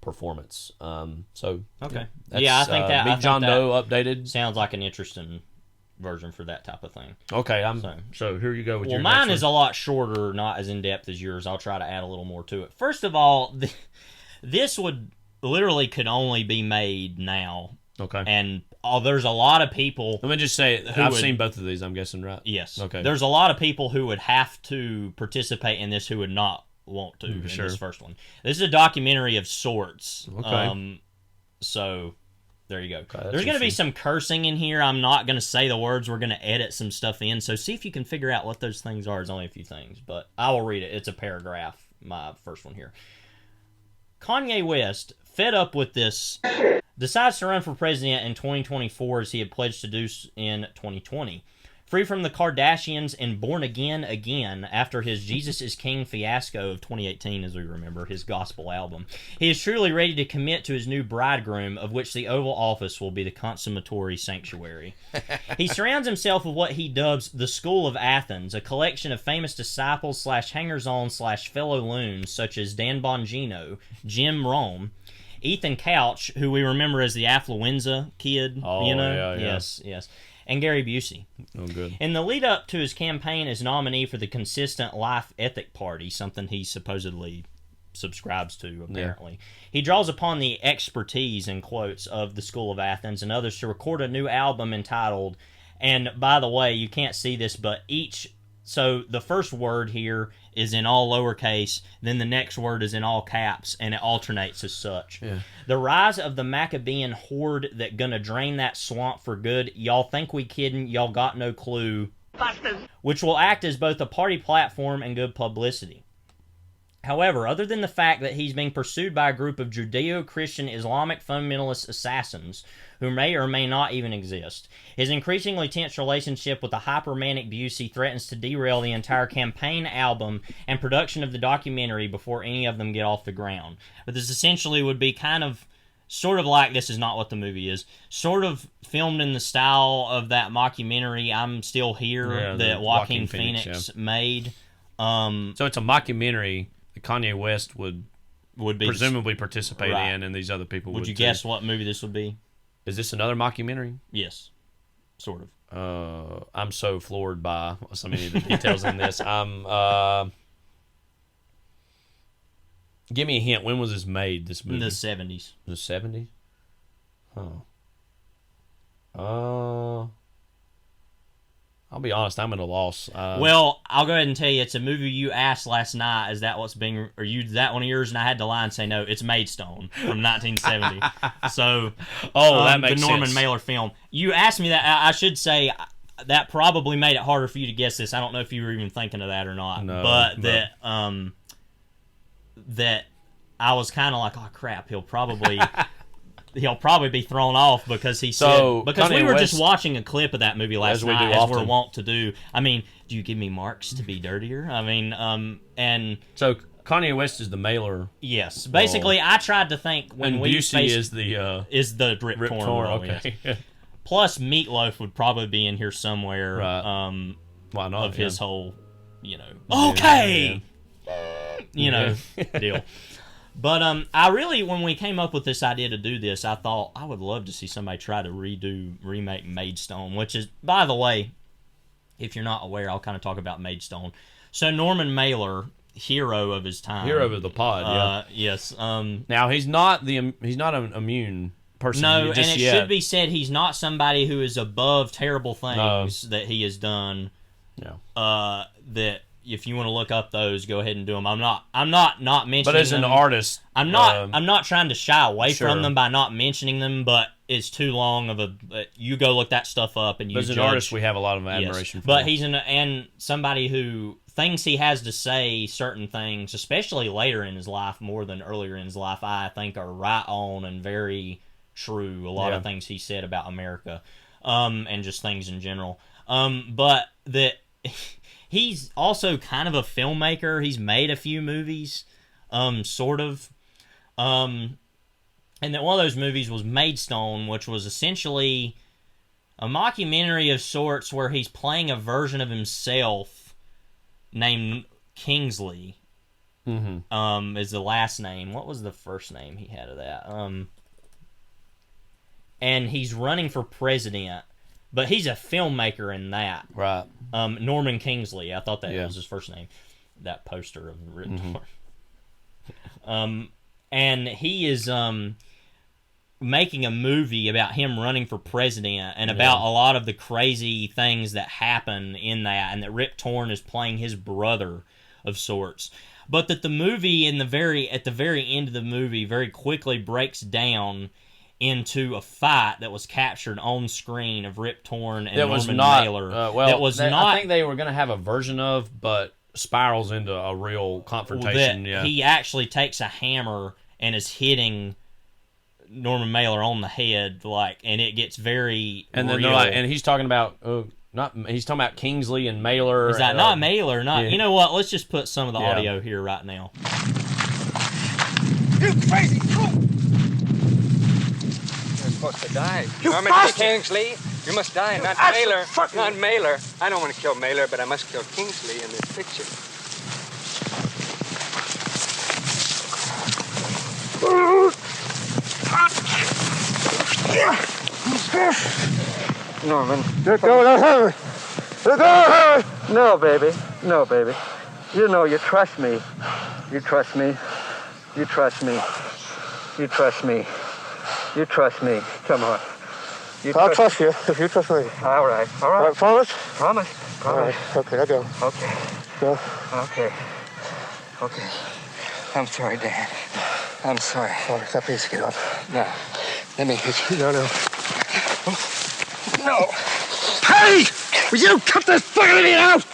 performance. So okay, I think that Big John Doe updated sounds like an interesting version for that type of thing. Okay, so here you go with your mine next is a lot shorter, not as in depth as yours. I'll try to add a little more to it. First of all, this would literally could only be made now. Okay, and there's a lot of people. Let me just say, I've seen both of these. I'm guessing, right? Yes. Okay. There's a lot of people who would have to participate in this who would not want to in this first one. This is a documentary of sorts. Okay. So there you go. Okay, there's going to be some cursing in here. I'm not going to say the words. We're going to edit some stuff in. So see if you can figure out what those things are. It's only a few things, but I will read it. It's a paragraph. My first one here. Kanye West, fed up with this, decides to run for president in 2024 as he had pledged to do in 2020. Free from the Kardashians and born again after his Jesus is King fiasco of 2018, as we remember, his gospel album. He is truly ready to commit to his new bridegroom, of which the Oval Office will be the consummatory sanctuary. He surrounds himself with what he dubs the School of Athens, a collection of famous disciples / hangers-on / fellow loons such as Dan Bongino, Jim Rome, Ethan Couch, who we remember as the Affluenza kid, Yes. And Gary Busey. Oh, good. In the lead up to his campaign as nominee for the Consistent Life Ethic Party, something he supposedly subscribes to, apparently, he draws upon the expertise, in quotes, of the School of Athens and others to record a new album entitled, and by the way, you can't see this, but so the first word here is in all lowercase, then the next word is in all caps, and it alternates as such. Yeah. The rise of the Maccabean horde that gonna drain that swamp for good. Y'all think we kidding? Y'all got no clue. Which will act as both a party platform and good publicity. However, other than the fact that he's being pursued by a group of Judeo-Christian Islamic fundamentalist assassins who may or may not even exist, his increasingly tense relationship with the hyper-manic Busey threatens to derail the entire campaign album and production of the documentary before any of them get off the ground. But this essentially would be sort of like This Is Not What the Movie Is, sort of filmed in the style of that mockumentary I'm Still Here that Joaquin Phoenix made. So it's a mockumentary that Kanye West would be presumably participate in, and these other people would. Would you guess what movie this would be? Is this another mockumentary? Yes, sort of. I'm so floored by so many of the details in this. Give me a hint. When was this made? This movie in the 70s. The 70s. I'll be honest, I'm at a loss. Well, I'll go ahead and tell you, it's a movie you asked last night. Is that what's being, or you that one of yours? And I had to lie and say no. It's Maidstone from 1970. So, that makes the Norman sense. Mailer film. You asked me that. I should say that probably made it harder for you to guess this. I don't know if you were even thinking of that or not. No, but that I was kind of like, oh crap, he'll probably be thrown off because he said, because we were just watching a clip of that movie last night, as we're wont to do. I mean, do you give me marks to be dirtier? I mean, and so Kanye West is the Mailer. Yes, basically, I tried to think when and we Busey is the Rip Torn. Torn. Okay. Yes. Plus, Meatloaf would probably be in here somewhere. Right. Why not? Of his whole, okay, deal. But I really, when we came up with this idea to do this, I thought I would love to see somebody try to remake Maidstone, which is, by the way, if you're not aware, I'll kind of talk about Maidstone. So Norman Mailer, hero of his time. Hero of the pod. Yeah. Yes. Now he's not an immune person. No, just and it yet. should be said he's not somebody who is above terrible things that he has done. Yeah. That if you want to look up those, go ahead and do them. I'm not mentioning. But as an artist, I'm not trying to shy away sure. from them by not mentioning them. But it's too long of a. You go look that stuff up and you. But as an artist, we have a lot of admiration for. But him. he's and somebody who things he has to say, certain things, especially later in his life, more than earlier in his life, I think are right on and very true. A lot of things he said about America, and just things in general. But that. He's also kind of a filmmaker. He's made a few movies, sort of. And that one of those movies was Maidstone, which was essentially a mockumentary of sorts where he's playing a version of himself named Kingsley. Mm-hmm. Is the last name. What was the first name he had of that? And he's running for president. But he's a filmmaker in that. Right. Norman Kingsley. I thought that was his first name. That poster of Rip Torn. And he is making a movie about him running for president and about a lot of the crazy things that happen in that, and that Rip Torn is playing his brother of sorts. But that the movie at the very end of the movie very quickly breaks down into a fight that was captured on screen of Rip Torn and Norman Mailer. I think they were going to have a version of, but spirals into a real confrontation. He actually takes a hammer and is hitting Norman Mailer on the head, and it gets very and then real. they're and he's talking about he's talking about Kingsley and Mailer. Is that not Mailer? You know what? Let's just put some of the audio here right now. You crazy fool! Supposed to die. You Norman bastard! Kingsley, you must die, not Mailer. Not Mailer. I don't want to kill Mailer, but I must kill Kingsley in this picture. Norman. Let go of her! Let go of her! No, baby. No, baby. You know you trust me. You trust me. You trust me. You trust me. You trust me. Come on. I'll trust you if you trust me. All right. All right. Promise? Promise. Promise. All right. Okay, I go. Okay. Go. Okay. Okay. I'm sorry, Dad. I'm sorry. All right, stop easy. Get up. No. Let me hit you. No, no. No. Hey! Will you cut this fucking idiot out?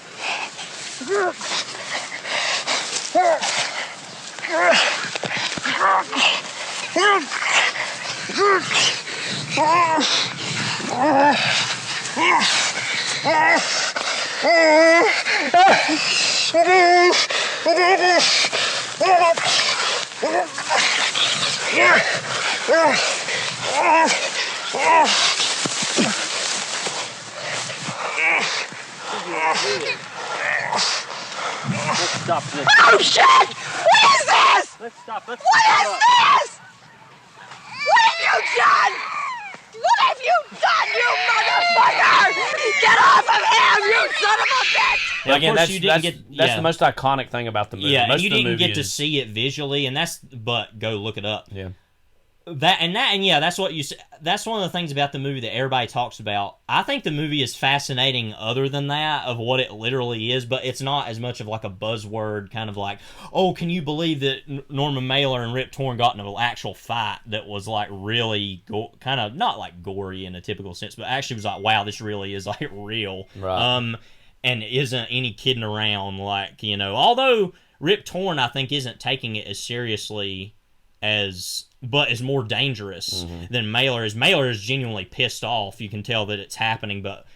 Let's stop this. Oh shit! What is this? Let's stop. What is this? What have you done? What have you done, you motherfucker? Get off of him, you son of a bitch! Yeah, Again, of course you didn't that's the most iconic thing about the movie. Yeah, most and you of the didn't movie get to is- see it visually, but go look it up. Yeah. That's what that's one of the things about the movie that everybody talks about. I think the movie is fascinating other than that, of what it literally is, but it's not as much of like a buzzword kind of like, oh, can you believe that Norman Mailer and Rip Torn got in an actual fight that was like really kind of not like gory in a typical sense, but actually was like, wow, this really is like real. Right. And isn't any kidding around, like, although Rip Torn I think isn't taking it as seriously but is more dangerous than Mailer is. Mailer is genuinely pissed off. You can tell that it's happening, but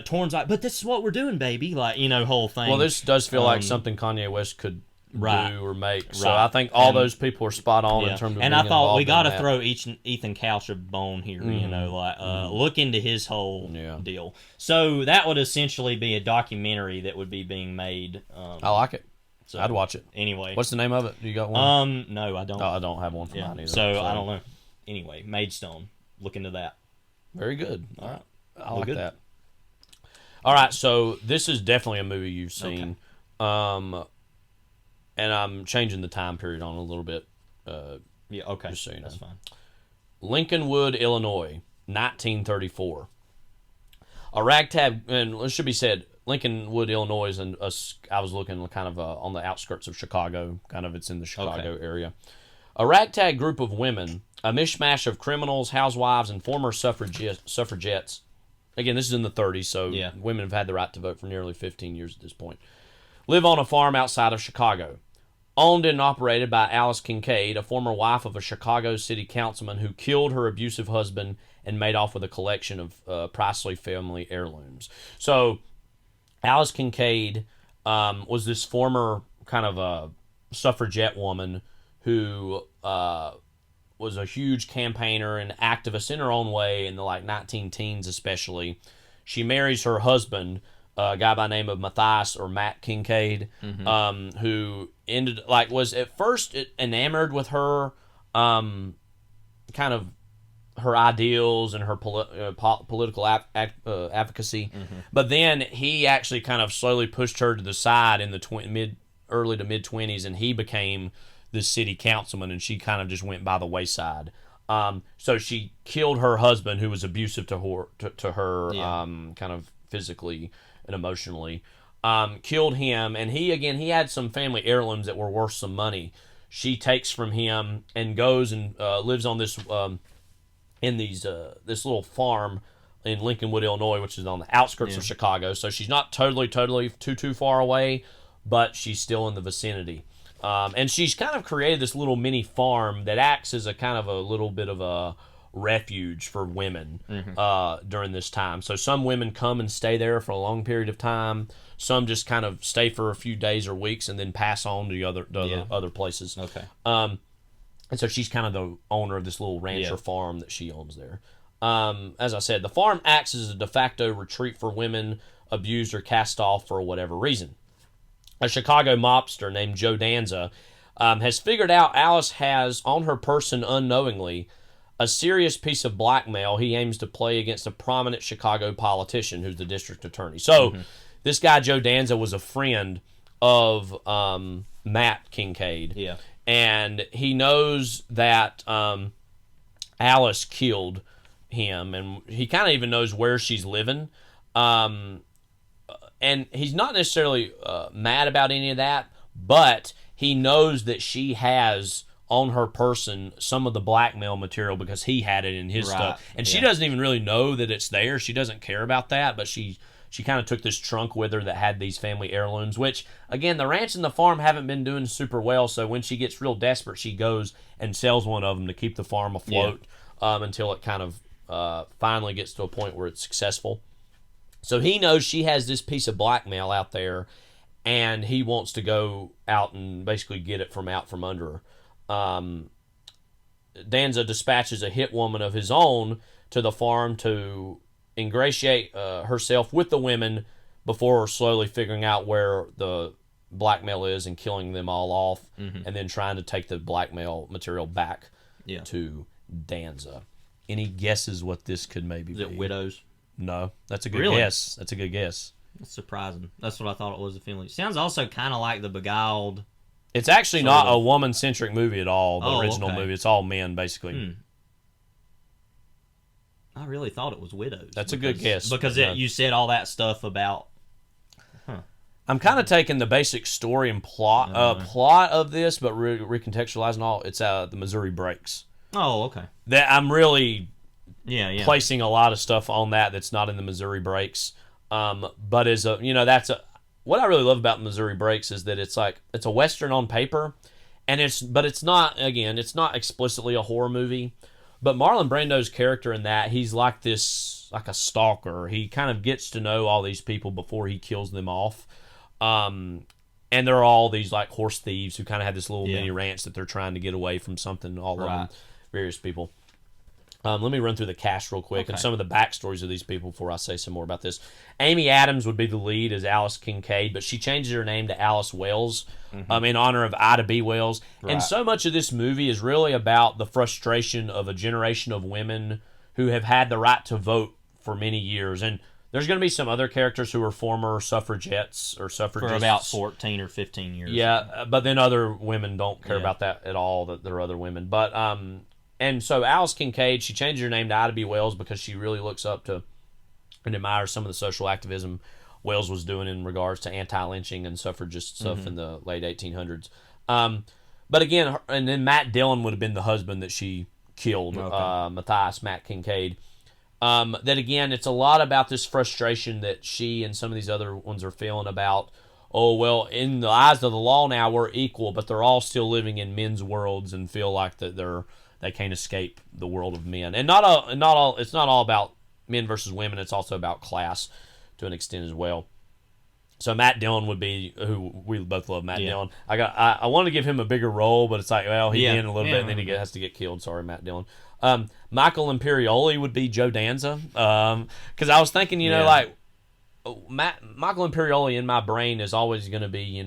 Torn's like, but this is what we're doing, baby. Like, whole thing. Well, this does feel like something Kanye West could Right. do or make. So Right. I think all And- those people are spot on Yeah. in terms of. And being I thought we got got to throw Ethan Couch a bone here, look into his whole deal. So that would essentially be a documentary that would be being made. I like it. So I'd watch it. Anyway, What's the name of it? You got one? No, I don't. Oh, I don't have one for Yeah. mine either. So I don't know. Anyway, Maidstone. Look into that. Very good. All right. I like good. that. All right, so this is definitely a movie you've seen. and I'm changing the time period on a little bit. Yeah, okay. Just so you know. That's fine. Lincolnwood, Illinois, 1934. A ragtag, and it should be said, Lincolnwood, Illinois is I was looking kind of on the outskirts of Chicago. Kind of, it's in the Chicago area. A ragtag group of women, a mishmash of criminals, housewives, and former suffragettes. Again, this is in the 30s, so women have had the right to vote for nearly 15 years at this point. Live on a farm outside of Chicago. Owned and operated by Alice Kincaid, a former wife of a Chicago city councilman who killed her abusive husband and made off with a collection of Priestley family heirlooms. So, Alice Kincaid was this former kind of a suffragette woman who was a huge campaigner and activist in her own way in the 19-teens especially. She marries her husband, a guy by the name of Matthias or Matt Kincaid, who was at first enamored with her kind of her ideals and her political advocacy, but then he actually kind of slowly pushed her to the side in the early to mid 20s, and he became this city councilman, and she kind of just went by the wayside. So she killed her husband, who was abusive to her, kind of physically and emotionally. Killed him, and he had some family heirlooms that were worth some money. She takes from him and goes and lives on this this little farm in Lincolnwood, Illinois, which is on the outskirts of Chicago. So she's not totally too far away, but she's still in the vicinity. And she's kind of created this little mini farm that acts as a kind of a little bit of a refuge for women during this time. So some women come and stay there for a long period of time. Some just kind of stay for a few days or weeks and then pass on to other places. Okay. And so she's kind of the owner of this little rancher farm that she owns there. As I said, the farm acts as a de facto retreat for women abused or cast off for whatever reason. A Chicago mobster named Joe Danza has figured out Alice has on her person unknowingly a serious piece of blackmail he aims to play against a prominent Chicago politician who's the district attorney. So this guy Joe Danza was a friend of Matt Kincaid. Yeah. And he knows that Alice killed him, and he kind of even knows where she's living. And he's not necessarily mad about any of that, but he knows that she has on her person some of the blackmail material because he had it in his stuff. And she doesn't even really know that it's there. She doesn't care about that, but she kind of took this trunk with her that had these family heirlooms, which, again, the ranch and the farm haven't been doing super well, so when she gets real desperate, she goes and sells one of them to keep the farm afloat until it kind of finally gets to a point where it's successful. So he knows she has this piece of blackmail out there, and he wants to go out and basically get it from under her. Danza dispatches a hit woman of his own to the farm to ingratiate herself with the women before slowly figuring out where the blackmail is and killing them all off, and then trying to take the blackmail material back to Danza. Any guesses what this could maybe be? Is it widows? No, that's a good guess. That's a good guess. That's surprising. That's what I thought it was. The feeling sounds also kind of like The Beguiled. It's actually not a woman-centric movie at all. The original movie, it's all men basically. I really thought it was widows. That's a good guess. Because you said all that stuff about... I'm kind of taking the basic story and plot of this, but recontextualizing all. It's the Missouri Breaks. Oh, okay. That I'm really placing a lot of stuff on that's not in the Missouri Breaks. But as what I really love about Missouri Breaks is that it's a Western on paper, and it's not explicitly a horror movie. But Marlon Brando's character in that, he's like a stalker. He kind of gets to know all these people before he kills them off. And they're all these like horse thieves who kind of have this little mini ranch that they're trying to get away from something, all of them, various people. Let me run through the cast real quick and some of the backstories of these people before I say some more about this. Amy Adams would be the lead as Alice Kincaid, but she changes her name to Alice Wells in honor of Ida B. Wells. Right. And so much of this movie is really about the frustration of a generation of women who have had the right to vote for many years. And There's going to be some other characters who are former suffragettes or suffragists. For about 14 or 15 years. Yeah, but then other women don't care about that at all, that there are other women. But, and so Alice Kincaid, she changed her name to Ida B. Wells because she really looks up to and admires some of the social activism Wells was doing in regards to anti-lynching and suffragist stuff in the late 1800s. But again, and then Matt Dillon would have been the husband that she killed, Matthias Matt Kincaid. That again, it's a lot about this frustration that she and some of these other ones are feeling about, oh, well, in the eyes of the law now, we're equal, but they're all still living in men's worlds and feel like that they can't escape the world of men. And it's not all about men versus women, it's also about class to an extent as well. So Matt Dillon would be, who we both love Matt Dillon. I wanted to give him a bigger role, but it's like, well, he did a little bit, and then he has to get killed. Sorry, Matt Dillon. Michael Imperioli would be Joe Danza. Because I was thinking, like, Michael Imperioli in my brain is always going to be,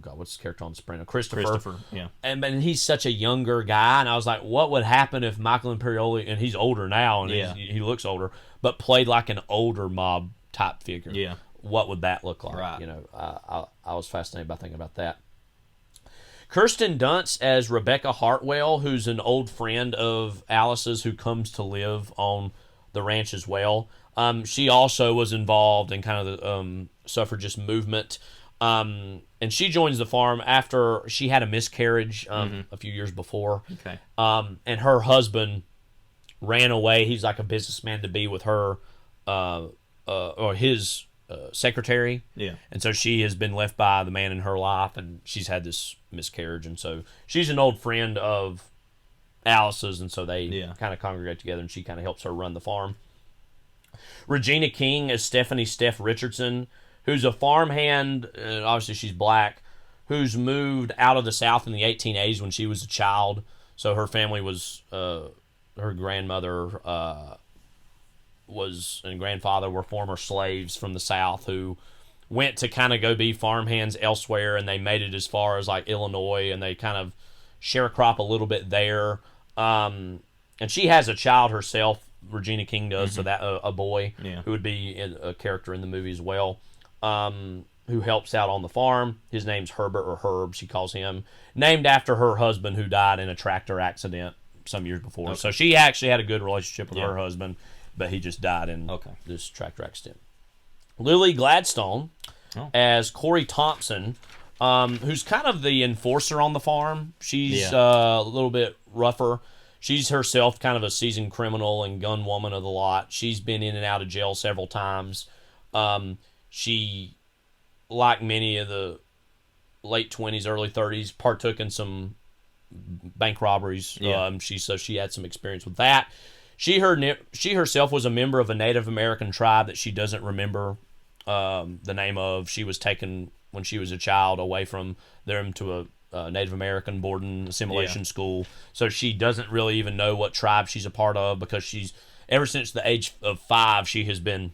what's his character on The Sopranos? Christopher, yeah. And he's such a younger guy, and I was like, what would happen if Michael Imperioli, and he's older now, and he looks older, but played like an older mob type figure? Yeah. What would that look like? Right. I was fascinated by thinking about that. Kirsten Dunst as Rebecca Hartwell, who's an old friend of Alice's who comes to live on the ranch as well. She also was involved in kind of the suffragist movement. And she joins the farm after she had a miscarriage a few years before. Okay. And her husband ran away. He's like a businessman to be with her, or his secretary. Yeah. And so she has been left by the man in her life, and she's had this miscarriage. And so she's an old friend of Alice's, and so they kind of congregate together, and she kind of helps her run the farm. Regina King as Stephanie Steph Richardson, who's a farmhand, obviously she's black, who's moved out of the South in the 1880s when she was a child. So her family was, her grandmother and grandfather were former slaves from the South who went to kind of go be farmhands elsewhere, and they made it as far as like Illinois, and they kind of sharecrop a little bit there. And she has a child herself, Regina King does, so that a boy who would be a character in the movie as well. Who helps out on the farm. His name's Herbert, or Herb, she calls him, named after her husband who died in a tractor accident some years before. Okay. So she actually had a good relationship with her husband, but he just died in this tractor accident. Lily Gladstone as Corey Thompson, who's kind of the enforcer on the farm. She's a little bit rougher. She's herself kind of a seasoned criminal and gun woman of the lot. She's been in and out of jail several times. She, like many of the late 20s, early 30s, partook in some bank robberies. She had some experience with that. She herself was a member of a Native American tribe that she doesn't remember the name of. She was taken when she was a child away from them to a Native American boarding assimilation school. So she doesn't really even know what tribe she's a part of, because ever since the age of 5, she has been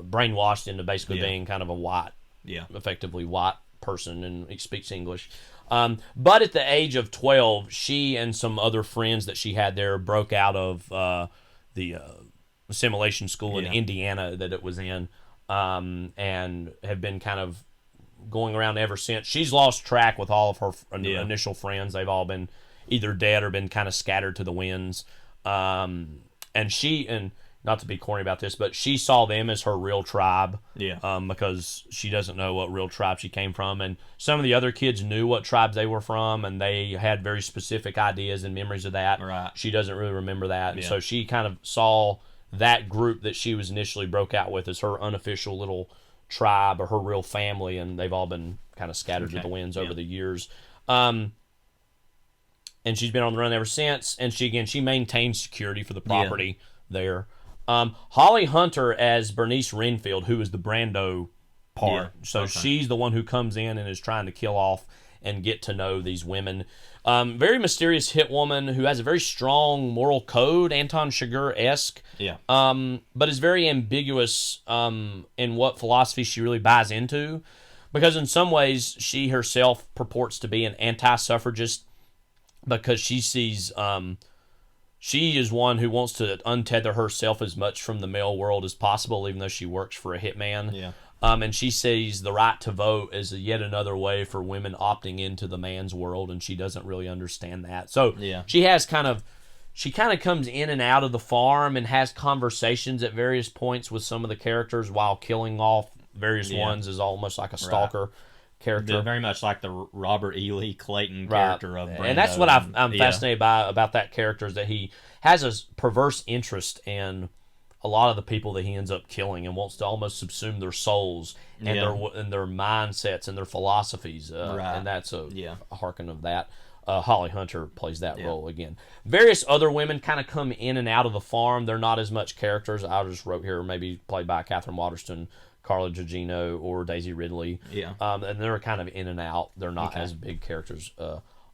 brainwashed into basically being kind of a white, effectively white person, and speaks English. But at the age of 12, she and some other friends that she had there broke out of the assimilation school in Indiana that it was in, and have been kind of going around ever since. She's lost track with all of her initial friends. They've all been either dead or been kind of scattered to the winds. And not to be corny about this, but she saw them as her real tribe. Because she doesn't know what real tribe she came from. And some of the other kids knew what tribes they were from, and they had very specific ideas and memories of that. Right. She doesn't really remember that. And so she kind of saw that group that she was initially broke out with as her unofficial little tribe, or her real family, and they've all been kind of scattered to the winds over the years. And she's been on the run ever since, and she maintains security for the property there. Holly Hunter as Bernice Renfield, who is the Brando part. So she's the one who comes in and is trying to kill off and get to know these women. Very mysterious hit woman who has a very strong moral code, Anton Chigurh-esque. But is very ambiguous in what philosophy she really buys into. Because in some ways, she herself purports to be an anti-suffragist, because she sees she is one who wants to untether herself as much from the male world as possible, even though she works for a hitman. Yeah. And she sees the right to vote as yet another way for women opting into the man's world, and she doesn't really understand that. So she kind of comes in and out of the farm and has conversations at various points with some of the characters while killing off various ones as almost like a stalker character. Very much like the Robert E. Lee Clayton character of Brando. And that's what I'm fascinated by about that character, is that he has a perverse interest in a lot of the people that he ends up killing and wants to almost subsume their souls and their mindsets and their philosophies. And that's a harken of that. Holly Hunter plays that role again. Various other women kind of come in and out of the farm. They're not as much characters. I just wrote here maybe played by Catherine Waterston, Carla Gugino, or Daisy Ridley. Yeah. And they're kind of in and out. They're not as big characters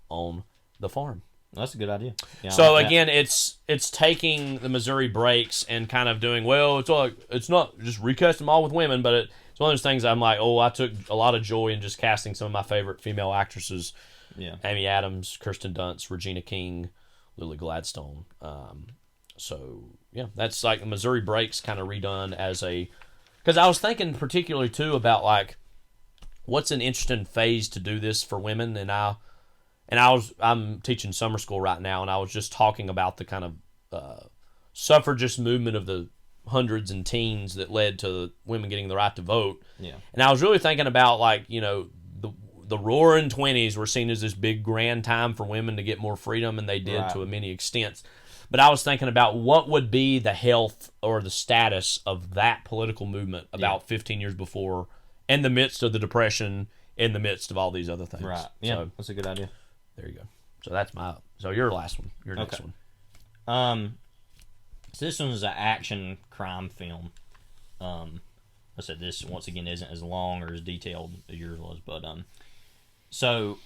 on the farm. That's a good idea. Yeah, so again, it's taking the Missouri breaks and kind of doing, well, it's not just recast them all with women, but it's one of those things I'm like, I took a lot of joy in just casting some of my favorite female actresses. Yeah. Amy Adams, Kirsten Dunst, Regina King, Lily Gladstone. So that's like Missouri Breaks kind of redone as because I was thinking particularly too about like what's an interesting phase to do this for women, and I'm teaching summer school right now, and I was just talking about the kind of suffragist movement of the hundreds and teens that led to women getting the right to vote. Yeah. And I was really thinking about like, the roaring 20s were seen as this big grand time for women to get more freedom, and they did to many extents. But I was thinking about what would be the health or the status of that political movement about 15 years before, in the midst of the Depression, in the midst of all these other things. Right. Yeah, so, that's a good idea. There you go. So your last one. Your next one. So this one is an action crime film. I said this once again isn't as long or as detailed as yours was, but so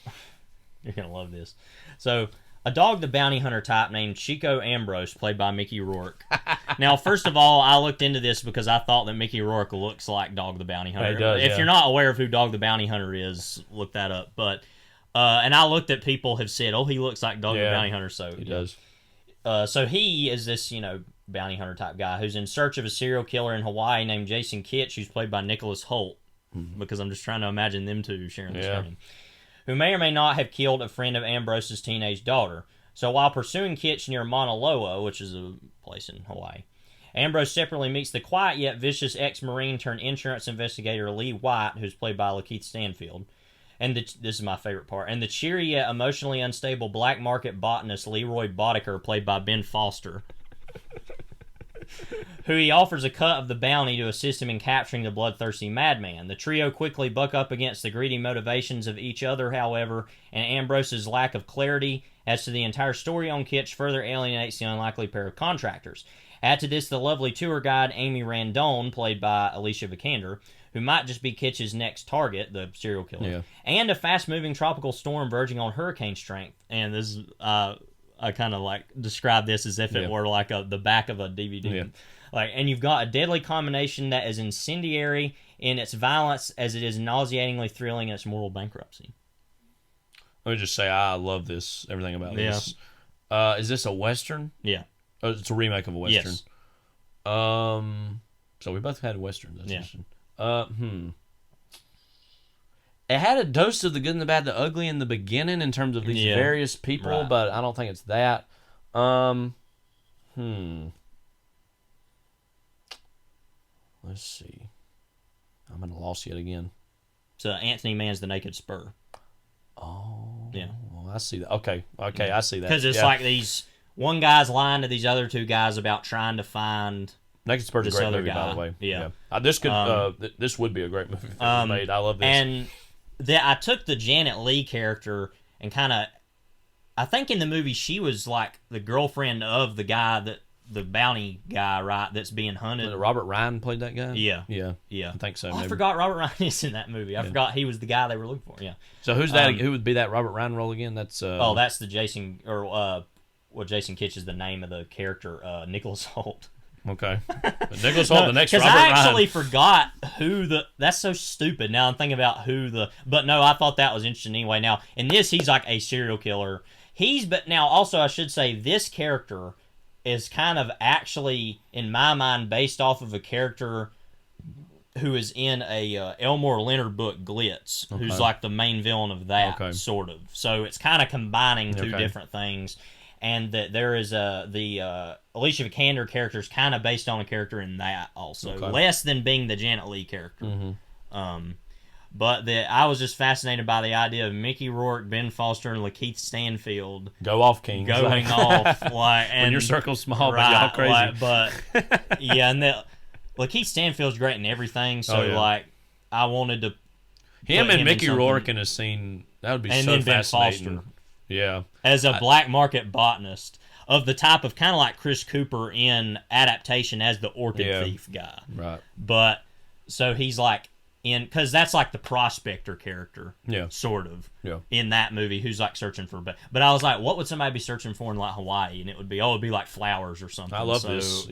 you're gonna love this. So a Dog the Bounty Hunter type named Chico Ambrose, played by Mickey Rourke. Now, first of all, I looked into this because I thought that Mickey Rourke looks like Dog the Bounty Hunter. He does, if you're not aware of who Dog the Bounty Hunter is, look that up. But and I looked at people have said, he looks like Dog the Bounty Hunter. So he does. So he is this, bounty hunter type guy who's in search of a serial killer in Hawaii named Jason Kitch, who's played by Nicholas Hoult, because I'm just trying to imagine them two sharing the screen, who may or may not have killed a friend of Ambrose's teenage daughter. So while pursuing Kitch near Mauna Loa, which is a place in Hawaii, Ambrose separately meets the quiet yet vicious ex-Marine turned insurance investigator Lee White, who's played by Lakeith Stanfield. And this is my favorite part. And the cheery yet emotionally unstable black market botanist Leroy Boddicker, played by Ben Foster, who he offers a cut of the bounty to assist him in capturing the bloodthirsty madman. The trio quickly buck up against the greedy motivations of each other, however, and Ambrose's lack of clarity as to the entire story on Kitch further alienates the unlikely pair of contractors. Add to this the lovely tour guide Amy Randone, played by Alicia Vikander, who might just be Kitch's next target, the serial killer, and a fast-moving tropical storm verging on hurricane strength. And this is, I kind of like describe this as if it were like the back of a DVD. And you've got a deadly combination that is incendiary in its violence as it is nauseatingly thrilling in its moral bankruptcy. Let me just say, I love this, everything about this. Is this a Western? Yeah. Oh, it's a remake of a Western. Yes. So we both had Westerns. That's interesting. It had a dose of the good and the bad, the ugly in the beginning in terms of these various people, but I don't think it's that. Let's see. I'm at a loss yet again. So Anthony Mann's The Naked Spur. Oh. Yeah. Well, I see that. Okay, I see that. Because it's like these, one guy's lying to these other two guys about trying to find Naked Spur's a great movie, by the way. Yeah. This would be a great movie if it was made. I love this. And I took the Janet Leigh character and kind of, I think in the movie she was like the girlfriend of the guy the bounty guy, right, that's being hunted. Robert Ryan played that guy? Yeah. I think so. I forgot Robert Ryan is in that movie. I forgot he was the guy they were looking for. Yeah. So who's that? Who would be that Robert Ryan role again? That's that's the Jason, or Jason Kitch is the name of the character, Nicholas Hoult. Okay. Nicholas Hoult, the next Robert Ryan. Because I Ryan. actually forgot that's so stupid. Now I'm thinking about but no, I thought that was interesting anyway. Now, in this, he's like a serial killer. But now also I should say this character is kind of actually, in my mind, based off of a character who is in a Elmore Leonard book, Glitz, who's like the main villain of that, sort of. So it's kind of combining two different things. And that there is the Alicia Vikander character is kind of based on a character in that also. Less than being the Janet Leigh character. But I was just fascinated by the idea of Mickey Rourke, Ben Foster, and Lakeith Stanfield go off, King, going off like and when your circle's small, right, but y'all crazy. Like, but yeah, and Lakeith Stanfield's great in everything. So like, I wanted to him and Mickey Rourke in a scene that would be and so then fascinating. Ben Foster, yeah, as a black market botanist of the type of kind of like Chris Cooper in Adaptation as the orchid thief guy, right? But so he's like. Because that's like the prospector character, sort of, in that movie, who's like searching for. But I was like, what would somebody be searching for in like Hawaii? And it would be, it'd be like flowers or something. I love this,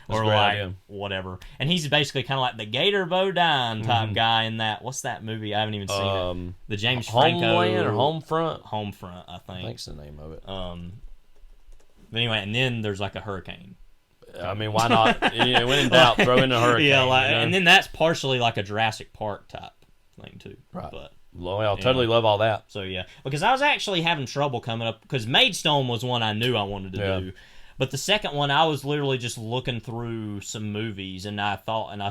or like whatever. And he's basically kind of like the Gator Bodine type guy in that. What's that movie? I haven't even seen it. The James Franco Homeland or Homefront. Homefront, I think. I think's the name of it. But anyway, and then there's like a hurricane. I mean, why not? When in doubt, throw in a hurricane. Yeah, like, and then that's partially like a Jurassic Park type thing too. Right. But I totally love all that. So yeah, because I was actually having trouble coming up because Maidstone was one I knew I wanted to do, but the second one I was literally just looking through some movies and I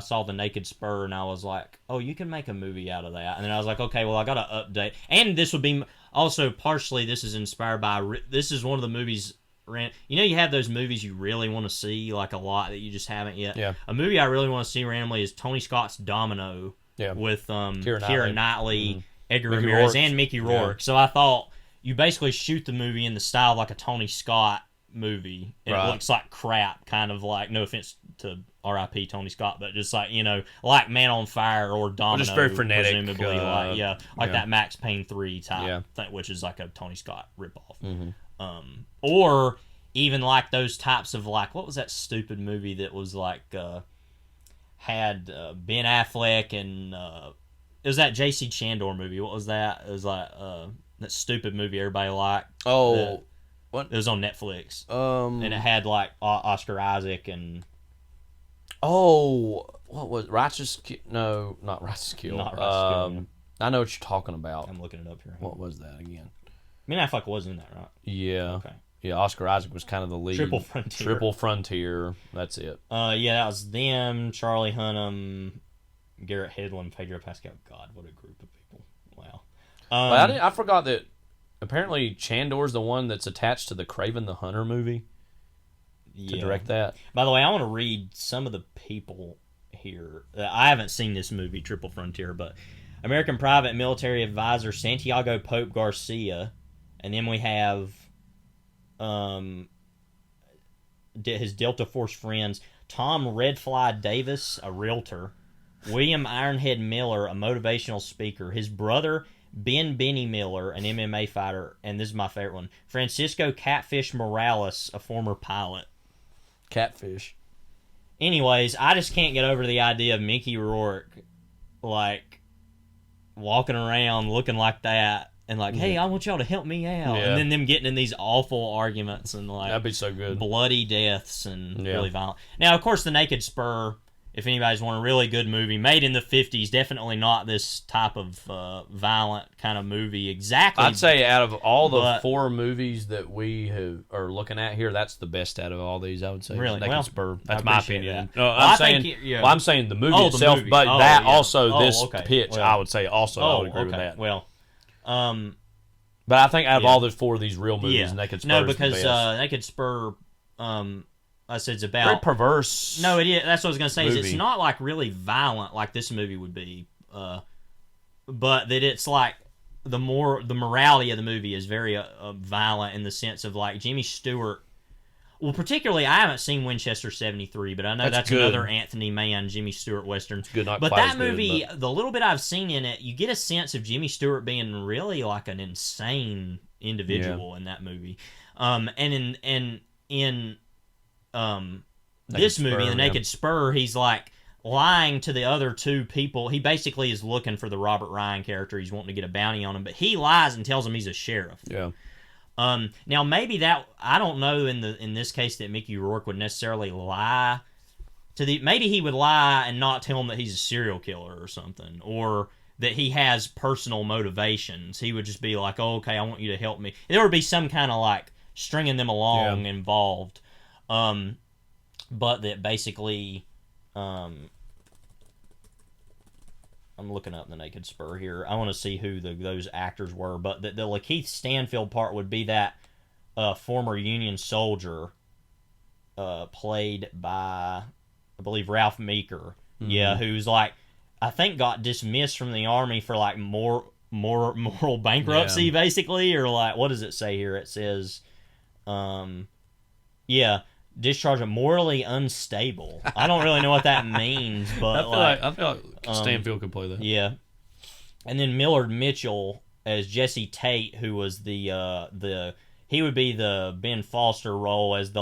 saw The Naked Spur and I was like, oh, you can make a movie out of that. And then I was like, okay, well I got to update. And this would be also partially this is inspired by this is one of the movies. You know, you have those movies you really want to see, like a lot that you just haven't yet. Yeah. A movie I really want to see randomly is Tony Scott's Domino with Keira Knightley, Edgar Ramirez, and Mickey Rourke. So I thought you basically shoot the movie in the style of like a Tony Scott movie. And it looks like crap, kind of like, no offense to R.I.P. Tony Scott, but just like, you know, like Man on Fire or Domino. Just very frenetic. Presumably, like that Max Payne 3 type thing, which is like a Tony Scott ripoff. Or even like those types of like, what was that stupid movie that was like had Ben Affleck and it was that J.C. Chandor movie. What was that? It was like that stupid movie everybody liked. Oh, what? It was on Netflix. And it had like Oscar Isaac and what was Righteous? No, not Righteous Kill. Not Righteous Kill. I know what you're talking about. I'm looking it up here. What was that again? Ben Affleck was in that, right? Yeah. Okay. Yeah, Oscar Isaac was kind of the lead. Triple Frontier. That's it. Yeah, that was them, Charlie Hunnam, Garrett Hedlund, Pedro Pascal. God, what a group of people. Wow. I forgot that apparently Chandor's the one that's attached to the Kraven the Hunter movie to direct that. By the way, I want to read some of the people here. I haven't seen this movie, Triple Frontier, but American Private Military Advisor Santiago Pope Garcia, and then we have his Delta Force friends, Tom Redfly Davis, a realtor, William Ironhead Miller, a motivational speaker, his brother Benny Miller, an MMA fighter, and this is my favorite one, Francisco Catfish Morales, a former pilot. Catfish. Anyways, I just can't get over the idea of Mickey Rourke, like, walking around looking like that. And like, hey, I want y'all to help me out. Yeah. And then them getting in these awful arguments and like that'd be so good. Bloody deaths and really violent. Now, of course, The Naked Spur, if anybody's want a really good movie, made in the 50s, definitely not this type of violent kind of movie exactly. I'd say out of all the 4 movies that we are looking at here, that's the best out of all these, I would say. Really? Naked Spur. That's my opinion. That. No, I'm saying the movie itself, but that also, this pitch, I would say also I would agree with that. Well, but I think out of all the 4 of these real movies, Naked Spur is the best. Naked Spur, I said it's about very perverse. No, it is. That's what I was gonna say. Is it's not like really violent like this movie would be, but that it's like the morality of the movie is very violent in the sense of like Jimmy Stewart. Well, particularly, I haven't seen Winchester 73, but I know that's another Anthony Mann, Jimmy Stewart Western. It's good, not but quite that as good, movie, the little bit I've seen in it, you get a sense of Jimmy Stewart being really like an insane individual in that movie. And in this movie, The Naked Spur, he's like lying to the other 2 people. He basically is looking for the Robert Ryan character. He's wanting to get a bounty on him, but he lies and tells him he's a sheriff. Yeah. Now maybe that I don't know in this case that Mickey Rourke would necessarily lie to maybe he would lie and not tell him that he's a serial killer or something, or that he has personal motivations. He would just be like, oh, okay, I want you to help me. There would be some kind of like stringing them along involved. But that basically, I'm looking up the Naked Spur here. I want to see who those actors were. But the Lakeith Stanfield part would be that former Union soldier played by, I believe, Ralph Meeker. Mm-hmm. Yeah, who's like, I think got dismissed from the Army for like moral bankruptcy, basically. Or like, what does it say here? It says, discharge of morally unstable. I don't really know what that means, but I feel like Stanfield could play that. Yeah. And then Millard Mitchell as Jesse Tate, who was he would be the Ben Foster role as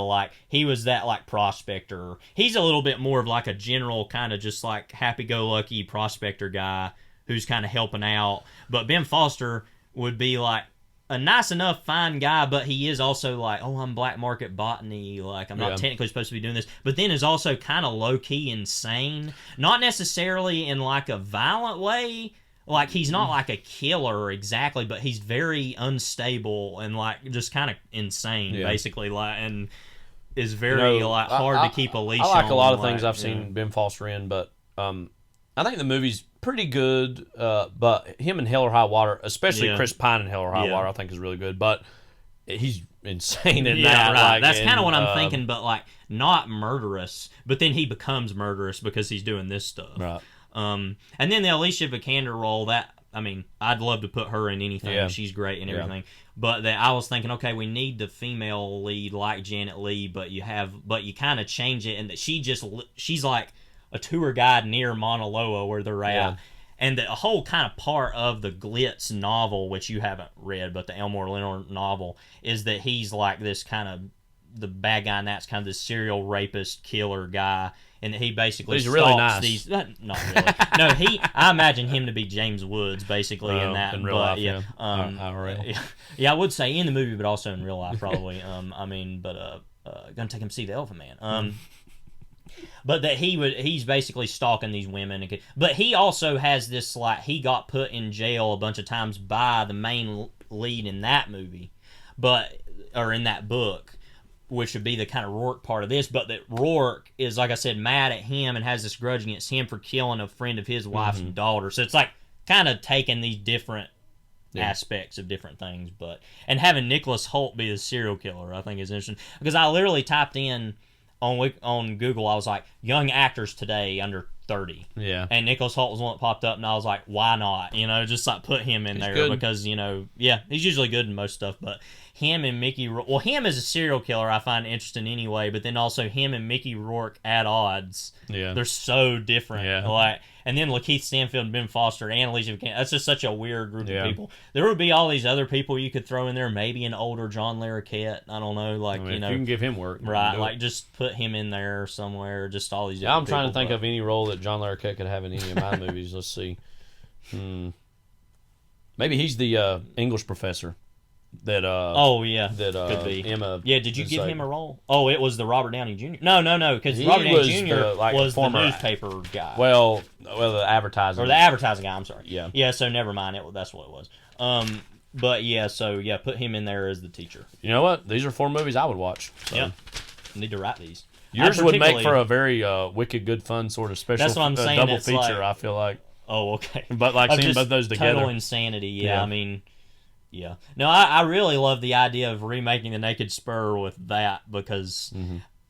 he was that like prospector. He's a little bit more of like a general kind of just like happy-go-lucky prospector guy who's kind of helping out. But Ben Foster would be like a nice enough fine guy, but he is also like, oh, I'm black market botany, like I'm not technically supposed to be doing this, but then is also kind of low-key insane, not necessarily in like a violent way, like he's not like a killer exactly, but he's very unstable and like just kind of insane, basically, like, and is very like hard to keep a leash on. I like a lot of things I've seen Ben Foster in, but I think the movie's pretty good, but him in Hell or High Water, especially Chris Pine in Hell or High Water, I think is really good, but he's insane in that. Right. Like, that's kind of what I'm thinking, but like not murderous, but then he becomes murderous because he's doing this stuff. Right. And then the Alicia Vikander role, I'd love to put her in anything. Yeah. She's great and everything. But I was thinking, okay, we need the female lead like Janet Leigh, but you kind of change it, and that she's like a tour guide near Mauna Loa where they're at. And the whole kind of part of the Glitz novel, which you haven't read, but the Elmore Leonard novel, is that he's like this kind of, the bad guy, and that's kind of this serial rapist killer guy, and that he basically stalks really nice. These. Not really. No, I imagine him to be James Woods, basically, in that. In real life, I would say in the movie, but also in real life, probably. Gonna take him to see the Elephant Man. But that he's basically stalking these women. But he also has this, like, he got put in jail a bunch of times by the main lead in that movie, or in that book, which would be the kind of Rourke part of this. But that Rourke is, like I said, mad at him and has this grudge against him for killing a friend of his wife's daughter. So it's like kind of taking these different aspects of different things. And having Nicholas Hoult be the serial killer, I think is interesting. Because I literally typed in on Google, I was like, young actors today under 30. Yeah. And Nicholas Hoult was one that popped up, and I was like, why not? Just like put him in there good. Because, he's usually good in most stuff, but him and Mickey Rourke, well, him as a serial killer I find interesting anyway, but then also him and Mickey Rourke at odds. Yeah. They're so different. Yeah. Like, and then Lakeith Stanfield and Ben Foster and Alicia Vikander, that's just such a weird group of people. There would be all these other people you could throw in there, maybe an older John Larroquette, I don't know, like, if you can give him work. Right, like just put him in there somewhere, just all these different I'm trying to think of any role that John Larroquette could have in any of my movies. Let's see. Maybe he's the English professor. That could be. Emma. Yeah, did you give him a role? Oh, it was the Robert Downey Jr. No, because Robert Downey Jr. was the newspaper guy. Well, the advertising. Or the advertising guy, I'm sorry. Yeah. Yeah, so never mind, that's what it was. But yeah, so yeah, put him in there as the teacher. You know what? These are 4 movies I would watch. So. Yeah. I need to write these. Yours would make for a very wicked, good, fun sort of special that's what I'm saying, double feature, like, I feel like. Oh, okay. But like seeing both those together. Total insanity, yeah. I mean... Yeah. No, I really love the idea of remaking The Naked Spur with that, because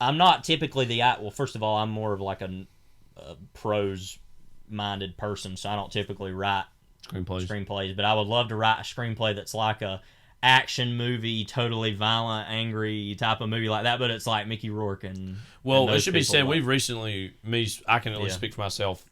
I'm not typically well, first of all, I'm more of like a prose-minded person, so I don't typically write screenplays, but I would love to write a screenplay that's like a action movie, totally violent, angry type of movie like that, but it's like Mickey Rourke and... Well, it should be said, we've recently, I can at least speak for myself,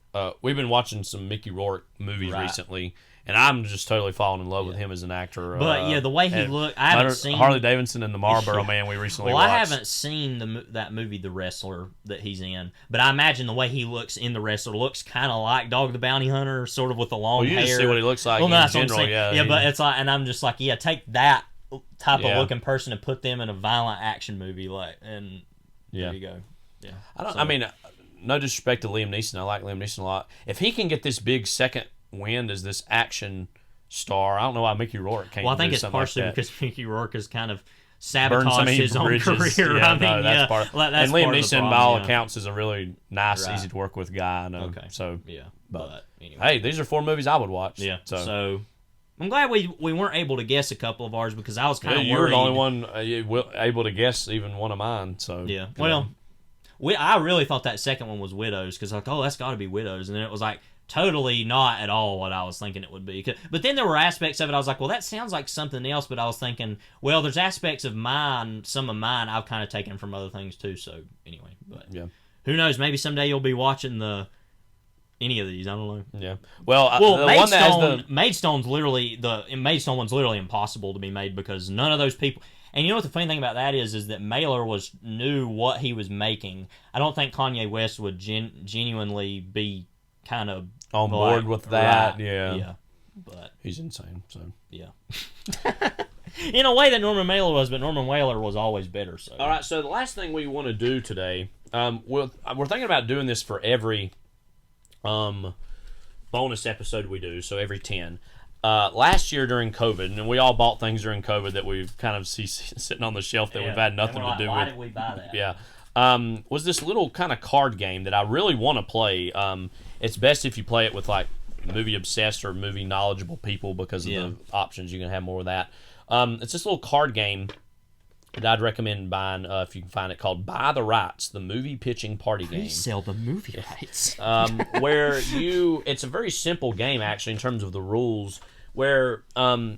we've been watching some Mickey Rourke movies recently, and I'm just totally falling in love with him as an actor. But the way he looked, I haven't seen Harley Davidson and the Marlboro Man. We recently watched. I haven't seen that movie, The Wrestler, that he's in. But I imagine the way he looks in The Wrestler looks kind of like Dog the Bounty Hunter, sort of with the long hair. You just see what he looks like in general. Yeah, but it's like, and I'm just like, take that type of Yeah. looking person and put them in a violent action movie, and Yeah. there you go. Yeah. I mean, no disrespect to Liam Neeson. I like Liam Neeson a lot. If he can get this big second wind as this action star, I don't know why Mickey Rourke can't. Well, I think do it's something partially like that. because Mickey Rourke has kind of Burned so sabotaged many his own bridges. career. Yeah, I mean, no, that's part. that's And Liam part of the Neeson, by problem, all yeah. accounts, is a really nice, Right. easy to work with guy. I know. Okay. So Yeah, but anyway. hey, these are 4 movies I would watch. Yeah. So, I'm glad we weren't able to guess a couple of ours because I was kind of you worried. were the only one able to guess even one of mine. So Yeah. Well, I really thought that second one was Widows because I was like, oh, that's got to be Widows, and then it was like totally not at all what I was thinking it would be. But then there were aspects of it I was like, well, that sounds like something else. But I was thinking, well, there's aspects of some of mine I've kind of taken from other things too. So anyway, but yeah. who knows? Maybe someday you'll be watching any of these. I don't know. Yeah. Well, the Maidstone, one that has Maidstone's literally Maidstone one's literally impossible to be made because none of those people. And you know what the funny thing about that is that Mailer knew what he was making. I don't think Kanye West would genuinely be kind of on board with that. Right, yeah. But he's insane. So yeah. In a way that Norman Mailer was, but Norman Mailer was always better. So all right. So the last thing we want to do today, we're thinking about doing this for every bonus episode we do. So every 10. Last year during COVID, and we all bought things during COVID that we've kind of see sitting on the shelf that we've had nothing to do why with. Did we buy that? Yeah. Was this little kind of card game that I really want to play. It's best if you play it with like movie obsessed or movie knowledgeable people because of the options. You can have more of that. It's this little card game that I'd recommend buying if you can find it, called Buy the Rights, the movie pitching party game. Sell the movie rights. Where it's a very simple game actually in terms of the rules. Where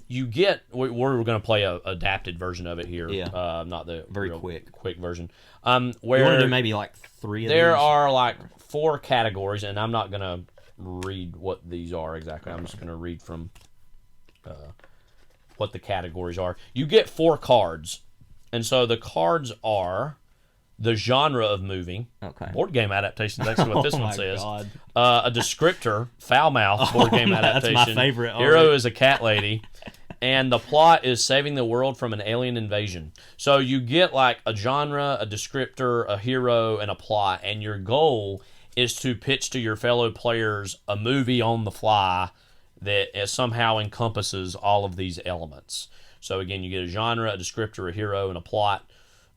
you get, we're going to play a adapted version of it here, not the very real quick version. Where you want to do maybe like 3 of these? There are like 4 categories, and I'm not going to read what these are exactly. I'm just going to read from what the categories are. You get 4 cards, and so the cards are the genre of movie. Okay. Board game adaptation is actually what this Oh one my says. God. A descriptor, foul mouth, board game adaptation. That's my favorite. Hero already. is a cat lady. And the plot is saving the world from an alien invasion. So you get like a genre, a descriptor, a hero, and a plot. And your goal is to pitch to your fellow players a movie on the fly that somehow encompasses all of these elements. So again, you get a genre, a descriptor, a hero, and a plot.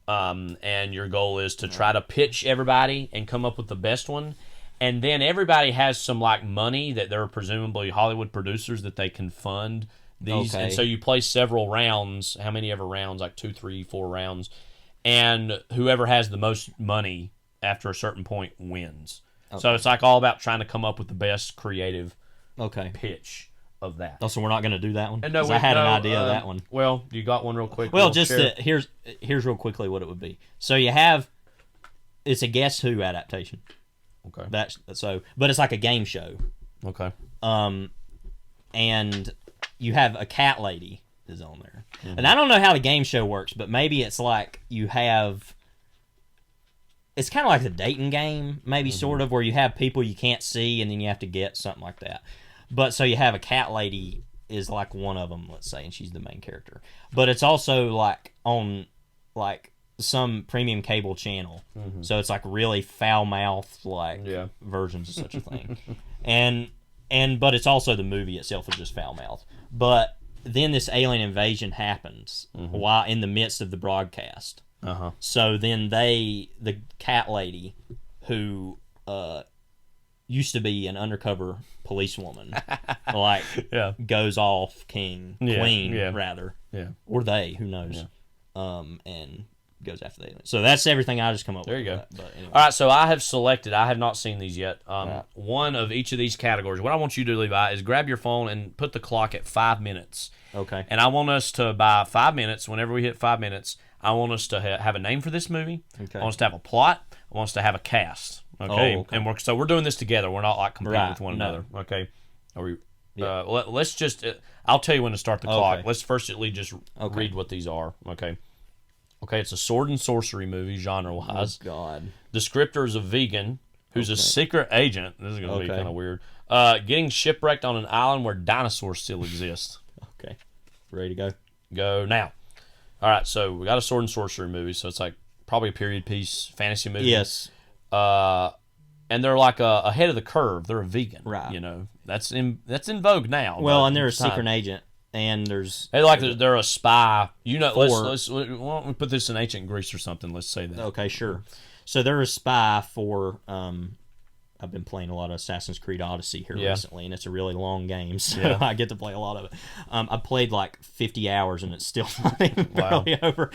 And your goal is to try to pitch everybody and come up with the best one. And then everybody has some like money that they're presumably Hollywood producers that they can fund these. Okay. And so you play several rounds, how many ever rounds, like 2, 3, 4 rounds. And whoever has the most money after a certain point wins. Okay. So it's like all about trying to come up with the best creative pitch of that. Oh, so we're not going to do that one? No, I had an idea of that one. Well, you got one real quick. Well, just here's real quickly what it would be. So you have, it's a Guess Who adaptation. Okay. But it's like a game show. Okay. And you have a cat lady is on there. Mm-hmm. And I don't know how the game show works, but maybe it's like you have, it's kind of like the dating game, maybe sort of, where you have people you can't see and then you have to get something like that. But so you have a cat lady is like one of them, let's say, and she's the main character. But it's also like on like some premium cable channel. Mm-hmm. So it's like really foul-mouthed like versions of such a thing. But it's also the movie itself is just foul-mouthed. But then this alien invasion happens while in the midst of the broadcast. Uh-huh. So then the cat lady who used to be an undercover policewoman, like goes off queen, rather. Yeah. Or they, who knows. Yeah. And goes after the alien. So that's everything I just come up with. There you go. But anyway. All right, so I have selected, I have not seen these yet, one of each of these categories. What I want you to do, Levi, is grab your phone and put the clock at 5 minutes. Okay. And I want us to, by 5 minutes, whenever we hit 5 minutes, I want us to have a name for this movie. Okay. I want us to have a plot. I want us to have a cast. Okay. Oh, okay. And we're doing this together. We're not like competing with one another. Okay. Are we? Yeah. Let's just. I'll tell you when to start the clock. Let's first at least just read what these are. Okay. Okay. It's a sword and sorcery movie genre wise. Oh God. Descriptor is a vegan who's a secret agent. This is going to be kind of weird. Getting shipwrecked on an island where dinosaurs still exist. Okay. Ready to go? Go now. All right, so we got a sword and sorcery movie, so it's like probably a period piece fantasy movie. Yes. And they're like ahead of the curve. They're a vegan, right? You know, that's in vogue now. Well, and they're a secret agent, and they're a spy. You know, let's why don't we put this in ancient Greece or something? Let's say that. Okay, sure. So they're a spy for. I've been playing a lot of Assassin's Creed Odyssey here recently, and it's a really long game, so I get to play a lot of it. I played like 50 hours, and it's still not even barely over.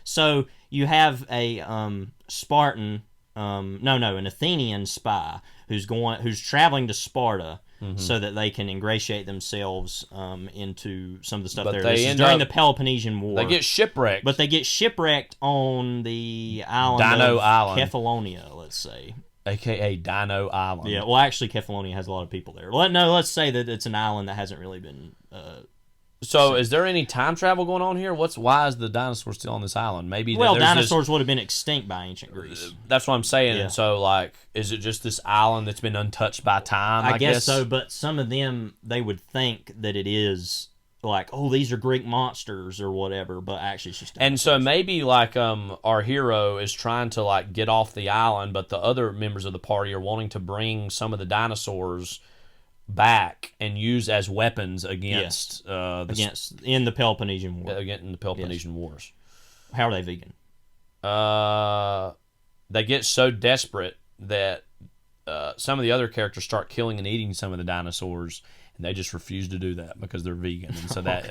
So you have a Spartan. An Athenian spy who's traveling to Sparta so that they can ingratiate themselves into some of the stuff there. This is during the Peloponnesian War. They get shipwrecked. But they get shipwrecked on the island of Kefalonia, let's say. AKA Dino Island. Yeah, well, actually, Kefalonia has a lot of people there. Let's say that it's an island that hasn't really been... So, is there any time travel going on here? Why is the dinosaur still on this island? Maybe dinosaurs would have been extinct by ancient Greece. That's what I'm saying. Yeah. And so, like, is it just this island that's been untouched by time? I guess so. But some of them, they would think that it is like, oh, these are Greek monsters or whatever. But actually, it's just dinosaurs. And so maybe like our hero is trying to like get off the island, but the other members of the party are wanting to bring some of the dinosaurs back and use as weapons against in the Peloponnesian War. In the Peloponnesian Wars. How are they vegan? They get so desperate that some of the other characters start killing and eating some of the dinosaurs, and they just refuse to do that because they're vegan. And so that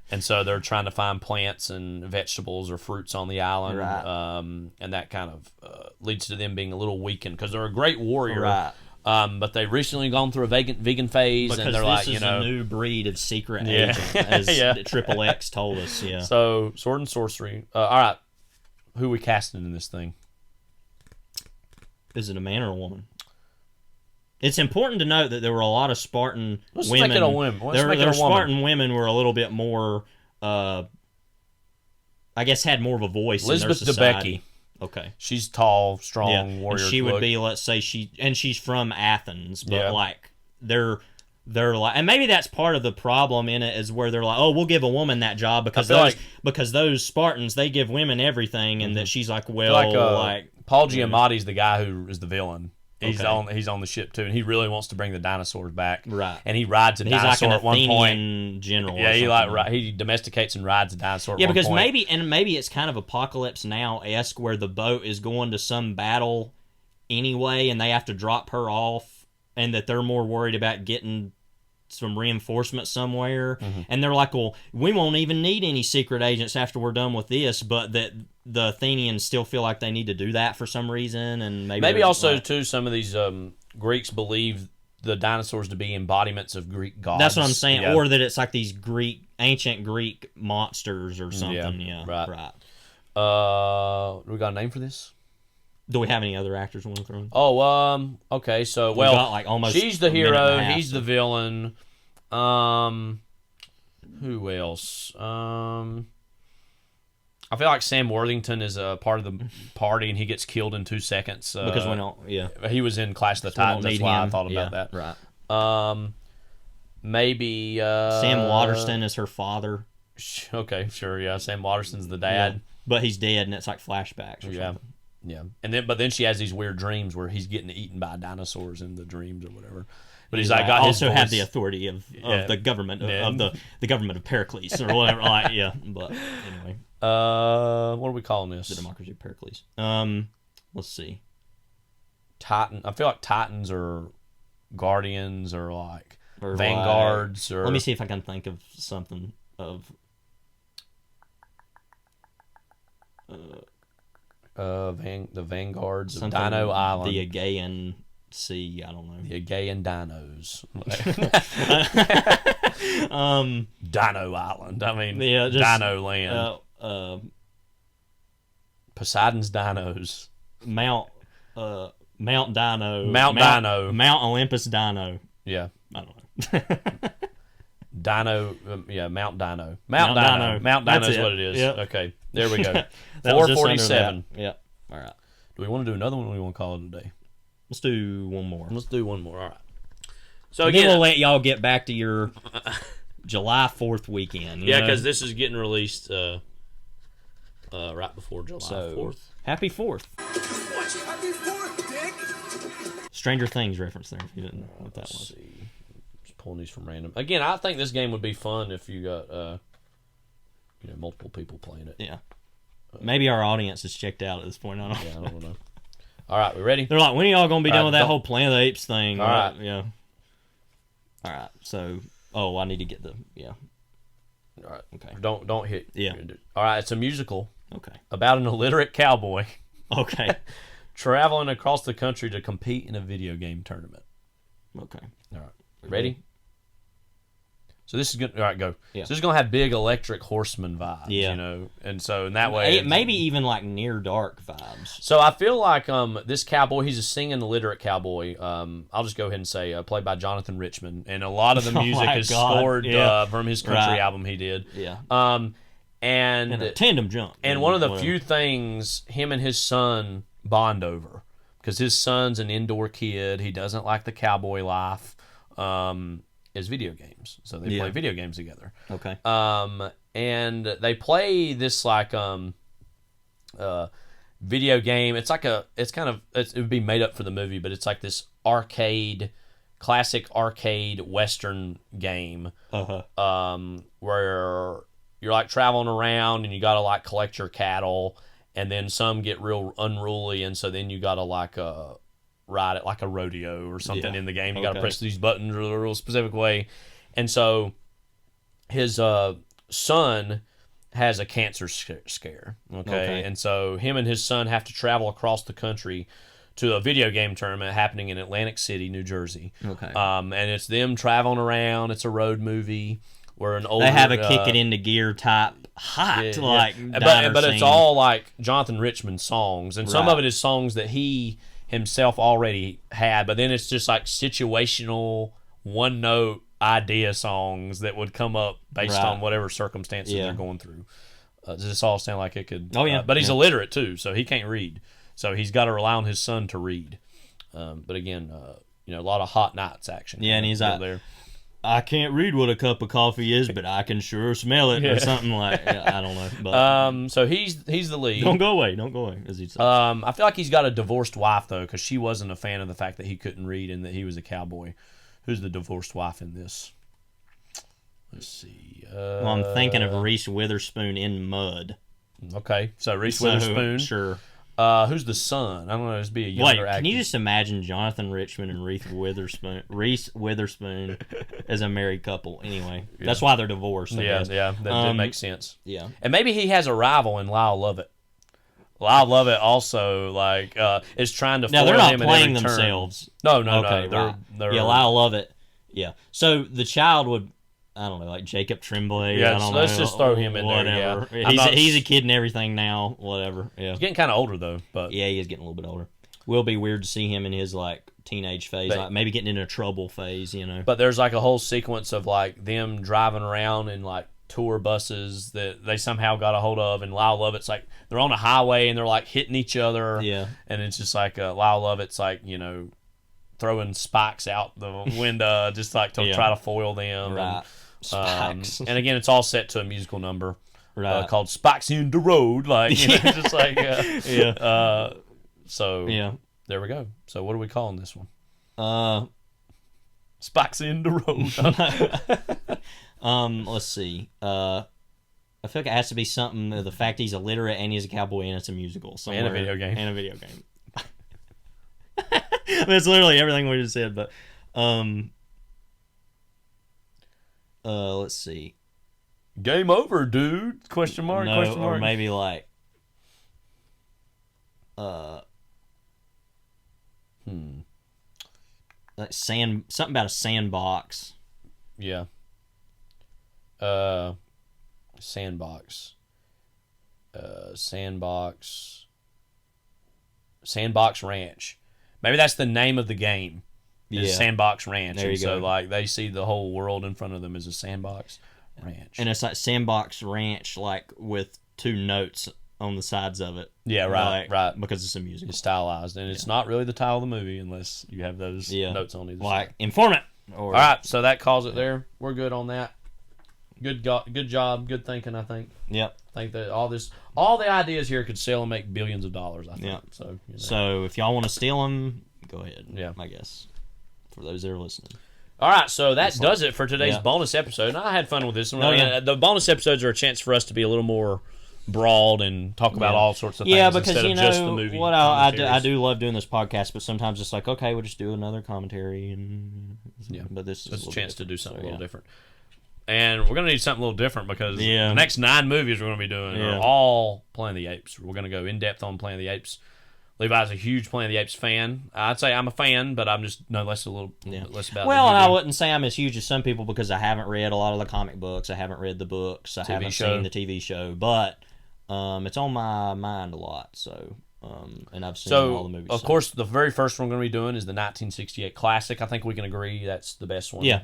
and so they're trying to find plants and vegetables or fruits on the island, right. And that kind of leads to them being a little weakened because they're a great warrior. Right. But they've recently gone through a vegan phase, because and they're this is a new breed of secret agent, as Triple X told us. Yeah. So sword and sorcery. All right, who are we casting in this thing? Is it a man or a woman? It's important to note that there were a lot of Spartan women. Let's make it a woman. Their Spartan women were a little bit more, I guess, had more of a voice Elizabeth in their society. Debicki. Okay. She's tall, strong, warrior. And she would be, let's say, she's from Athens, but like they're like, and maybe that's part of the problem in it is where they're like, oh, we'll give a woman that job because those Spartans, they give women everything, and that she's like, well, Paul Giamatti's the guy who is the villain. He's on the ship too, and he really wants to bring the dinosaurs back. Right. And he rides a dinosaur like at one Athenian point. General. Yeah, he domesticates and rides a dinosaur. Yeah, at one because point. maybe it's kind of Apocalypse Now-esque where the boat is going to some battle anyway, and they have to drop her off, and that they're more worried about getting some reinforcements somewhere, and they're like, well, we won't even need any secret agents after we're done with this, but that the Athenians still feel like they need to do that for some reason, and maybe also too some of these Greeks believe the dinosaurs to be embodiments of Greek gods. That's what I'm saying, or that it's like these ancient Greek monsters or something. Yeah, right. We got a name for this? Do we have any other actors we want to throw in? Oh, okay. So, we got like almost she's the hero. He's the villain. Who else? I feel like Sam Worthington is a part of the party, and he gets killed in 2 seconds. Because we don't, he was in Clash of the Titans. That's why I thought about that. Right. Maybe Sam Waterston is her father. Okay, sure. Yeah, Sam Waterston's the dad, but he's dead, and it's like flashbacks or something. Yeah, but then she has these weird dreams where he's getting eaten by dinosaurs in the dreams or whatever. But he's like, got also have the authority of the government of the government of Pericles or whatever. But anyway, what are we calling this? The democracy of Pericles. Let's see. Titan. I feel like Titans or Guardians or like Vanguards. Or let me see if I can think of something of. The Vanguards of Dino Island. The Aegean Sea, I don't know. The Aegean Dinos. Dino Island. I mean, Dino Land. Poseidon's Dinos. Mount Dino. Mount Dino. Mount Olympus Dino. Yeah. I don't know. Dino, Mount Dino. Mount Dino. Mount Dino is what it is. Yep. Okay, there we go. 447. Yep. All right. Do we want to do another one, or do we want to call it a day? Let's do one more. All right. So again, we'll let y'all get back to your July 4th weekend. Yeah, because this is getting released right before July 4th. Happy 4th. Happy 4th, Dick. Stranger Things reference there, if you didn't know what that was. See. Just pulling these from random. Again, I think this game would be fun if you got multiple people playing it. Yeah. Maybe our audience is checked out at this point. I don't know. Yeah, I don't know. All right, we ready? They're like, when are y'all going to be done with that don't- whole Planet of the Apes thing? All right. Yeah. All right. So, I need to get the, All right. Okay. Don't hit. Yeah. All right, it's a musical Okay. about an illiterate cowboy Okay. traveling across the country to compete in a video game tournament. Okay. All right. Ready? So this is good. All right, go. Yeah. So this is gonna have big electric horseman vibes. Yeah. And so in that way, Maybe even like near dark vibes. So I feel like this cowboy, he's a singing illiterate cowboy. I'll just go ahead and say played by Jonathan Richman, and a lot of the music my is God, scored yeah. from his country Right. album he did. Yeah. And And a tandem jump. and one of the few things him and his son bond over, because his son's an indoor kid, he doesn't like the cowboy life, is video games. So they play video games together. Okay. And they play this like video game. It's like it would be made up for the movie, but it's like this classic arcade Western game. Where you're like traveling around and you gotta like collect your cattle, and then some get real unruly, and so then you gotta like ride it like a rodeo or something in the game. You gotta press these buttons a real specific way, and so his son has a cancer scare. Okay, and so him and his son have to travel across the country to a video game tournament happening in Atlantic City, New Jersey. Okay. And it's them traveling around. It's a road movie. Where an older, they have a kick it into gear type hot but it's all like Jonathan Richman songs, and some of it is songs that he himself already had, but then it's just like situational one note idea songs that would come up based on whatever circumstances they're going through. Does this all sound like it could? Oh yeah, but he's illiterate too, so he can't read, so he's got to rely on his son to read. But again, a lot of hot nights action. Yeah, and he's like, there. I can't read what a cup of coffee is, but I can sure smell it, or something like. I don't know. But so he's the lead. Don't go away. As he says. I feel like he's got a divorced wife though, because she wasn't a fan of the fact that he couldn't read and that he was a cowboy. Who's the divorced wife in this? Let's see. Well, I'm thinking of Reese Witherspoon in Mud. Okay, so Reese Witherspoon. Sure. Who's the son? I don't know. Just be a younger actor. Can you just imagine Jonathan Richman and Reese Witherspoon as a married couple? Anyway, that's why they're divorced. I guess. That makes sense. Yeah, and maybe he has a rival in Lyle Lovett. Lyle Lovett also is trying to. Now foil they're not him playing at every themselves. Turn. No. Okay, They're yeah, Lyle Lovett. Yeah, so the child would. I don't know, like Jacob Tremblay. Yeah, I don't let's know, just throw him in whatever. there. Yeah. He's a kid and everything now. Whatever. Yeah, he's getting kind of older though. But yeah, he is getting a little bit older. Will be weird to see him in his like teenage phase, like maybe getting into a trouble phase. But there's like a whole sequence of like them driving around in like tour buses that they somehow got a hold of, and Lyle Lovett's like they're on a highway and they're like hitting each other. Yeah, and it's just like Lyle Lovett's like throwing spikes out the window just like to try to foil them. Right. And again, it's all set to a musical number called "Spikes in the Road," like just like So there we go. So what are we calling this one? Spikes in the Road. Let's see. I feel like it has to be something. The fact he's illiterate and he's a cowboy and it's a musical somewhere. And a video game. That's literally everything we just said. But let's see. Game over, dude? Question mark? No, question mark? Or maybe like like something about a sandbox. Yeah. Sandbox. Sandbox Ranch. Maybe that's the name of the game. Yeah. Sandbox Ranch. There you go. So like they see the whole world in front of them as a sandbox ranch. And it's like Sandbox Ranch, like with two notes on the sides of it. Yeah, right, right. Because it's a musical. It's stylized, and it's not really the title of the movie unless you have those notes on either like side. Informant. All right, so that calls it there. We're good on that. Good job. Good thinking, I think. Yep. I think that all the ideas here could sell and make billions of dollars, I think. Yep. So, So if y'all want to steal them, go ahead. Yeah. I guess. For those that are listening. All right, so that does it for today's Yeah. bonus episode. And I had fun with this one. Oh, yeah. The bonus episodes are a chance for us to be a little more broad and talk about all sorts of things because instead you of know just the movie. what I do love doing this podcast, but sometimes it's like, okay, we'll just do another commentary, and but this is it's a chance to do something a little different. different. And we're going to need something a little different because the next 9 movies we're going to be doing are all Planet of the Apes. We're going to go in depth on Planet of the Apes. Levi's a huge Planet of the Apes fan. I'd say I'm a fan, but I'm just no less a little less about. Well, and I wouldn't say I'm as huge as some people because I haven't read a lot of the comic books. I haven't read the books. I haven't seen the TV show, but it's on my mind a lot. So. And I've seen all the movies. Of course, the very first one we're going to be doing is the 1968 classic. I think we can agree that's the best one. Yeah.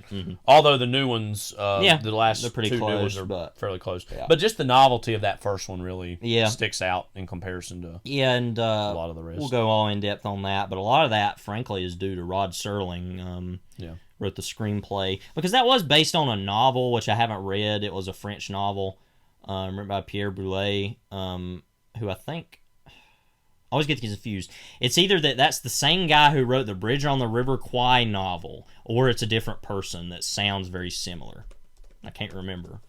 Although the new ones, the last they're pretty 2 close, new ones are but, fairly close. Yeah. But just the novelty of that first one really sticks out in comparison to and a lot of the rest. We'll go all in depth on that, but a lot of that, frankly, is due to Rod Serling. Wrote the screenplay because that was based on a novel, which I haven't read. It was a French novel written by Pierre Boulez, who I think. I always get confused. It's either that's the same guy who wrote the Bridge on the River Kwai novel, or it's a different person that sounds very similar. I can't remember.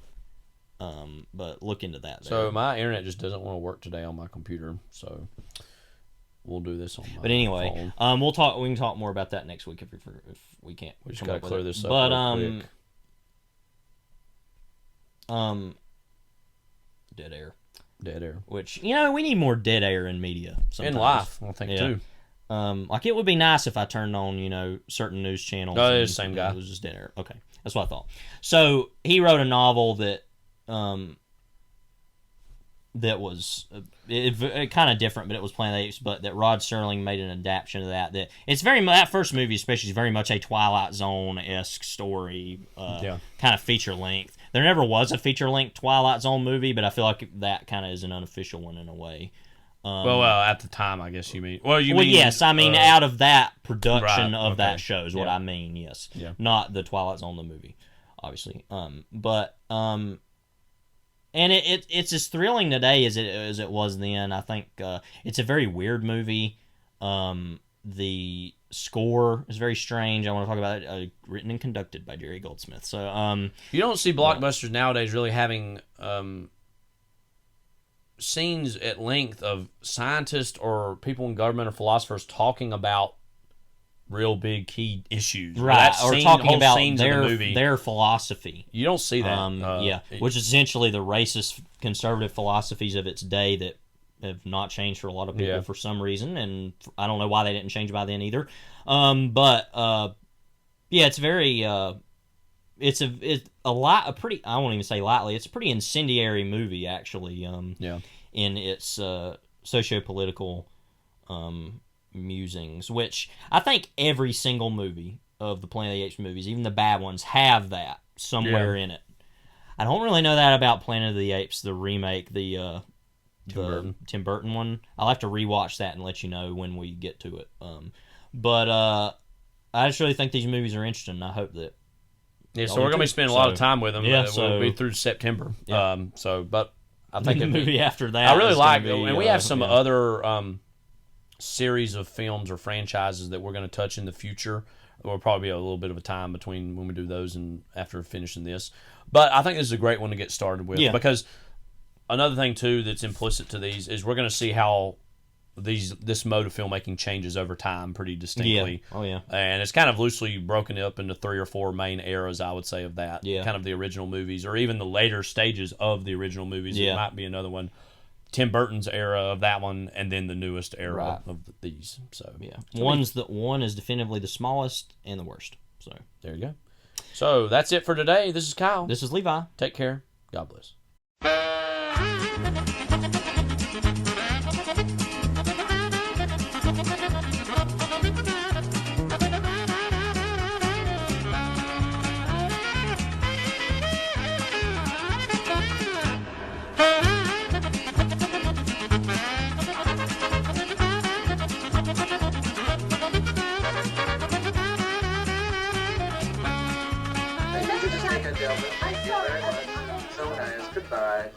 But look into that. There. So my internet just doesn't want to work today on my computer, so we'll do this on my But anyway, phone. We can talk more about that next week if we can't. We just gotta clear this up. But real quick. Dead air. Dead air. Which, we need more dead air in media sometimes. In life, I think, too. Like, it would be nice if I turned on, certain news channels. No, it's the same guy. It was just dead air. Okay. That's what I thought. So, he wrote a novel that was kind of different, but it was Planet of the Apes, but that Rod Serling made an adaptation of that. That first movie especially is very much a Twilight Zone-esque story, kind of feature-length. There never was a feature-length Twilight Zone movie, but I feel like that kind of is an unofficial one in a way. Well, at the time, I guess you mean. Well, yes, I mean out of that production right, of that show is what I mean. Yes, not the Twilight Zone the movie, obviously. And it's as thrilling today as it was then. I think it's a very weird movie. The score is very strange. I want to talk about it. Written and conducted by Jerry Goldsmith. So you don't see blockbusters nowadays really having scenes at length of scientists or people in government or philosophers talking about real big key issues, right? Or talking about their philosophy. You don't see that, which is essentially the racist conservative philosophies of its day that have not changed for a lot of people for some reason, and I don't know why they didn't change by then either. It's very it's a won't even say lightly. It's a pretty incendiary movie actually. In its socio-political musings, which I think every single movie of the Planet of the Apes movies, even the bad ones, have that somewhere in it. I don't really know that about Planet of the Apes, the remake, the Tim Burton one. I'll have to rewatch that and let you know when we get to it. But I just really think these movies are interesting. I hope that. Yeah, so we're going to be spending a lot of time with them. Yeah, we'll be through September. Yeah. But I think the movie after that. I really like it, and we have some other series of films or franchises that we're going to touch in the future. There'll probably be a little bit of a time between when we do those and after finishing this. But I think this is a great one to get started with because another thing too that's implicit to these is we're going to see how this mode of filmmaking changes over time pretty distinctly. Yeah. Oh yeah. And it's kind of loosely broken up into 3 or 4 main eras, I would say, of that. Yeah. Kind of the original movies or even the later stages of the original movies. Yeah. It might be another one. Tim Burton's era of that one, and then the newest era of these. So one is definitively the smallest and the worst. So there you go. So that's it for today. This is Kyle. This is Levi. Take care. God bless. I'm sorry. Bye.